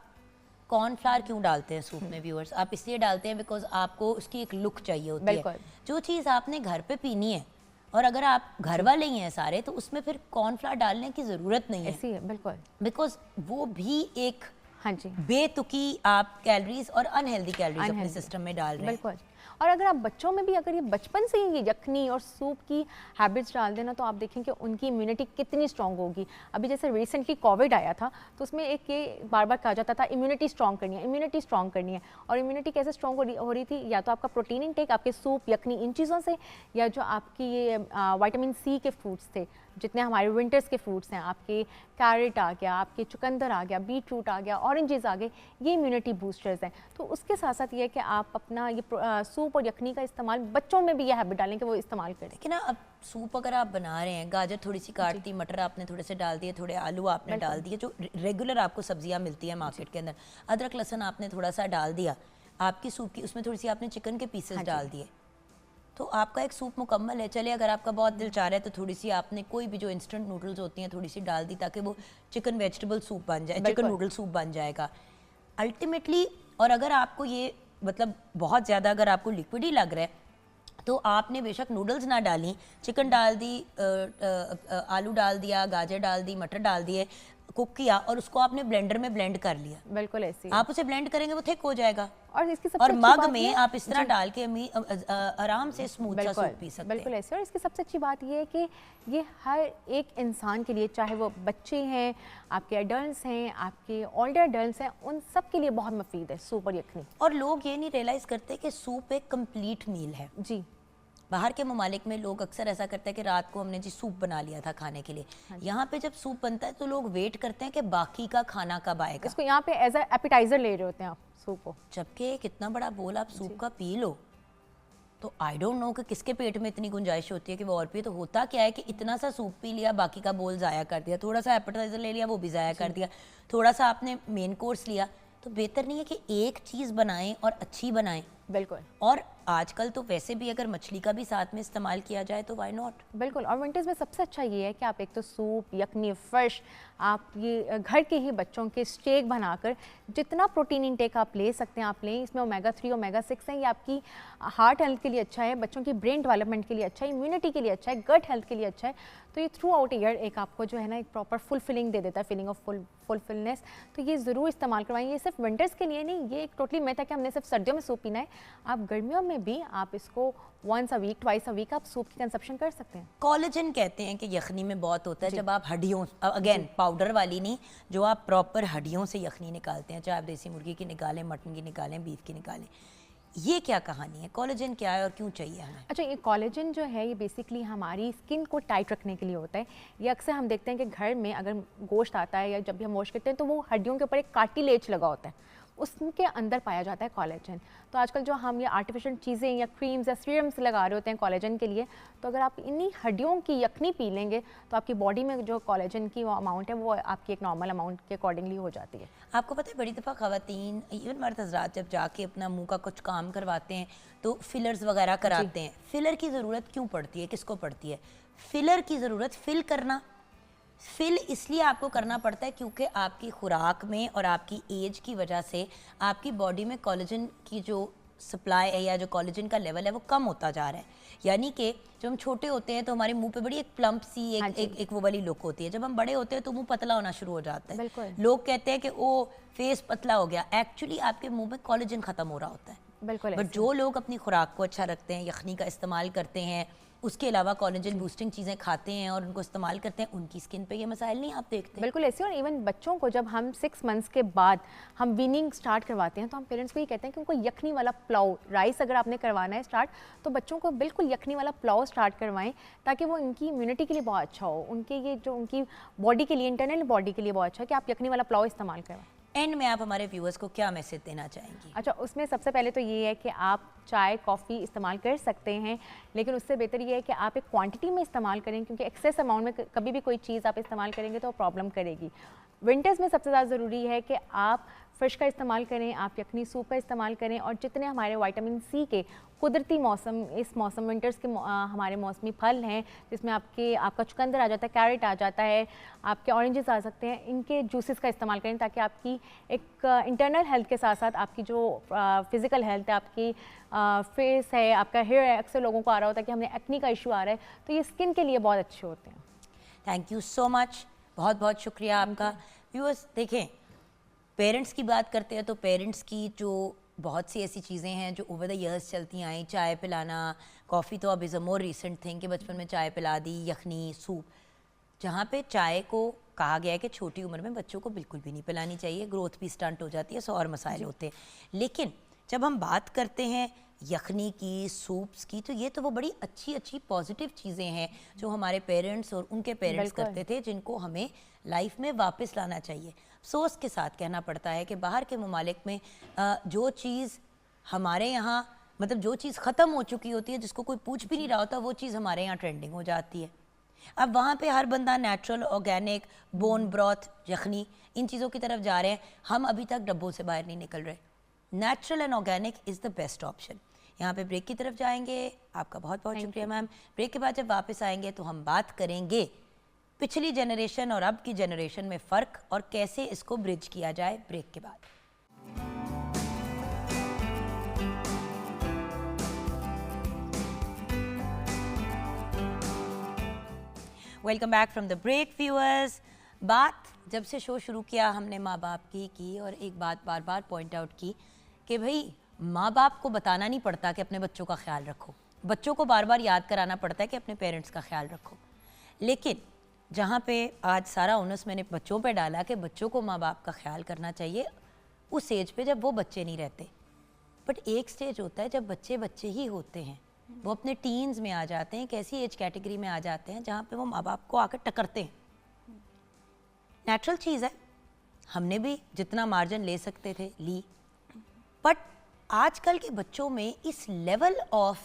कॉर्नफ्लावर क्यों डालते हैं सूप में व्यूअर्स? आप इसलिए डालते हैं बिकॉज आपको उसकी एक लुक चाहिए होती है। जो चीज़ आपने घर पे पीनी है और अगर आप घर वाले ही हैं सारे, तो उसमें फिर कॉर्नफ्लावर डालने की ज़रूरत नहीं है। ऐसी है बिल्कुल, बिकॉज वो भी एक हाँ जी, बेतुकी आप कैलोरीज और अनहेल्दी कैलोरीज अपने सिस्टम में डाल रहे हैं। बिल्कुल। और अगर आप बच्चों में भी अगर ये बचपन से ही ये यखनी और सूप की हैबिट्स डाल देना, तो आप देखें कि उनकी इम्यूनिटी कितनी स्ट्रांग होगी। अभी जैसे रिसेंटली कोविड आया था तो उसमें एक ये बार बार कहा जाता था इम्यूनिटी स्ट्रांग करनी है, इम्यूनिटी स्ट्रांग करनी है। और इम्यूनिटी कैसे स्ट्रांग हो रही थी? या तो आपका प्रोटीन इंटेक आपके सूप, यखनी, इन चीज़ों से, या जो आपकी ये विटामिन सी के फ्रूट्स थे, जितने हमारे विंटर्स के फ्रूट्स हैं, आपके कैरेट आ गया, आपके चुकंदर आ गया, बीट रूट आ गया, ऑरेंजेस आ गए, ये इम्यूनिटी बूस्टर्स हैं। तो उसके साथ साथ ये है कि आप अपना ये सूप और यखनी का इस्तेमाल बच्चों में भी ये हैबिट डालें कि वो इस्तेमाल करें। लेकिन ना अब सूप अगर आप बना रहे हैं, गाजर थोड़ी सी काट दी, मटर आपने थोड़े से डाल दिए, थोड़े आलू आपने डाल दिए, जो रेगुलर आपको सब्जियां मिलती है मार्केट के अंदर, अदरक लहसुन आपने थोड़ा सा डाल दिया आपकी सूप की, उसमें थोड़ी सी आपने चिकन के पीसेस डाल दिए, तो आपका एक सूप मुकम्मल है। चलिए अगर आपका बहुत दिल चाह रहा है तो थोड़ी सी आपने कोई भी जो इंस्टेंट नूडल्स होती हैं थोड़ी सी डाल दी, ताकि वो चिकन वेजिटेबल सूप बन जाए, चिकन नूडल सूप बन जाएगा अल्टीमेटली। और अगर आपको ये मतलब बहुत ज़्यादा अगर आपको लिक्विड ही लग रहा है तो आपने बेशक नूडल्स ना डाली, चिकन डाल दी, आलू डाल दिया, गाजर डाल दी, मटर डाल दिए, कुक किया और उसको आपने ब्लेंडर में ब्लेंड कर लिया। बिल्कुल ऐसे आप उसे ब्लेंड करेंगे वो थिक हो जाएगा और इसकी सबसे और अच्छी मग बात में आप इस तरह डाल के आराम से स्मूथ सा सूप पी सकते हैं। बिल्कुल ऐसे। और इसकी सबसे अच्छी बात ये है कि ये हर एक इंसान के लिए, चाहे वो बच्चे हैं, आपके एडल्ट्स हैं, आपके ओल्डर एडल्ट्स हैं, उन सब के लिए बहुत मुफीद है सूप और यखनी। और लोग ये नहीं रियलाइज़ करते कि सूप एक कंप्लीट मील है। जी, बाहर के ममालिक में लोग अक्सर ऐसा करते हैं कि रात को हमने जी सूप बना लिया था खाने के लिए, यहाँ पे जब सूप बनता है तो लोग वेट करते हैं कि बाकी का खाना कब आएगा, इसको यहाँ पे एज अ एपिटाइजर ले रहे होते हैं आप सूप को। जबकि कितना बड़ा बोल आप सूप का पी लो तो आई डोंट नो कि किसके पेट में इतनी गुंजाइश होती है कि वो और पिए। तो होता क्या है कि इतना सा सूप पी लिया, बाकी का बोल ज़ाया कर दिया, थोड़ा सा एपिटाइजर ले लिया वो भी ज़ाया कर दिया, थोड़ा सा आपने मेन कोर्स लिया। तो बेहतर नहीं है कि एक चीज़ बनाएं और अच्छी बनाएं। बिल्कुल। और आजकल तो वैसे भी अगर मछली का भी साथ में इस्तेमाल किया जाए तो व्हाई नॉट। बिल्कुल। और विंटर्स में सबसे अच्छा ये है कि आप एक तो सूप, यखनी, फिश, आप ये घर के ही बच्चों के स्टेक बनाकर जितना प्रोटीन इंटेक आप ले सकते हैं आप लें। इसमें ओमेगा 3 ओमेगा 6 है, ये आपकी हार्ट हेल्थ के लिए अच्छा है, बच्चों की ब्रेन डेवलपमेंट के लिए अच्छा है, इम्यूनिटी के लिए अच्छा है, गट हेल्थ के लिए अच्छा है। तो ये थ्रू आउट ईयर एक आपको जो है ना एक प्रॉपर फुलफिलिंग दे देता है, फीलिंग ऑफ फुलफिलनेस। तो ये ज़रूर इस्तेमाल करवाएं। ये सिर्फ विंटर्स के लिए नहीं, ये एक टोटली मिथ है कि हमने सिर्फ सर्दियों में सूप पीना है। आप गर्मियों में भी आप इसको once a week, twice a week आप सूप की कंजप्शन कर सकते हैं। कोलेजन कहते हैं कि यखनी में बहुत होता है, जब आप हड्डियों, अगेन पाउडर वाली नहीं, जो आप प्रॉपर हड्डियों से यखनी निकालते हैं, चाहे आप देसी मुर्गी की निकालें, मटन की निकालें, बीफ की निकालें। ये क्या कहानी है, कोलेजन क्या है और क्यों चाहिए हमें? अच्छा, ये कोलेजन जो है ये बेसिकली हमारी स्किन को टाइट रखने के लिए होता है। ये अक्सर हम देखते हैं कि घर में अगर गोश्त आता है या जब भी हम वॉश करते हैं तो वो हड्डियों के ऊपर एक कार्टिलेज लगा होता है, उसके अंदर पाया जाता है कोलेजन। तो आजकल जो हम ये आर्टिफिशियल चीज़ें या क्रीम्स या सीरम्स लगा रहे होते हैं कोलेजन के लिए, तो अगर आप इन्हीं हड्डियों की यखनी पी लेंगे तो आपकी बॉडी में जो कोलेजन की अमाउंट है वो आपकी एक नॉर्मल अमाउंट के अकॉर्डिंगली हो जाती है। आपको पता है बड़ी दफ़ा ख़वातीन, इवन मर्द हज़रात जब जाके अपना मुंह का कुछ काम करवाते हैं तो फिलर्स वगैरह कराते हैं। फिलर की ज़रूरत क्यों पड़ती है, किसको पड़ती है? फिलर की ज़रूरत फिल करना, फिल इसलिए आपको करना पड़ता है क्योंकि आपकी खुराक में और आपकी एज की वजह से आपकी बॉडी में कोलेजन की जो सप्लाई है या जो कोलेजन का लेवल है वो कम होता जा रहा है। यानी कि जब हम छोटे होते हैं तो हमारे मुंह पे बड़ी एक प्लम्प सी एक वो वाली लुक होती है। जब हम बड़े होते हैं तो मुंह पतला होना शुरू हो जाता है। लोग कहते हैं कि ओ फेस पतला हो गया, एक्चुअली आपके मुंह में कोलेजन खत्म हो रहा होता है। बिल्कुल। बट जो लोग अपनी खुराक को अच्छा रखते हैं, यखनी का इस्तेमाल करते हैं, उसके अलावा कोलेजन बूस्टिंग चीज़ें खाते हैं और उनको इस्तेमाल करते हैं, उनकी स्किन पे ये मसाइल नहीं आप देखते। बिल्कुल ऐसे। और इवन बच्चों को जब हम 6 मंथ्स के बाद हम वीनिंग स्टार्ट करवाते हैं तो हम पेरेंट्स को ये कहते हैं कि उनको यखनी वाला पुलाव, राइस अगर आपने करवाना है स्टार्ट तो बच्चों को बिल्कुल यखनी वाला पुलाव स्टार्ट करवाएं, ताकि वो इनकी इम्यूनिटी के लिए बहुत अच्छा हो, उनके ये जो उनकी बॉडी के लिए, इंटरनल बॉडी के लिए बहुत अच्छा है कि आप यखनी वाला पुलाव इस्तेमाल करवाएं। एंड में आप हमारे व्यूअर्स को क्या मैसेज देना चाहेंगी? अच्छा, उसमें सबसे पहले तो ये है कि आप चाय कॉफ़ी इस्तेमाल कर सकते हैं, लेकिन उससे बेहतर ये है कि आप एक क्वांटिटी में इस्तेमाल करें, क्योंकि एक्सेस अमाउंट में कभी भी कोई चीज़ आप इस्तेमाल करेंगे तो प्रॉब्लम करेगी। विंटर्स में सबसे ज़्यादा ज़रूरी है कि आप फ़िश का इस्तेमाल करें, आप यखनी सूप का इस्तेमाल करें, और जितने हमारे विटामिन सी के कुदरती मौसम, इस मौसम विंटर्स के हमारे मौसमी फल हैं, जिसमें आपका चुकंदर आ जाता है, कैरेट आ जाता है, आपके ऑरेंजेस आ सकते हैं, इनके जूसेस का इस्तेमाल करें, ताकि आपकी एक इंटरनल हेल्थ के साथ साथ आपकी जो फिज़िकल हेल्थ है, आपकी फेस है, आपका हेयर है, अक्सर लोगों को आ रहा होता है कि हमें एक्नी का इशू आ रहा है, तो ये स्किन के लिए बहुत अच्छे होते हैं। थैंक यू सो मच, बहुत बहुत शुक्रिया आपका। व्यूअर्स देखें, पेरेंट्स की बात करते हैं तो पेरेंट्स की जो बहुत सी ऐसी चीज़ें हैं जो ओवर द ईयर्स चलती आई, चाय पिलाना, कॉफ़ी तो अब is a more recent thing कि बचपन में चाय पिला दी, यखनी सूप, जहाँ पे चाय को कहा गया है कि छोटी उम्र में बच्चों को बिल्कुल भी नहीं पिलानी चाहिए, ग्रोथ भी स्टंट हो जाती है, 100 और मसाइल होते हैं। लेकिन जब हम बात करते हैं यखनी की, सूप्स की, तो ये तो वो बड़ी अच्छी अच्छी पॉजिटिव चीज़ें हैं जो हमारे पेरेंट्स और उनके पेरेंट्स करते थे, जिनको हमें लाइफ में वापस लाना चाहिए। अफसोस के साथ कहना पड़ता है कि बाहर के ममालिक में जो चीज़ हमारे यहाँ, मतलब जो चीज़ ख़त्म हो चुकी होती है, जिसको कोई पूछ भी नहीं रहा होता, वो चीज़ हमारे यहाँ ट्रेंडिंग हो जाती है। अब वहाँ पे हर बंदा नेचुरल, ऑर्गेनिक, बोन ब्रॉथ, यखनी, इन चीज़ों की तरफ जा रहे हैं। हम अभी तक डब्बों से बाहर नहीं निकल रहे। Natural and organic is the best option. यहाँ पे ब्रेक की तरफ जाएंगे। आपका बहुत बहुत शुक्रिया मैम। ब्रेक के बाद जब वापस आएंगे तो हम बात करेंगे पिछली जनरेशन और अब की जनरेशन में फ़र्क और कैसे इसको ब्रिज किया जाए। ब्रेक के बाद welcome back from the break viewers. बात जब से शो शुरू किया हमने माँ बाप की और एक बात बार बार पॉइंट आउट की कि भाई माँ बाप को बताना नहीं पड़ता कि अपने बच्चों का ख्याल रखो, बच्चों को बार बार याद कराना पड़ता है कि अपने पेरेंट्स का ख्याल रखो। लेकिन जहाँ पे आज सारा ओनस मैंने बच्चों पे डाला कि बच्चों को माँ बाप का ख्याल करना चाहिए उस एज पे जब वो बच्चे नहीं रहते, बट एक स्टेज होता है जब बच्चे बच्चे ही होते हैं, वो अपने टीन्स में आ जाते हैं, एक ऐसी एज कैटेगरी में आ जाते हैं जहाँ पे वो माँ बाप को आकर टकरते हैं। नेचुरल चीज़ है, हमने भी जितना मार्जिन ले सकते थे ली, बट आजकल के बच्चों में इस लेवल ऑफ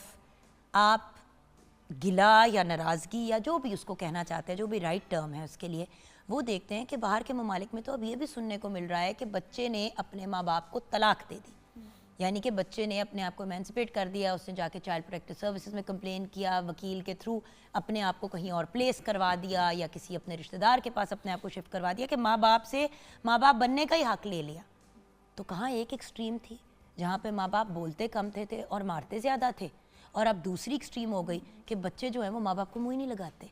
आप गिला या नाराज़गी या जो भी उसको कहना चाहते हैं, जो भी राइट टर्म है उसके लिए, वो देखते हैं कि बाहर के ममालिक में तो अब ये भी सुनने को मिल रहा है कि बच्चे ने अपने माँ बाप को तलाक दे दी, यानी कि बच्चे ने अपने आप को एमेंसिपेट कर दिया, उसने जाके चाइल्ड प्रोटेक्टिव सर्विसेज में कंप्लेन किया, वकील के थ्रू अपने आप को कहीं और प्लेस करवा दिया या किसी अपने रिश्तेदार के पास अपने आप को शिफ्ट करवा दिया कि माँ बाप से माँ बाप बनने का ही हक ले लिया। तो कहाँ एक एक्सट्रीम थी जहाँ पे माँ बाप बोलते कम थे और मारते ज़्यादा थे, और अब दूसरी एक्सट्रीम हो गई कि बच्चे जो हैं वो माँ बाप को मुँह ही नहीं लगाते।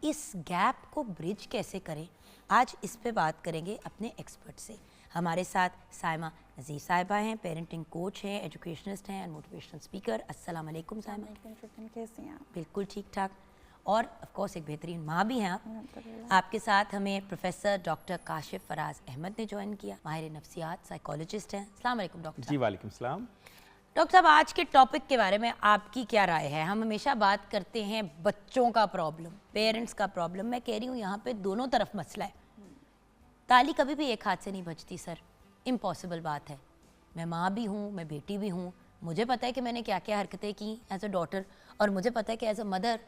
इस गैप को ब्रिज कैसे करें, आज इस पे बात करेंगे अपने एक्सपर्ट से। हमारे साथ साइमा नज़ीर साहिबा हैं, पेरेंटिंग कोच हैं, एजुकेशनिस्ट हैं एंड मोटिवेशनल स्पीकर। अस्सलाम वालेकुम साइमा। कैसे हैं आप? बिल्कुल ठीक ठाक, और ऑफ कोर्स एक बेहतरीन माँ भी हैं आप। आपके साथ हमें प्रोफेसर डॉक्टर काशिफ फराज अहमद ने ज्वाइन किया, माहिर नफ्सियात, साइकोलॉजिस्ट हैं। अस्सलाम वालेकुम डॉक्टर। जी वालेकुम सलाम। डॉक्टर साहब, आज के टॉपिक के बारे में आपकी क्या राय है? हम हमेशा बात करते हैं बच्चों का प्रॉब्लम, पेरेंट्स का प्रॉब्लम। मैं कह रही हूँ यहाँ पे दोनों तरफ मसला है। ताली कभी भी एक हाथ से नहीं बजती सर, इम्पॉसिबल बात है। मैं माँ भी हूँ, मैं बेटी भी हूँ, मुझे पता है कि मैंने क्या क्या हरकतें की एज अ डॉटर, और मुझे पता है कि एज अ मदर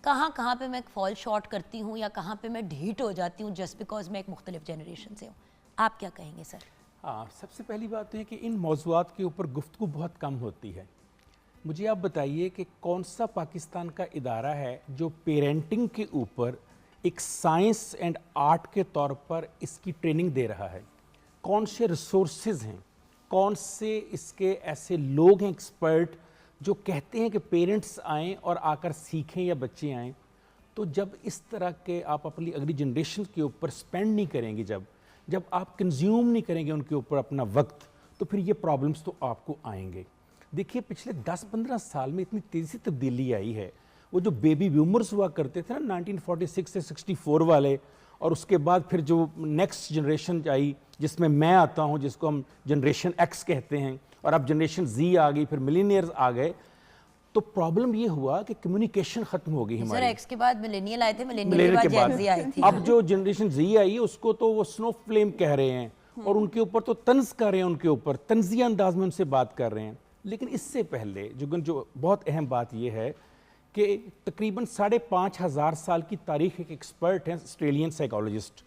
कहाँ पे मैं फॉल शॉर्ट करती हूँ या कहाँ पे मैं ढीठ हो जाती हूँ जस्ट बिकॉज मैं एक मुख्तलिफ जनरेशन से हूँ। आप क्या कहेंगे सर? हाँ, सबसे पहली बात तो है कि इन मौज़ूआत के ऊपर गुफ्तगू बहुत कम होती है। मुझे आप बताइए कि कौन सा पाकिस्तान का इदारा है जो पेरेंटिंग के ऊपर एक साइंस एंड आर्ट के तौर पर इसकी ट्रेनिंग दे रहा है? कौन से रिसोर्सेज हैं, कौन से इसके ऐसे लोग हैं एक्सपर्ट जो कहते हैं कि पेरेंट्स आएँ और आकर सीखें या बच्चे आएँ? तो जब इस तरह के आप अपनी अगली जनरेशन के ऊपर स्पेंड नहीं करेंगे, जब आप कंज्यूम नहीं करेंगे उनके ऊपर अपना वक्त, तो फिर ये प्रॉब्लम्स तो आपको आएंगे। देखिए, पिछले 10-15 साल में इतनी तेज़ी से तब्दीली आई है। वो जो बेबी बूमर्स हुआ करते थे ना 1946 से 64 वाले, और उसके बाद फिर जो नेक्स्ट जनरेशन आई जिसमें मैं आता हूँ, जिसको हम जनरेशन एक्स कहते हैं, और अब जनरेशन जी आ गई, फिर मिलीनियर्स आ गए, तो प्रॉब्लम ये हुआ कि कम्युनिकेशन खत्म हो गई हमारी। सर, एक्स के बाद मिलेनियल आए थे, मिलेनियल के बाद जेन ज़ी आई थी। अब जो जनरेशन जी आई है उसको तो वो स्नो फ्लेम कह रहे हैं, और उनके ऊपर तो तंज कर रहे हैं, उनके ऊपर तंजिया अंदाज में उनसे बात कर रहे हैं। लेकिन इससे पहले जो बहुत अहम बात यह है कि तकरीबन 5,500 साल की तारीख, एक एक्सपर्ट हैं ऑस्ट्रेलियन साइकोलॉजिस्ट,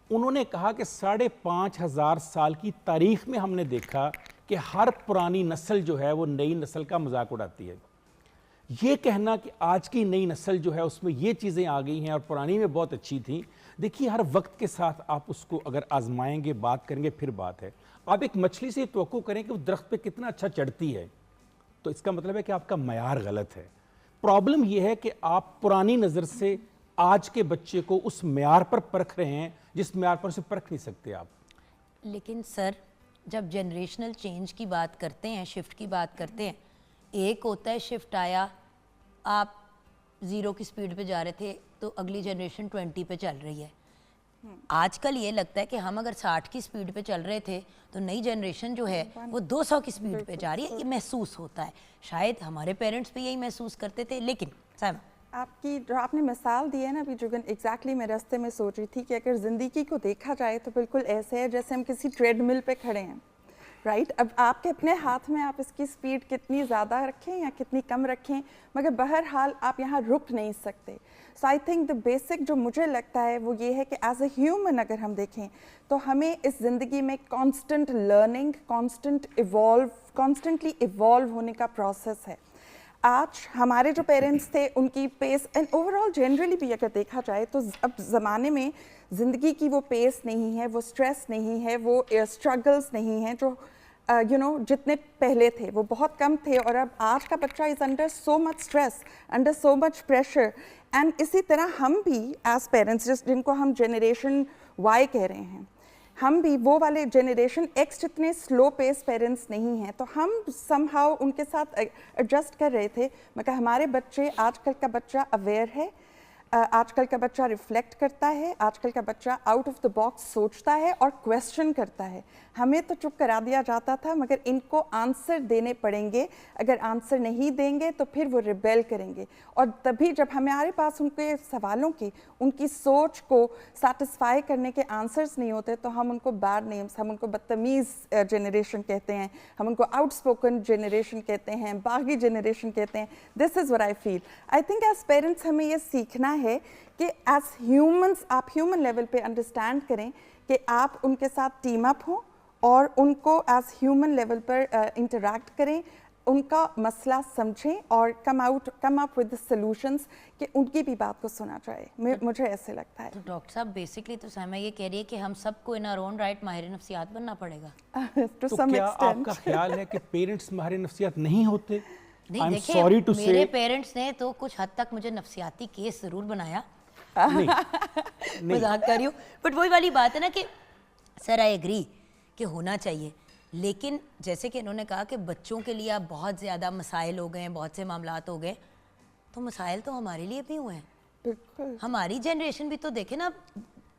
उन्होंने कहा कि 5,500 साल की तारीख में हमने देखा कि हर पुरानी नस्ल जो है वो नई नस्ल का मजाक उड़ाती है। ये कहना कि आज की नई नस्ल जो है उसमें ये चीज़ें आ गई हैं और पुरानी में बहुत अच्छी थी, देखिए हर वक्त के साथ आप उसको अगर आजमाएंगे, बात करेंगे, फिर बात है। आप एक मछली से तवक्को करें कि वो दरख्त पे कितना अच्छा चढ़ती है, तो इसका मतलब है कि आपका मयार गलत है। प्रॉब्लम यह है कि आप पुरानी नज़र से आज के बच्चे को उस मयार पर परख रहे हैं जिस मयार पर उसे परख नहीं सकते आप। लेकिन सर, जब जनरेशनल चेंज की बात करते हैं, शिफ्ट की बात करते हैं, एक होता है शिफ्ट आया, आप 0 की स्पीड पे जा रहे थे तो अगली जनरेशन 20 पे चल रही है। आजकल ये लगता है कि हम अगर 60 की स्पीड पे चल रहे थे तो नई जनरेशन जो है वो 200 की स्पीड पे जा रही है। ये महसूस होता है, शायद हमारे पेरेंट्स भी यही महसूस करते थे। लेकिन साइमा, आपकी जो आपने मिसाल दी है ना अभी जुगन, एग्जैक्टली मैं रास्ते में सोच रही थी कि अगर ज़िंदगी को देखा जाए तो बिल्कुल ऐसे है जैसे हम किसी ट्रेडमिल पे खड़े हैं, राइट। अब आपके अपने हाथ में आप इसकी स्पीड कितनी ज़्यादा रखें या कितनी कम रखें, मगर बहरहाल आप यहाँ रुक नहीं सकते। सो आई थिंक द बेसिक जो मुझे लगता है वो ये है कि एज अ ह्यूमन अगर हम देखें तो हमें इस ज़िंदगी में कॉन्स्टेंट लर्निंग, कॉन्स्टेंटली इवॉल्व होने का प्रोसेस है। आज हमारे जो पेरेंट्स थे उनकी पेस एंड ओवरऑल जनरली भी अगर देखा जाए तो अब ज़माने में ज़िंदगी की वो पेस नहीं है, वो स्ट्रेस नहीं है, वो स्ट्रगल्स नहीं हैं जो जितने पहले थे वो बहुत कम थे। और अब आज का बच्चा is under so much stress, under so much pressure. And इसी तरह हम भी एज पेरेंट्स, जिनको हम जनरेशन वाई कह रहे हैं, हम भी वो वाले जनरेशन एक्स जितने स्लो पेस पेरेंट्स नहीं हैं, तो हम समहाउ उनके साथ एडजस्ट कर रहे थे। मगर हमारे बच्चे, आजकल का बच्चा अवेयर है, आजकल का बच्चा रिफ्लेक्ट करता है, आजकल का बच्चा आउट ऑफ द बॉक्स सोचता है और क्वेश्चन करता है। हमें तो चुप करा दिया जाता था, मगर इनको आंसर देने पड़ेंगे। अगर आंसर नहीं देंगे तो फिर वो रिबेल करेंगे, और तभी जब हमारे पास उनके सवालों की, उनकी सोच को सेटिस्फाई करने के आंसर्स नहीं होते तो हम उनको बैड नेम्स, हम उनको बदतमीज़ जनरेशन कहते हैं, हम उनको आउटस्पोकन जनरेशन कहते हैं, बागी जनरेशन कहते हैं। This is what I feel. I think as parents हमें ये सीखना है कि एज ह्यूमंस आप ह्यूमन लेवल पे अंडरस्टैंड करें कि आप उनके साथ टीम अप हों और उनको एज ह्यूमन लेवल पर इंटरैक्ट करें, उनका मसला समझें और कम अप विद सॉल्यूशंस कि उनकी भी बात को सुना जाए। मुझे ऐसे लगता है। तो डॉक्टर साहब, बेसिकली तो साइमा ये कह रही है कि हम सबको इन आवर ओन राइट माहिर नफ्सियात बनना पड़ेगा। To तो some क्या extent. आपका ख्याल है कि पेरेंट्स माहिर नफ्सियात नहीं होते? नहीं, I'm देखिए sorry to मेरे say- पेरेंट्स ने तो कुछ हद तक मुझे नफ्सियाती केस ज़रूर बनाया। नहीं, मजाक कर रही हूँ, बट वही वाली बात है ना कि सर आई एग्री कि होना चाहिए, लेकिन जैसे कि इन्होंने कहा कि बच्चों के लिए अब बहुत ज़्यादा मसाइल हो गए हैं, बहुत से मामलात हो गए, तो मसाइल तो हमारे लिए भी हुए हैं। बिल्कुल। हमारी जनरेशन भी तो देखे ना,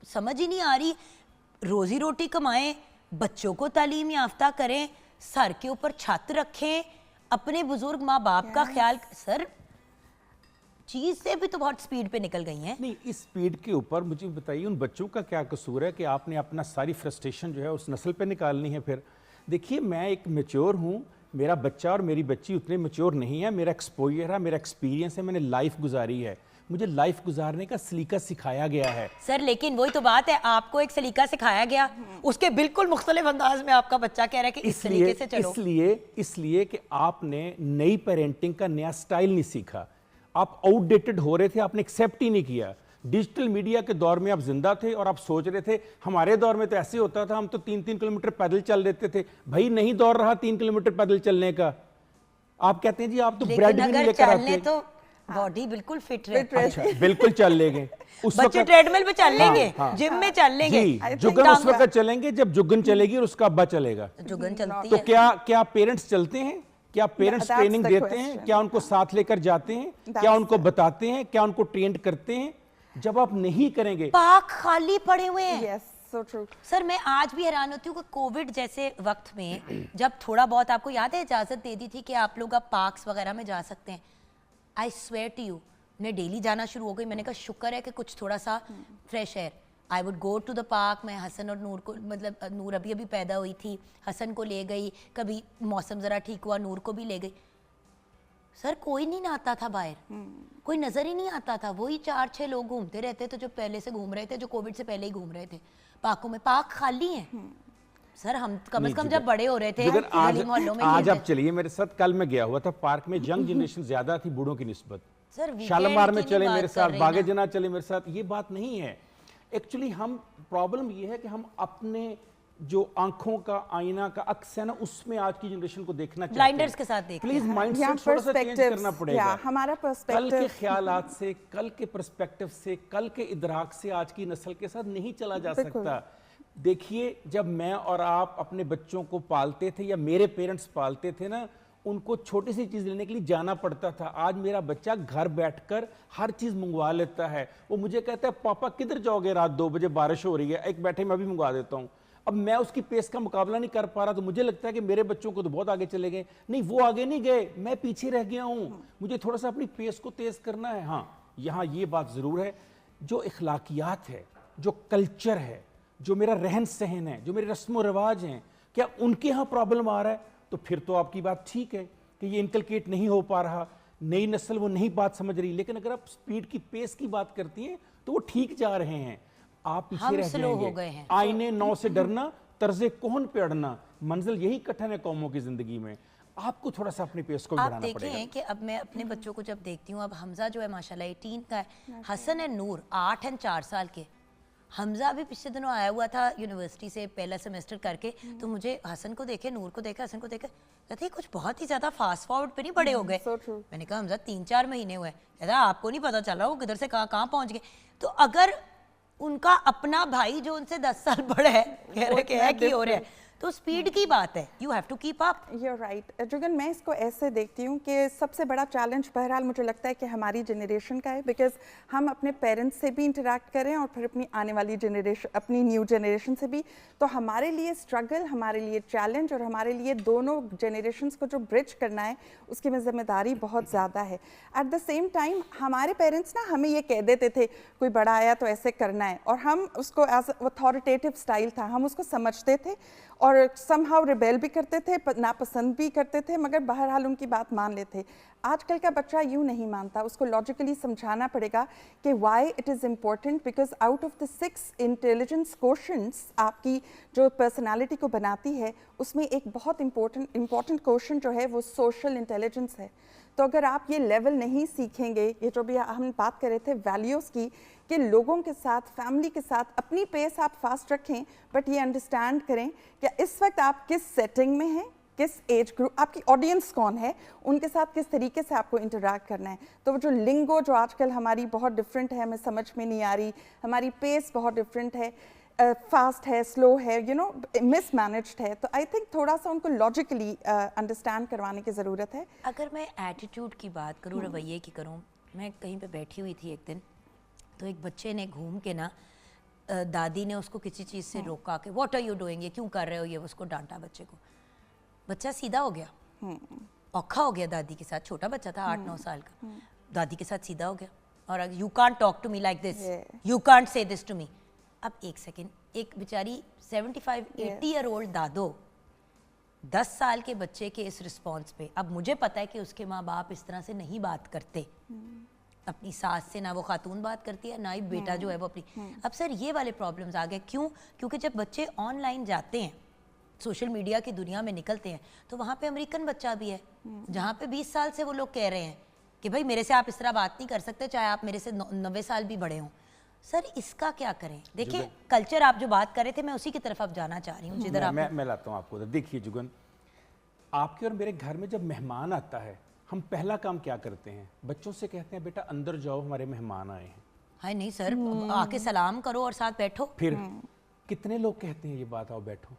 समझ ही नहीं आ रही, रोजी रोटी कमाएं, बच्चों को तालीम याफ्ता करें, सर के ऊपर छत रखें, अपने बुजुर्ग माँ बाप का ख्याल। सर चीज़ से भी तो बहुत स्पीड पे निकल गई हैं। नहीं, इस स्पीड के ऊपर मुझे बताइए उन बच्चों का क्या कसूर है कि आपने अपना सारी फ्रस्ट्रेशन जो है उस नस्ल पे निकालनी है। फिर देखिए, मैं एक मैच्योर हूँ, मेरा बच्चा और मेरी बच्ची उतने मैच्योर नहीं है। मेरा एक्सपोजर है, मेरा एक्सपीरियंस है, मैंने लाइफ गुजारी है, मुझे लाइफ गुजारने का सलीका सिखाया गया है। सर लेकिन वही तो बात है, आपको एक सलीका सिखाया गया, उसके बिल्कुल मुख्तलिफ अंदाज में आपका बच्चा कह रहा है कि इस तरीके से चलो। इसलिए कि आपने नई पेरेंटिंग का नया स्टाइल नहीं सीखा, आप आउटडेटेड हो रहे थे, आपने एक्सेप्ट ही नहीं किया। डिजिटल मीडिया के दौर में आप जिंदा थे और आप सोच रहे थे हमारे दौर में तो ऐसे होता था, हम तो 3-3 किलोमीटर पैदल चल देते थे। भाई नहीं दौर रहा 3 किलोमीटर पैदल चलने का। आप कहते हैं जी आप तो ब्रेड भी नहीं लेकर आते, तो बॉडी बिल्कुल फिट रहे। अच्छा, बिल्कुल चल लेंगे उस बच्चे वक्त, ट्रेडमिल पे चल लेंगे, हाँ, जिम में चल लेंगे। जी, जुगन उस वक्त चलेंगे जब जुगन चलेगी और उसका अब्बा चलेगा। जुगन चलती तो है। क्या पेरेंट्स चलते हैं? क्या पेरेंट्स That's ट्रेनिंग the देते हैं? question. क्या उनको साथ लेकर जाते हैं? क्या उनको बताते हैं? क्या उनको ट्रेंड करते हैं? जब आप नहीं करेंगे, पार्क खाली पड़े हुए हैं। Yes, so true. सर मैं आज भी हैरान होती हूँ कि कोविड जैसे वक्त में जब थोड़ा बहुत, आपको याद है, इजाजत दे दी थी कि आप लोग अब पार्क्स वगैरह में जा सकते हैं। आई स्वेयर टू यू, मैं डेली जाना शुरू हो गई। मैंने कहा शुक्र है कि कुछ थोड़ा सा fresh air. I would go to the park, मैं हसन और नूर को, मतलब नूर अभी अभी पैदा हुई थी, हसन को ले गई, कभी मौसम ज़रा ठीक हुआ नूर को भी ले गई। सर कोई नहीं नहाता था बाहर, कोई नज़र ही नहीं आता था, वही 4-6 लोग घूमते रहते थे जो पहले से घूम रहे थे, जो कोविड से पहले ही घूम रहे थे पार्कों में। पार्क खाली हैं। सर हम कम से कम जब बड़े हो रहे थे गली मोहल्लों में आज आप चलिए मेरे साथ, कल मैं गया हुआ था पार्क में, यंग जनरेशन ज्यादा थी बूढ़ों की निस्बत। सर शालीमार में चले मेरे साथ, बागे जना चले मेरे साथ, ये बात नहीं है। एक्चुअली हम प्रॉब्लम ये है कि हम अपने जो आंखों का आईना का अक्स है ना, उसमें आज की जनरेशन को देखना चाहते हैं, ब्लाइंडर्स के साथ देखते प्लीज हैं। माइंडसेट थोड़ा सा चेंज करना पड़ेगा। हमारा कल पर्सपेक्टिव के ख्यालात से, कल के पर्सपेक्टिव से, कल के इदराक से आज की नस्ल के साथ नहीं चला जा सकता। देखिए जब मैं और आप अपने बच्चों को पालते थे या मेरे पेरेंट्स पालते थे ना, उनको छोटी सी चीज़ लेने के लिए जाना पड़ता था। आज मेरा बच्चा घर बैठकर हर चीज़ मंगवा लेता है। वो मुझे कहता है पापा किधर जाओगे, रात 2 बजे बारिश हो रही है, एक बैठे मैं भी मंगवा देता हूँ। अब मैं उसकी पेस का मुकाबला नहीं कर पा रहा, तो मुझे लगता है कि मेरे बच्चों को तो बहुत आगे चले गए। नहीं, वो आगे नहीं गए, मैं पीछे रह गया हूँ। मुझे थोड़ा सा अपनी पेस को तेज करना है। हाँ, यहाँ ये बात ज़रूर है, जो अखलाकियात है, जो कल्चर है, जो मेरा रहन सहन है, जो मेरे रस्म व रिवाज हैं, क्या उनके यहाँ प्रॉब्लम आ रहा है? तो फिर तो आपकी बात ठीक है कि ये इनकलकेट नहीं हो पा रहा, नई नस्ल वो नहीं बात समझ रही। लेकिन अगर आप स्पीड की पेस की बात करती हैं तो वो ठीक जा रहे हैं, आप पीछे रह जाएंगे। आईने 9 से डरना, तर्जे कौन पे अड़ना, मंजिल यही कठिन है कौमों की जिंदगी में। आपको थोड़ा सा अपनी पेस को बढ़ाना पड़ेगा। आप देखें कि अब मैं अपने बच्चों को जब देखती हूँ, अब हमजा जो है माशाल्लाह 18 का है, हसन एंड नूर 8 एंड 4 साल के। हमजा अभी पिछले दिनों आया हुआ था यूनिवर्सिटी से पहला सेमेस्टर करके, तो मुझे हसन को देखे, नूर को देखा, हसन को देखा, कहते कुछ बहुत ही ज्यादा फास्ट फॉरवर्ड पे नहीं बड़े हो गए। मैंने कहा हमजा 3-4 महीने हुए। कहता आपको नहीं पता चला वो किधर से कहाँ पहुंच गए। तो अगर उनका अपना भाई जो उनसे 10 साल बड़ा है कह रहे कि हो रहा है, तो स्पीड की बात है, you have to keep up. You write Jugan, मैं इसको ऐसे देखती हूँ कि सबसे बड़ा चैलेंज बहरहाल मुझे लगता है कि हमारी जनरेशन का है, बिकॉज हम अपने पेरेंट्स से भी इंटरेक्ट करें और फिर अपनी आने वाली जनरेशन, अपनी न्यू जनरेशन से भी। तो हमारे लिए स्ट्रगल, हमारे लिए चैलेंज और हमारे लिए दोनों जनरेशन्स को जो ब्रिज करना है उसकी में जिम्मेदारी बहुत ज़्यादा है। एट द सेम टाइम हमारे पेरेंट्स ना हमें ये कह देते थे कोई बड़ा आया तो ऐसे करना है, और हम उसको एज अथॉरिटेटिव स्टाइल था, हम उसको समझते थे और समहाउ रिबेल भी करते थे, नापसंद भी करते थे, मगर बहरहाल उनकी बात मान लेते। आजकल का बच्चा यूँ नहीं मानता, उसको लॉजिकली समझाना पड़ेगा कि why it is important, because out of the 6 intelligence questions आपकी जो पर्सनालिटी को बनाती है, उसमें एक बहुत इम्पोर्टेंट क्वेश्चन जो है वो सोशल इंटेलिजेंस है। तो अगर आप ये लेवल नहीं सीखेंगे, ये जो भी हम बात कर रहे थे वैल्यूज़ की, कि लोगों के साथ, फैमिली के साथ अपनी पेस आप फास्ट रखें, बट ये अंडरस्टैंड करें कि इस वक्त आप किस सेटिंग में हैं, किस एज ग्रुप, आपकी ऑडियंस कौन है, उनके साथ किस तरीके से आपको इंटरैक्ट करना है। तो वो जो लिंगो जो आजकल हमारी बहुत डिफरेंट है, हमें समझ में नहीं आ रही, हमारी पेस बहुत डिफरेंट है, फास्ट है, स्लो है, यू नो मिसमैनेज्ड है। तो आई थिंक थोड़ा सा उनको लॉजिकली अंडरस्टैंड करवाने की ज़रूरत है। अगर मैं एटीट्यूड की बात करूँ, रवैये की करूँ, मैं कहीं पे बैठी हुई थी एक दिन, तो एक बच्चे ने घूम के ना, दादी ने उसको किसी चीज़ से रोका कि व्हाट आर यू डूइंग, ये क्यों कर रहे हो, ये उसको डांटा बच्चे को। बच्चा सीधा हो गया, औखा हो गया दादी के साथ, छोटा बच्चा था 8-9 साल का, दादी के साथ सीधा हो गया और you can't talk to me like this, you can't say this to me. अब एक सेकेंड, एक बेचारी 75-80 ईयर ओल्ड दादो 10 साल के बच्चे के इस रिस्पॉन्स पे, अब मुझे पता है कि उसके माँ बाप इस तरह से नहीं बात करते, अपनी सास से ना वो खातून बात करती है, ना ही बेटा जो है वो अपनी। अब सर ये वाले प्रॉब्लम्स आ गए, क्यों? क्योंकि जब बच्चे ऑनलाइन जाते हैं, सोशल मीडिया की दुनिया में निकलते हैं, तो वहाँ पे अमेरिकन बच्चा भी है, जहाँ पे 20 साल से वो लोग कह रहे हैं कि भाई मेरे से आप इस तरह बात नहीं कर सकते, चाहे आप मेरे से 90 साल भी बड़े हों। सर इसका क्या करें? देखिए कल्चर आप जो बात कर रहे थे, मैं उसी की तरफ अब जाना चाह रही हूँ जिधर आप। मैं लाता हूँ आपको उधर। देखिए जुगन, आपके और मेरे घर में जब मेहमान आता है, हम पहला काम क्या करते हैं? बच्चों से कहते हैं बेटा अंदर जाओ, हमारे मेहमान आए हैं। हाय नहीं सर, आके सलाम करो और साथ बैठो। फिर कितने लोग कहते हैं ये बात, आओ बैठो?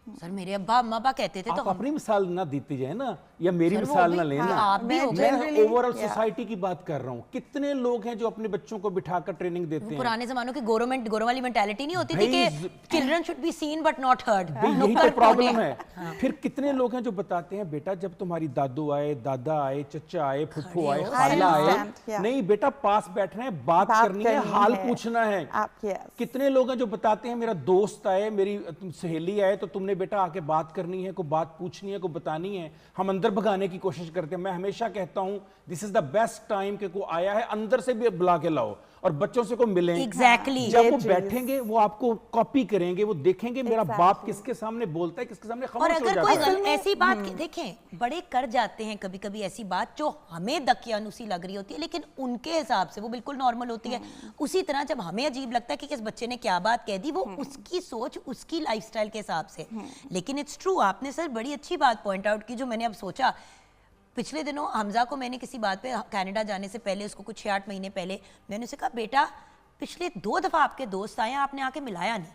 सर मेरे अब्बा अम्मा कहते थे तो आप अपनी मिसाल ना देती जाए ना, या मेरी सर, वो मिसाल भी- ना लेना। हाँ, आप भी हो गए। मैं ओवरऑल सोसाइटी की बात कर रहा हूँ। कितने लोग हैं जो अपने बच्चों को बिठाकर ट्रेनिंग देते हैं। पुराने जमानों की गोरों वाली मेंटालिटी नहीं होती थी भाई, कि children should be seen but not heard. यही तो प्रॉब्लम है। फिर कितने लोग हैं जो बताते हैं बेटा जब तुम्हारी दादू आए, दादा आए, चचा आए, फुफ्फू आए, हो, खाला आए, understand, yeah. नहीं बेटा पास बैठना है, बात करनी है, हाल पूछना है। yes. कितने लोग हैं जो बताते हैं मेरा दोस्त आए, मेरी सहेली आए, तो तुमने बेटा आके बात करनी है, कोई बात पूछनी है, कोई बतानी है। हम अंदर भगाने की कोशिश करते हैं। मैं हमेशा कहता हूं this is the best time कि कोई आया है अंदर से भी बुला के लाओ और बच्चों से को मिलें। Exactly. जब वो बैठेंगे वो आपको कॉपी करेंगे, वो देखेंगे मेरा बाप किसके सामने बोलता है, किसके सामने और खामोश हो अगर कोई जाता है। ऐसी बात देखें, बड़े कर जाते हैं कभी कभी ऐसी बात जो हमें दकियानुसी लग रही होती है, लेकिन उनके हिसाब से वो बिल्कुल नॉर्मल होती है। उसी तरह जब हमें अजीब लगता है कि किस बच्चे ने क्या बात कह दी, वो उसकी सोच, उसकी लाइफस्टाइल के हिसाब से। लेकिन इट्स ट्रू, आपने सर बड़ी अच्छी बात पॉइंट आउट की जो मैंने अब सोचा। पिछले दिनों हमजा को मैंने किसी बात पे कनाडा जाने से पहले, उसको कुछ 6-8 महीने पहले, मैंने उसे कहा बेटा पिछले 2 दफा आपके दोस्त आए, आपने आके मिलाया नहीं।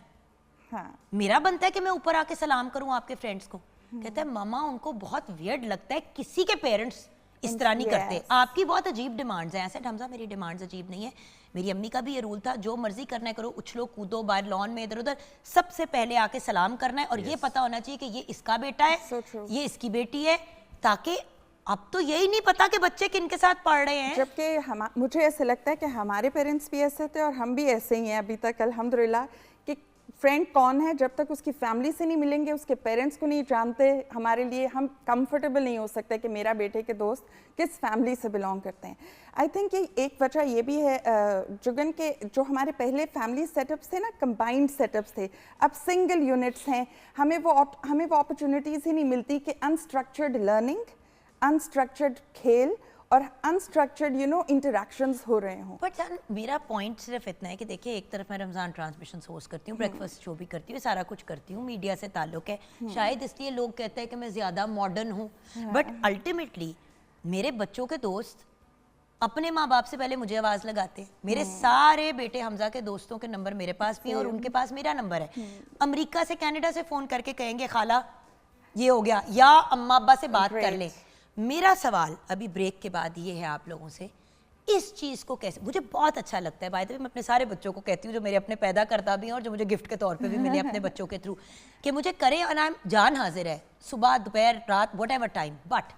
हाँ. मेरा बनता है कि मैं ऊपर आके सलाम करूं आपके फ्रेंड्स को। कहता है मामा उनको बहुत वियर्ड लगता है किसी के पेरेंट्स इस तरह नहीं करते, आपकी बहुत अजीब डिमांड्स हैं। ऐसे हमजा मेरी डिमांड्स अजीब नहीं है, मेरी अम्मी का भी ये रूल था, जो मर्जी करना है करो, उछलो कूदो बाहर लॉन में इधर उधर, सबसे पहले आके सलाम करना है और ये पता होना चाहिए कि ये इसका बेटा है, So true. ये इसकी बेटी है, ताकि अब तो यही नहीं पता कि बच्चे किनके साथ पढ़ रहे हैं। जबकि मुझे ऐसे लगता है कि हमारे पेरेंट्स भी ऐसे थे और हम भी ऐसे ही हैं अभी तक अल्हम्दुलिल्लाह, कि फ्रेंड कौन है जब तक उसकी फैमिली से नहीं मिलेंगे, उसके पेरेंट्स को नहीं जानते, हमारे लिए हम कंफर्टेबल नहीं हो सकते कि मेरा बेटे के दोस्त किस फैमिली से बिलोंग करते हैं। आई थिंक ये एक वजह ये भी है जुगन के, जो हमारे पहले फैमिली सेटअप्स थे ना, कंबाइंड सेटअप्स थे, अब सिंगल यूनिट्स हैं। हमें वो अपॉर्चुनिटीज़ ही नहीं मिलती कि अनस्ट्रक्चर्ड लर्निंग, अनस्ट्रक्चर्ड खेल और अनस्ट्रक्चर्ड इंटरेक्शंस हो रहे हों। बट जान मेरा पॉइंट सिर्फ इतना है कि देखिए, एक तरफ मैं रमज़ान ट्रांसमिशन होस्ट करती हूँ, ब्रेकफास्ट शो भी करती हूँ, सारा कुछ करती हूँ, मीडिया से ताल्लुक़ है, शायद इसलिए लोग कहते हैं कि मैं ज़्यादा मॉडर्न हूँ। बट अल्टीमेटली मेरे बच्चों के दोस्त अपने माँ बाप से पहले मुझे आवाज़ लगाते हैं। मेरे सारे बेटे हमजा के दोस्तों के नंबर मेरे पास भी हैं और उनके पास मेरा नंबर है। अमेरिका से कनाडा से फ़ोन करके कहेंगे खाला ये हो गया, या अम्मा अब्बा से बात कर लें। मेरा सवाल अभी ब्रेक के बाद ये है आप लोगों से, इस चीज़ को कैसे, मुझे बहुत अच्छा लगता है, बाय द वे मैं अपने सारे बच्चों को कहती हूँ जो मेरे अपने पैदा करता भी हैं और जो मुझे गिफ्ट के तौर पे भी मिले अपने बच्चों के थ्रू, कि मुझे करें और नाम जान हाजिर है, सुबह दोपहर रात वट एवर टाइम। बट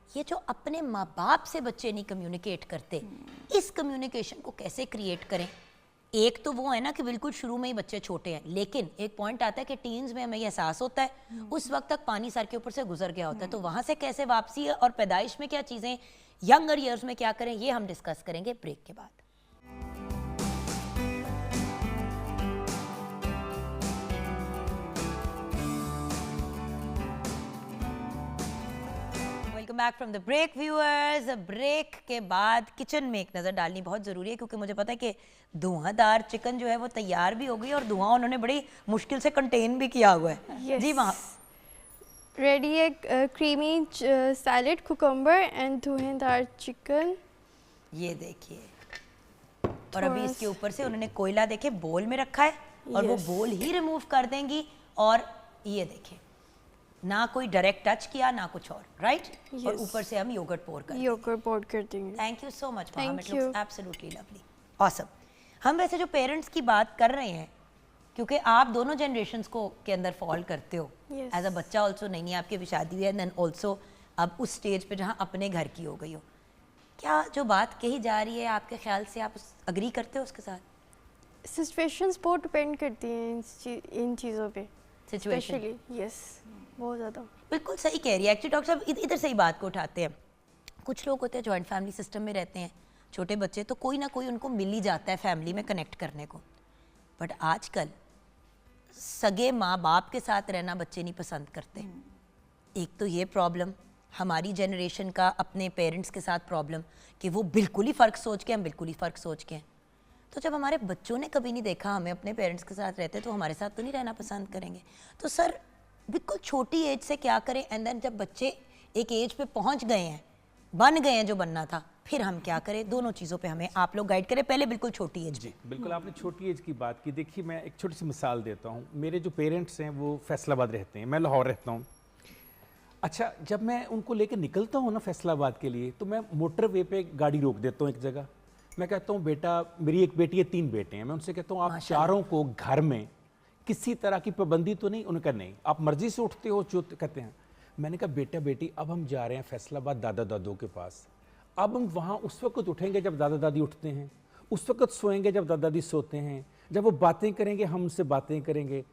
ये जो अपने माँ बाप से बच्चे नहीं कम्युनिकेट करते, इस कम्युनिकेशन को कैसे क्रिएट करें? एक तो वो है ना कि बिल्कुल शुरू में ही बच्चे छोटे हैं, लेकिन एक पॉइंट आता है कि टीन्स में हमें ये एहसास होता है, उस वक्त तक पानी सर के ऊपर से गुजर गया होता है, तो वहाँ से कैसे वापसी है और पैदाइश में क्या चीज़ें, यंगर ईयर्स में क्या करें, ये हम डिस्कस करेंगे ब्रेक के बाद। Welcome back from the break viewers. Break के बाद किचन में एक नज़र डालनी बहुत ज़रूरी है, क्योंकि मुझे पता है कि धुआंधार चिकन जो है वो तैयार भी हो गई और धुआं उन्होंने बड़ी मुश्किल से कंटेन भी किया हुआ है। Yes. जी वहाँ रेडी एक creamy salad, cucumber and Dhuandhar chicken. ये देखिए, और अभी इसके ऊपर से उन्होंने कोयला देखे बोल में रखा है और वो Yes. बोल ही रिमूव कर देंगी, और ये देखिए ना कोई डायरेक्ट टच किया ना कुछ और, राइट? और Yes. ऊपर से हम योगर्ट पोर कर योगर्ट पोर कर देंगे। Thank you so much Thank ma'am, it you. Looks absolutely lovely, awesome. हम वैसे जो पेरेंट्स की बात कर रहे हैं, क्योंकि आप दोनों जनरेशंस को के अंदर फॉल करते हो, Yes. एज अ बच्चा ऑल्सो, नहीं आपकी भी शादी हुई है, देन ऑल्सो अब उस स्टेज पे जहाँ अपने घर की हो गई हो, क्या जो बात कही जा रही है आपके ख्याल से आप अग्री करते हो उसके साथ? सिचुएशंस बहुत डिपेंड करती हैं इन चीज़ों पे, सिचुएशन स्पेशली। यस, बहुत ज़्यादा। बिल्कुल सही कह रही है। एक्चुअली डॉक्टर साहब इधर से ही बात को उठाते हैं। कुछ लोग होते हैं जॉइंट फैमिली सिस्टम में रहते हैं, छोटे बच्चे, तो कोई ना कोई उनको मिल ही जाता है फैमिली में कनेक्ट करने को। बट आजकल सगे माँ बाप के साथ रहना बच्चे नहीं पसंद करते। एक तो ये प्रॉब्लम, हमारी जनरेशन का अपने पेरेंट्स के साथ प्रॉब्लम कि वो बिल्कुल ही फ़र्क सोच के, हम बिल्कुल ही फ़र्क सोच के हैं। तो जब हमारे बच्चों ने कभी नहीं देखा हमें अपने पेरेंट्स के साथ रहते, तो हमारे साथ तो नहीं रहना पसंद करेंगे। तो सर बिल्कुल छोटी एज से क्या करें, एंड देन जब बच्चे एक एज पे पहुंच गए हैं, बन गए हैं जो बनना था, फिर हम क्या करें, दोनों चीज़ों पे हमें आप लोग गाइड करें। पहले बिल्कुल छोटी एज जी बिल्कुल, आपने छोटी एज की बात की। देखिए मैं एक छोटी सी मिसाल देता हूँ। मेरे जो पेरेंट्स हैं वो फैसलाबाद रहते हैं, मैं लाहौर रहता हूँ। अच्छा, जब मैं उनको लेकर निकलता हूँ ना फैसलाबाद के लिए, तो मैं मोटरवे पे गाड़ी रोक देता हूँ एक जगह। मैं कहता हूँ बेटा, मेरी एक बेटी है, 3 बेटे हैं, मैं उनसे कहता हूँ आप चारों को घर में किसी तरह की पाबंदी तो नहीं? उन्होंने कहा नहीं, आप मर्जी से उठते हो जो कहते हैं। मैंने कहा बेटा बेटी, अब हम जा रहे हैं फैसलाबाद दादा दादों के पास। अब हम वहाँ उस वक्त उठेंगे जब दादा दादी उठते हैं, उस वक्त सोएंगे जब दादा दादी सोते हैं, जब वो बातें करेंगे हम उनसे बातें करेंगे,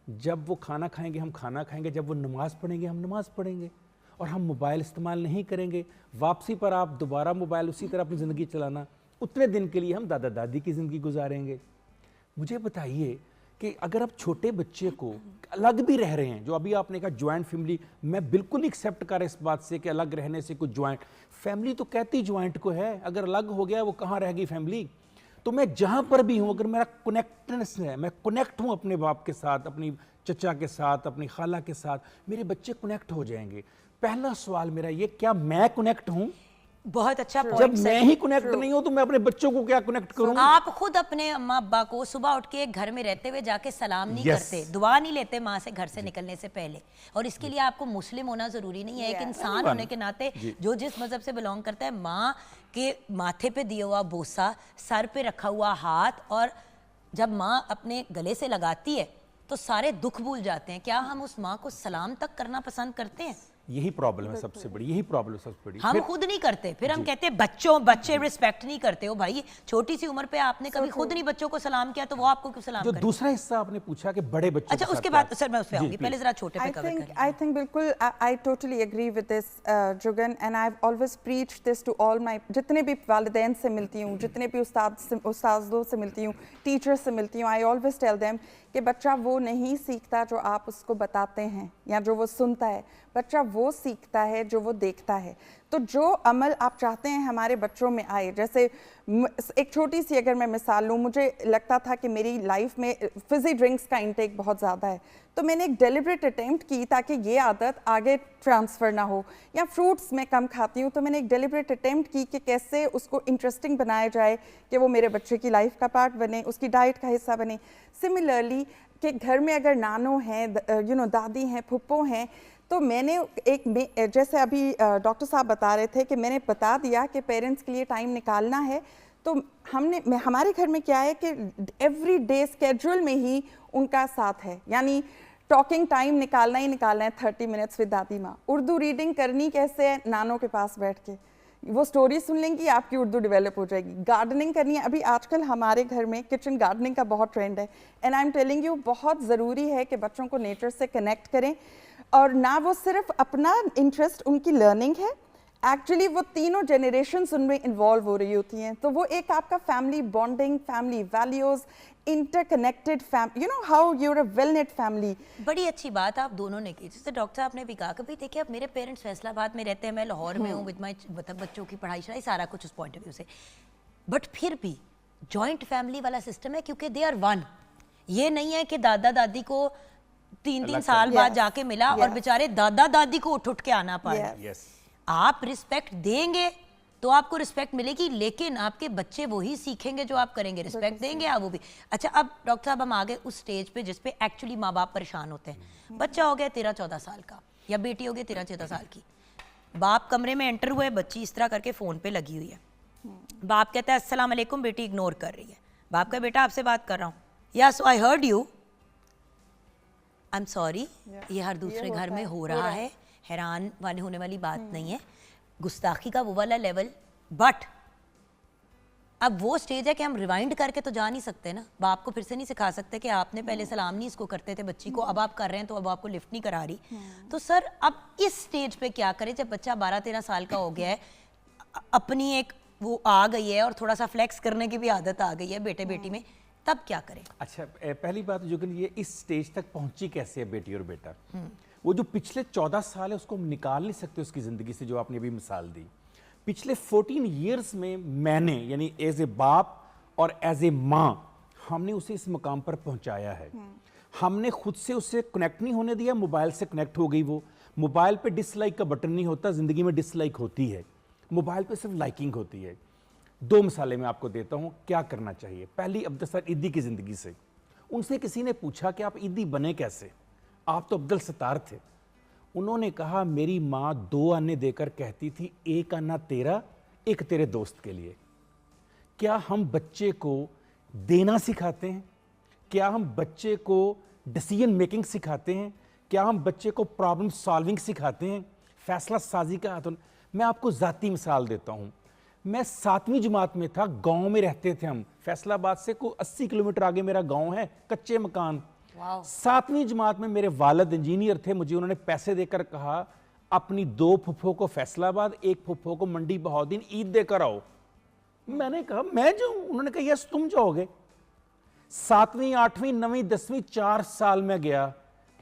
जब वो खाना खाएंगे हम खाना खाएंगे, जब वो नमाज़ पढ़ेंगे हम नमाज़ पढ़ेंगे, और हम मोबाइल इस्तेमाल नहीं करेंगे। वापसी पर आप दोबारा मोबाइल उसी तरह अपनी ज़िंदगी चलाना। उतने दिन के लिए हम दादा दादी की ज़िंदगी गुजारेंगे। मुझे बताइए कि अगर आप छोटे बच्चे को अलग भी रह रहे हैं, जो अभी आपने कहा ज्वाइंट फैमिली, मैं बिल्कुल एक्सेप्ट कर इस बात से कि अलग रहने से कुछ ज्वाइंट फैमिली तो कहती ज्वाइंट को है, अगर अलग हो गया वो कहाँ रह गई फैमिली। तो मैं जहाँ पर भी हूँ, अगर मेरा कनेक्टनेस है, मैं कनेक्ट हूँ अपने बाप के साथ, अपनी चचा के साथ, अपनी खाला के साथ, मेरे बच्चे कनेक्ट हो जाएंगे। पहला सवाल मेरा ये, क्या मैं कनेक्ट हूँ? बहुत अच्छा जब पॉइंट। मैं ही कनेक्ट नहीं हूं तो मैं अपने बच्चों को क्या कनेक्ट करूं? आप खुद अपने अम्मा अब्बा को सुबह उठ के घर में रहते हुए जाके सलाम नहीं करते, दुआ नहीं लेते माँ से घर से निकलने से पहले। और इसके लिए आपको मुस्लिम होना जरूरी नहीं है, एक इंसान होने के नाते जो जिस मजहब से बिलोंग करता है, माँ के माथे पे दिया हुआ बोसा, सर पे रखा हुआ हाथ, और जब माँ अपने गले से लगाती है तो सारे दुख भूल जाते हैं। क्या हम उस माँ को सलाम तक करना पसंद करते हैं? यही प्रॉब्लम है सबसे बड़ी, यही प्रॉब्लम सबसे बड़ी। हम खुद नहीं करते, फिर हम कहते हैं बच्चे रिस्पेक्ट नहीं करते हो। भाई छोटी सी उम्र पे आपने कभी खुद नहीं बच्चों को सलाम किया, तो वो आपको क्यों सलाम जो करें? दूसरा हिस्सा आपने पूछा कि बड़े बच्चों अच्छा, उसके बाद सर मैं उस पे आऊंगी, पहले जरा छोटे पे कवर करें। I think बिल्कुल I totally agree with this Jugan, and I've always preached this to all my, जितने भी वालिदैन से मिलती हूँ, जितने भी उस्तादों से मिलती हूँ, टीचर्स से मिलती हूँ, I always tell them कि बच्चा वो नहीं सीखता जो आप उसको बताते हैं या जो वो सुनता है, बच्चा वो सीखता है जो वो देखता है। तो जो अमल आप चाहते हैं हमारे बच्चों में आए, जैसे एक छोटी सी अगर मैं मिसाल लूँ, मुझे लगता था कि मेरी लाइफ में फिज़ी ड्रिंक्स का इंटेक बहुत ज़्यादा है, तो मैंने एक डेलिब्रेट अटेम्प्ट की ताकि ये आदत आगे ट्रांसफ़र ना हो। या फ्रूट्स मैं कम खाती हूँ, तो मैंने एक डेलिब्रेट अटेम्प्ट की कि कैसे उसको इंटरेस्टिंग बनाया जाए कि वो मेरे बच्चे की लाइफ का पार्ट बने, उसकी डाइट का हिस्सा बने। सिमिलरली कि घर में अगर नानो हैं, दादी हैं, फुप्पो हैं, तो मैंने जैसे अभी डॉक्टर साहब बता रहे थे कि मैंने बता दिया कि पेरेंट्स के लिए टाइम निकालना है, तो हमारे घर में क्या है कि एवरी डे स्केड्यूल में ही उनका साथ है, यानी टॉकिंग टाइम निकालना ही निकालना है, 30 मिनट्स विद दादी माँ। उर्दू रीडिंग करनी कैसे है? नानों के पास बैठ के वो स्टोरी सुन लेंगी, आपकी उर्दू डेवलप हो जाएगी। गार्डनिंग करनी है, अभी आजकल हमारे घर में किचन गार्डनिंग का बहुत ट्रेंड है, and I am telling you बहुत ज़रूरी है कि बच्चों को नेचर से कनेक्ट करें, और ना वो सिर्फ अपना इंटरेस्ट, उनकी लर्निंग है, एक्चुअली वो तीनों जनरेशन्स उनमें इन्वॉल्व हो रही होती हैं। तो वो एक आपका family bonding, family values, interconnected how you're a well net family. बड़ी अच्छी बात आप दोनों ने की। जैसे डॉक्टर साहब ने भी कहा कि भाई देखिए, अब मेरे पेरेंट्स फैसलाबाद में रहते हैं, मैं लाहौर में हूँ, विद माई बच्चों की पढ़ाई शढ़ाई सारा कुछ उस पॉइंट ऑफ व्यू से, बट फिर भी जॉइंट फैमिली वाला सिस्टम है, क्योंकि दे आर वन। ये नहीं है कि दादा दादी को 3-3 साल बाद जाके मिला और बेचारे दादा दादी को उठ के आना पाए। आप रिस्पेक्ट देंगे तो आपको रिस्पेक्ट मिलेगी, लेकिन आपके बच्चे वही सीखेंगे जो आप करेंगे, रिस्पेक्ट देंगे आप वो भी। अच्छा, अब डॉक्टर साहब हम आ गए उस स्टेज पे जिसपे एक्चुअली माँ बाप परेशान होते हैं। बच्चा हो गया 13-14 साल का, या बेटी हो गई 13-14 साल की, बाप कमरे में एंटर हुए, बच्ची इस तरह करके फ़ोन पे लगी हुई है, बाप कहता है अस्सलाम वालेकुम, बेटी इग्नोर कर रही है। बाप का, बेटा आपसे बात कर रहा हूँ, yes I heard you, I am sorry, ये हर दूसरे घर में हो रहा है, हैरान वाले होने वाली बात नहीं है, गुस्ताखी का वो वाला लेवल। बट अब वो स्टेज है कि हम रिवाइंड करके तो जा नहीं सकते ना, बाप को फिर से नहीं सिखा सकते कि आपने पहले सलाम नहीं इसको करते थे बच्ची को, अब आप कर रहे हैं तो अब आपको लिफ्ट नहीं करा रही। तो सर अब इस स्टेज पे क्या करें जब बच्चा 12-13 साल का हो गया है, अपनी एक वो आ गई है और थोड़ा सा फ्लेक्स करने की भी आदत आ गई है बेटे बेटी में, तब क्या करें? अच्छा, पहली बात जो कि ये इस स्टेज तक पहुंची कैसे है बेटी और बेटा? वो जो पिछले 14 साल है उसको हम निकाल नहीं सकते उसकी ज़िंदगी से, जो आपने अभी मिसाल दी। पिछले 14 ईयर्स में मैंने, यानी एज ए बाप और एज ए माँ, हमने उसे इस मकाम पर पहुंचाया है। हमने खुद से उससे कनेक्ट नहीं होने दिया, मोबाइल से कनेक्ट हो गई। वो मोबाइल पे डिसलाइक का बटन नहीं होता, ज़िंदगी में डिसलाइक होती है। मोबाइल पे सिर्फ लाइकिंग होती है। 2 मिसालें मैं आपको देता हूँ क्या करना चाहिए। पहली अब्दुल सत्तार ईदी की ज़िंदगी से। उनसे किसी ने पूछा कि आप ईदी बने कैसे, आप तो अब्दुल सत्तार थे। उन्होंने कहा मेरी माँ 2 आने देकर कहती थी, 1 आना तेरा, 1 तेरे दोस्त के लिए। क्या हम बच्चे को देना सिखाते हैं? क्या हम बच्चे को डिसीजन मेकिंग सिखाते हैं? क्या हम बच्चे को प्रॉब्लम सॉल्विंग सिखाते हैं? फैसला साजी का हाथ। मैं आपको ज़ाती मिसाल देता हूँ। मैं 7वीं जमात में था, गांव में रहते थे हम, फैसलाबाद से को 80 किलोमीटर आगे मेरा गांव है, कच्चे मकान। 7वीं जमात में मेरे वालिद इंजीनियर थे, मुझे उन्होंने पैसे देकर कहा अपनी 2 फुफ्फो को फैसलाबाद, 1 फुफ्फो को मंडी बहाउद्दीन ईद देकर आओ। मैंने कहा मैं जाऊं? उन्होंने कहा यस तुम जाओगे। 7वीं 8वीं 9वीं 10वीं 4 साल में गया।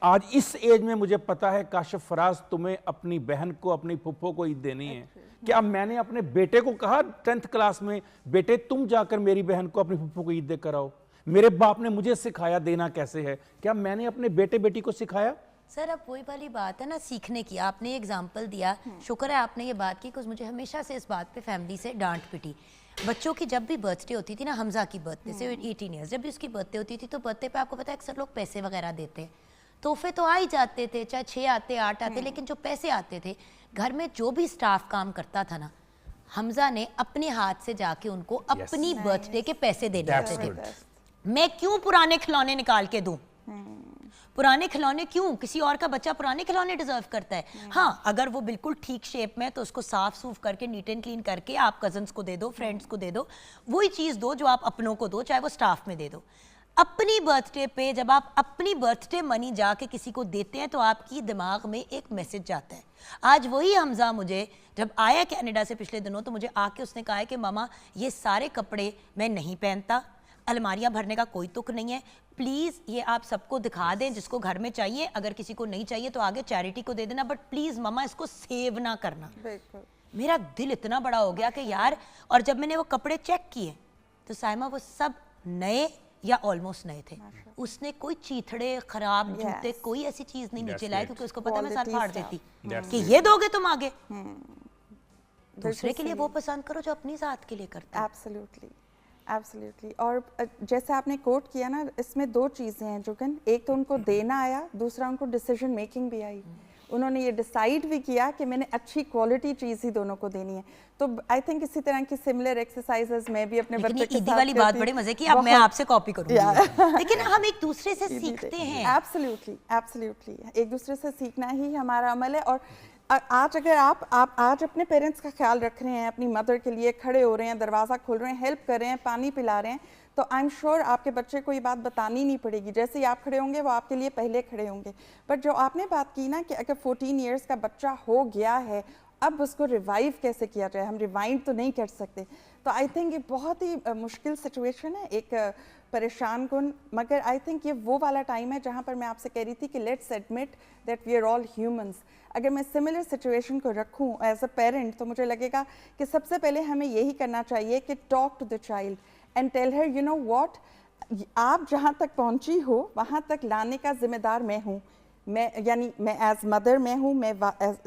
आज इस एज में मुझे पता है काशिफ फराज तुम्हें अपनी बहन को, अपनी फुफ्फो को ईद देनी है। क्या मैंने अपने बेटे को कहा 10th क्लास में, बेटे तुम जाकर मेरी बहन को, अपनी फुफ्फो को ईद देकर आओ? मेरे बाप ने मुझे सिखाया देना कैसे है, क्या मैंने अपने बेटे बेटी को सिखाया? सर अब वही वाली बात है ना सीखने की। आपने एग्जाम्पल दिया, शुक्र है आपने ये बात की, कुछ मुझे हमेशा से इस बात पे फैमिली से डांट पिटी। बच्चों की जब भी बर्थडे होती थी ना, हमजा की बर्थडे से 18 ईयर्स, जब भी उसकी बर्थडे होती थी तो बर्थडे पे आपको पता है अक्सर लोग पैसे वगैरह देते हैं। तोहफे तो आ ही जाते थे, चाहे 6 आते 8 आते, लेकिन जो पैसे आते थे, घर में जो भी स्टाफ काम करता था ना, हमजा ने अपने हाथ से जाके उनको अपनी बर्थडे के पैसे देने होते थे। मैं क्यों पुराने खिलौने निकाल के दूं? पुराने खिलौने क्यों? किसी और का बच्चा पुराने खिलौने डिजर्व करता है? हाँ, अगर वो बिल्कुल ठीक शेप में तो उसको साफ सूफ करके नीट एंड क्लीन करके आप कजन्स को दे दो, फ्रेंड्स को दे दो, वही चीज़ दो जो आप अपनों को दो, चाहे वो स्टाफ में दे दो। अपनी बर्थडे पे जब आप अपनी बर्थडे मनी जाके किसी को देते हैं तो आपकी दिमाग में एक मैसेज जाता है। आज वही हमजा मुझे जब आया कनाडा से पिछले दिनों, तो मुझे आके उसने कहा है कि मामा ये सारे कपड़े मैं नहीं पहनता, अलमारियां भरने का कोई तुक नहीं है, प्लीज़ ये आप सबको दिखा दें जिसको घर में चाहिए, अगर किसी को नहीं चाहिए तो आगे चैरिटी को दे देना, बट प्लीज़ मामा इसको सेव ना करना। मेरा दिल इतना बड़ा हो गया कि यार, और जब मैंने वो कपड़े चेक किए तो साइमा वो सब नए या ऑलमोस्ट नए थे। उसने कोई चीथड़े, खराब जूते, कोई ऐसी चीज नहीं नीचे लाए, क्योंकि उसको पता मैं साथ फाड़ देती कि ये दोगे तुम आगे। दूसरे के लिए वो पसंद करो जो अपनी जात के लिए करते हैं। Absolutely, absolutely. और जैसे आपने कोट किया ना, इसमें 2 चीज़ें हैं जोगन, एक तो उनको देना आया, दूसरा उनको डिसीजन मेकिंग भी आई। उन्होंने ये डिसाइड भी किया कि मैंने अच्छी क्वालिटी चीज़ ही दोनों को देनी है। तो आई थिंक इसी तरह की सिमिलर एक्सरसाइजेस मैं भी अपने बच्चे के साथ वाली बात बड़े मजे की, अब मैं आपसे कॉपी करूंगी। लेकिन हम एक दूसरे से सीखते हैं। एब्सोल्युटली, एब्सोल्युटली, एक दूसरे से सीखना ही हमारा अमल है। और आज अगर आप आज अपने पेरेंट्स का ख्याल रख रहे हैं, अपनी मदर के लिए खड़े हो रहे हैं, दरवाज़ा खोल रहे हैं, हेल्प कर रहे हैं, पानी पिला रहे हैं, तो आई एम श्योर आपके बच्चे को ये बात बतानी नहीं पड़ेगी। जैसे ही आप खड़े होंगे वो आपके लिए पहले खड़े होंगे। बट जो आपने बात की ना कि अगर 14 इयर्स का बच्चा हो गया है, अब उसको रिवाइव कैसे किया जाए, हम रिवाइंड तो नहीं कर सकते। तो आई थिंक ये बहुत ही मुश्किल सिचुएशन है, एक परेशान कुन, मगर आई थिंक ये वो वाला टाइम है जहाँ पर मैं आपसे कह रही थी कि let's admit that we are all humans. अगर मैं सिमिलर सिचुएशन को रखूँ एज अ पेरेंट, तो मुझे लगेगा कि सबसे पहले हमें यही करना चाहिए कि talk to the child and tell her, you know what, आप जहाँ तक पहुँची हो वहाँ तक लाने का जिम्मेदार मैं हूँ। मैं यानी मैं एज मदर मैं हूँ, मैं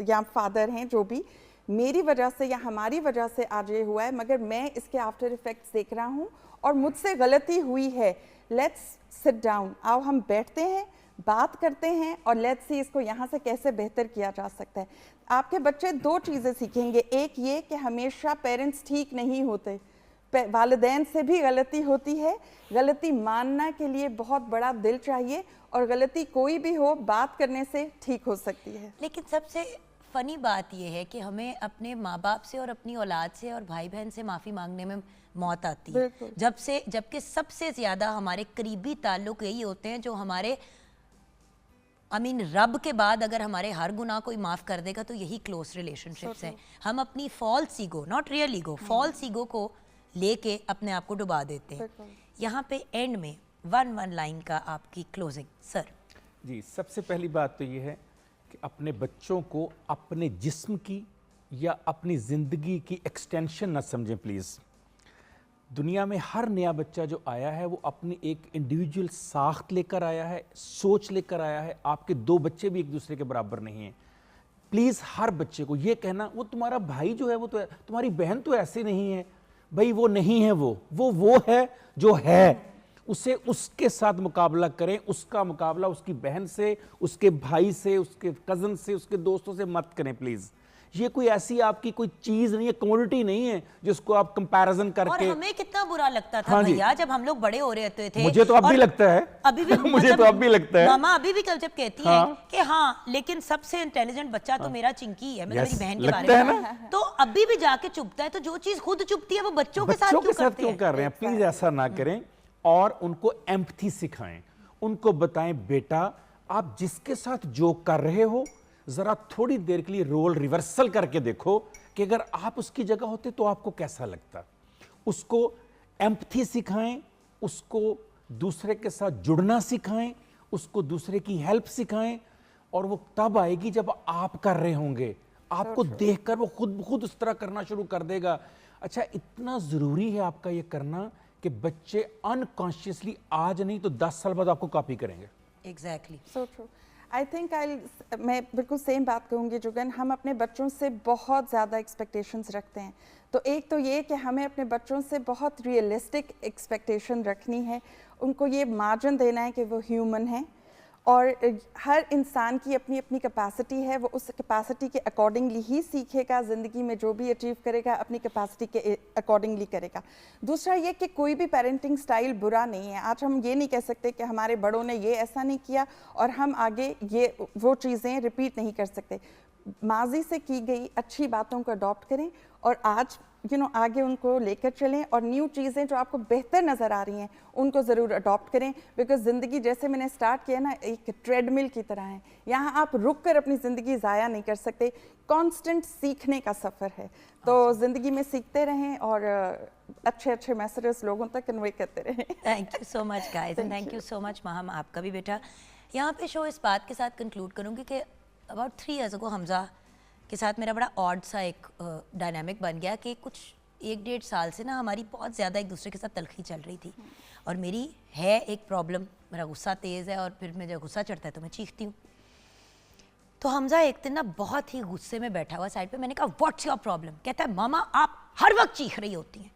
या फादर हैं जो भी, मेरी वजह से या हमारी वजह से आज ये हुआ है, मगर मैं इसके आफ्टर इफेक्ट्स देख रहा हूँ और मुझसे गलती हुई है। लेट्स सिट डाउन, आओ हम बैठते हैं, बात करते हैं और लेट्स सी इसको यहाँ से कैसे बेहतर किया जा सकता है। आपके बच्चे 2 चीज़ें सीखेंगे, एक ये कि हमेशा पेरेंट्स ठीक नहीं होते, वालिदैन से भी गलती होती है। गलती मानना के लिए बहुत बड़ा दिल चाहिए, और गलती कोई भी हो बात करने से ठीक हो सकती है। लेकिन सबसे फ़नी बात यह है कि हमें अपने माँ बाप से और अपनी औलाद से और भाई बहन से माफ़ी मांगने में मौत आती है, जबकि सबसे ज़्यादा हमारे करीबी ताल्लुक यही होते हैं जो हमारे रब के बाद अगर हमारे हर गुनाह कोई माफ़ कर देगा तो यही क्लोज रिलेशनशिप्स हैं। हम अपनी false ego, not real ego, false ego को लेके अपने आप को डुबा देते हैं। यहाँ पे एंड में वन लाइन का आपकी क्लोजिंग सर। जी, सबसे पहली बात तो ये है कि अपने बच्चों को अपने जिस्म की या अपनी ज़िंदगी की एक्सटेंशन ना समझें प्लीज़। दुनिया में हर नया बच्चा जो आया है वो अपनी एक इंडिविजुअल साख्त लेकर आया है, सोच लेकर आया है। आपके 2 बच्चे भी एक दूसरे के बराबर नहीं हैं। प्लीज़ हर बच्चे को ये कहना वो तुम्हारा भाई जो है वो तो तुम्हारी बहन तो ऐसे नहीं है, भाई वो नहीं है, वो है जो है, उसे उसके साथ मुकाबला करें, उसका मुकाबला उसकी बहन से, उसके भाई से, उसके कज़न से, उसके दोस्तों से मत करें प्लीज़। ये कोई ऐसी आपकी कोई चीज नहीं है, कमोडिटी नहीं है जिसको आप कंपैरिजन करके। और हमें कितना बुरा लगता था हाँ जी। भैया जब हम लोग बड़े हो रहे थे। मुझे तो अब भी लगता है, अभी भी मुझे मतलब तो अब भी लगता है। मामा अभी भी कल जब कहती हाँ। हैं कि हाँ लेकिन सबसे इंटेलिजेंट बच्चा तो मेरा चिंकी है, मतलब Yes, मेरी बहन के लगता बारे है में, तो अभी भी जाके चुभता है। तो जो चीज खुद चुभती है वो बच्चों के साथ क्यों कर रहे हैं? प्लीज ऐसा ना करें और उनको एम्पैथी सिखाएं, उनको बताएं बेटा आप जिसके साथ जो कर रहे हो जरा थोड़ी देर के लिए रोल रिवर्सल करके देखो कि अगर आप उसकी जगह होते तो आपको कैसा लगता। उसको एम्पैथी सिखाएं, उसको दूसरे के साथ जुड़ना सिखाएं, उसको दूसरे की हेल्प सिखाएं, और वो तब आएगी जब आप कर रहे होंगे। आपको देखकर वो खुद उस तरह करना शुरू कर देगा। अच्छा, इतना जरूरी है आपका ये करना कि बच्चे अनकॉन्शियसली आज नहीं तो 10 साल बाद आपको कॉपी करेंगे। Exactly so true. I think मैं बिल्कुल सेम बात कहूँगी जुगन, हम अपने बच्चों से बहुत ज़्यादा एक्सपेक्टेशंस रखते हैं। तो एक तो ये कि हमें अपने बच्चों से बहुत रियलिस्टिक एक्सपेक्टेशन रखनी है, उनको ये मार्जिन देना है कि वो ह्यूमन हैं और हर इंसान की अपनी अपनी कैपेसिटी है, वो उस कैपेसिटी के अकॉर्डिंगली ही सीखेगा, ज़िंदगी में जो भी अचीव करेगा अपनी कैपेसिटी के अकॉर्डिंगली करेगा। दूसरा ये कि कोई भी पेरेंटिंग स्टाइल बुरा नहीं है। आज हम ये नहीं कह सकते कि हमारे बड़ों ने ये ऐसा नहीं किया और हम आगे ये वो चीज़ें रिपीट नहीं कर सकते। माजी से की गई अच्छी बातों को अडॉप्ट करें और आज आगे उनको लेकर चलें, और न्यू चीज़ें जो आपको बेहतर नज़र आ रही हैं उनको ज़रूर अडॉप्ट करें। बिकॉज ज़िंदगी जैसे मैंने स्टार्ट किया ना, एक ट्रेडमिल की तरह है, यहाँ आप रुक कर अपनी ज़िंदगी ज़ाया नहीं कर सकते, कांस्टेंट सीखने का सफ़र है। तो ज़िंदगी में सीखते रहें और अच्छे अच्छे मैसेजेस लोगों तक कन्वे करते रहें। Thank you so much guys and thank you so much Maham, आपका भी बेटा। यहाँ पे शो इस बात के साथ कंक्लूड करूँगी कि अबाउट 3 years ago हमजा के साथ मेरा बड़ा ऑड सा एक डायनामिक बन गया कि कुछ 1-1.5 साल से ना हमारी बहुत ज़्यादा एक दूसरे के साथ तलखी चल रही थी। और मेरी है एक प्रॉब्लम, मेरा गुस्सा तेज़ है और फिर मुझे गुस्सा चढ़ता है तो मैं चीखती हूँ। तो हमजा एक दिन ना बहुत ही गुस्से में बैठा हुआ साइड पे, मैंने कहा व्हाट्स योर प्रॉब्लम? कहता है मामा आप हर वक्त चीख रही होती हैं।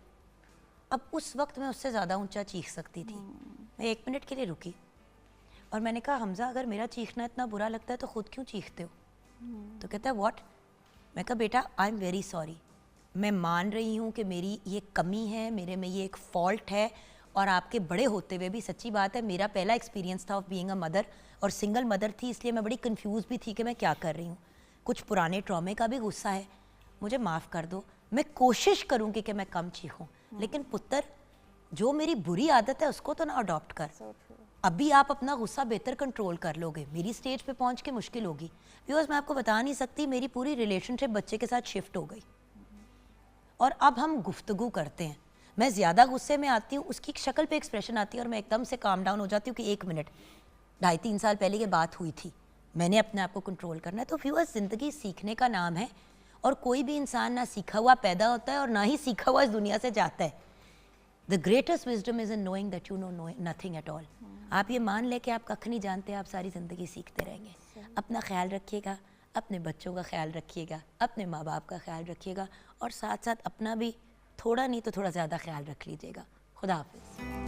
अब उस वक्त मैं उससे ज़्यादा ऊंचा चीख सकती थी। मैं 1 मिनट के लिए रुकी और मैंने कहा हमजा अगर मेरा चीखना इतना बुरा लगता है तो खुद क्यों चीखते हो? तो कहता है व्हाट? मैं कहा बेटा आई एम वेरी सॉरी, मैं मान रही हूँ कि मेरी ये कमी है, मेरे में ये एक फॉल्ट है, और आपके बड़े होते हुए भी सच्ची बात है मेरा पहला एक्सपीरियंस था ऑफ बीइंग अ मदर, और सिंगल मदर थी इसलिए मैं बड़ी कंफ्यूज भी थी कि मैं क्या कर रही हूँ। कुछ पुराने ट्रॉमे का भी गुस्सा है, मुझे माफ़ कर दो, मैं कोशिश करूँगी कि मैं कम चीखूँ, लेकिन पुत्र जो मेरी बुरी आदत है उसको तो ना अडॉप्ट कर। अभी आप अपना गुस्सा बेहतर कंट्रोल कर लोगे, मेरी स्टेज पे पहुंच के मुश्किल होगी। बिकॉज मैं आपको बता नहीं सकती, मेरी पूरी रिलेशनशिप बच्चे के साथ शिफ्ट हो गई और अब हम गुफ्तगू करते हैं। मैं ज़्यादा गुस्से में आती हूँ, उसकी शक्ल पे एक्सप्रेशन आती है और मैं एकदम से काम डाउन हो जाती हूँ कि 1 मिनट, 2.5-3 साल पहले ये बात हुई थी, मैंने अपने आप को कंट्रोल करना है। तो व्यूअर्स, ज़िंदगी सीखने का नाम है और कोई भी इंसान ना सीखा हुआ पैदा होता है और ना ही सीखा हुआ इस दुनिया से जाता है। The greatest wisdom is in knowing that you know nothing at all. आप ये मान ले कि आप कख नहीं जानते, आप सारी ज़िंदगी सीखते रहेंगे। अपना ख्याल रखिएगा, अपने बच्चों का ख्याल रखिएगा, अपने माँ बाप का ख्याल रखिएगा और साथ साथ अपना भी थोड़ा नहीं तो थोड़ा ज़्यादा ख्याल रख लीजिएगा। खुदा हाफिज़।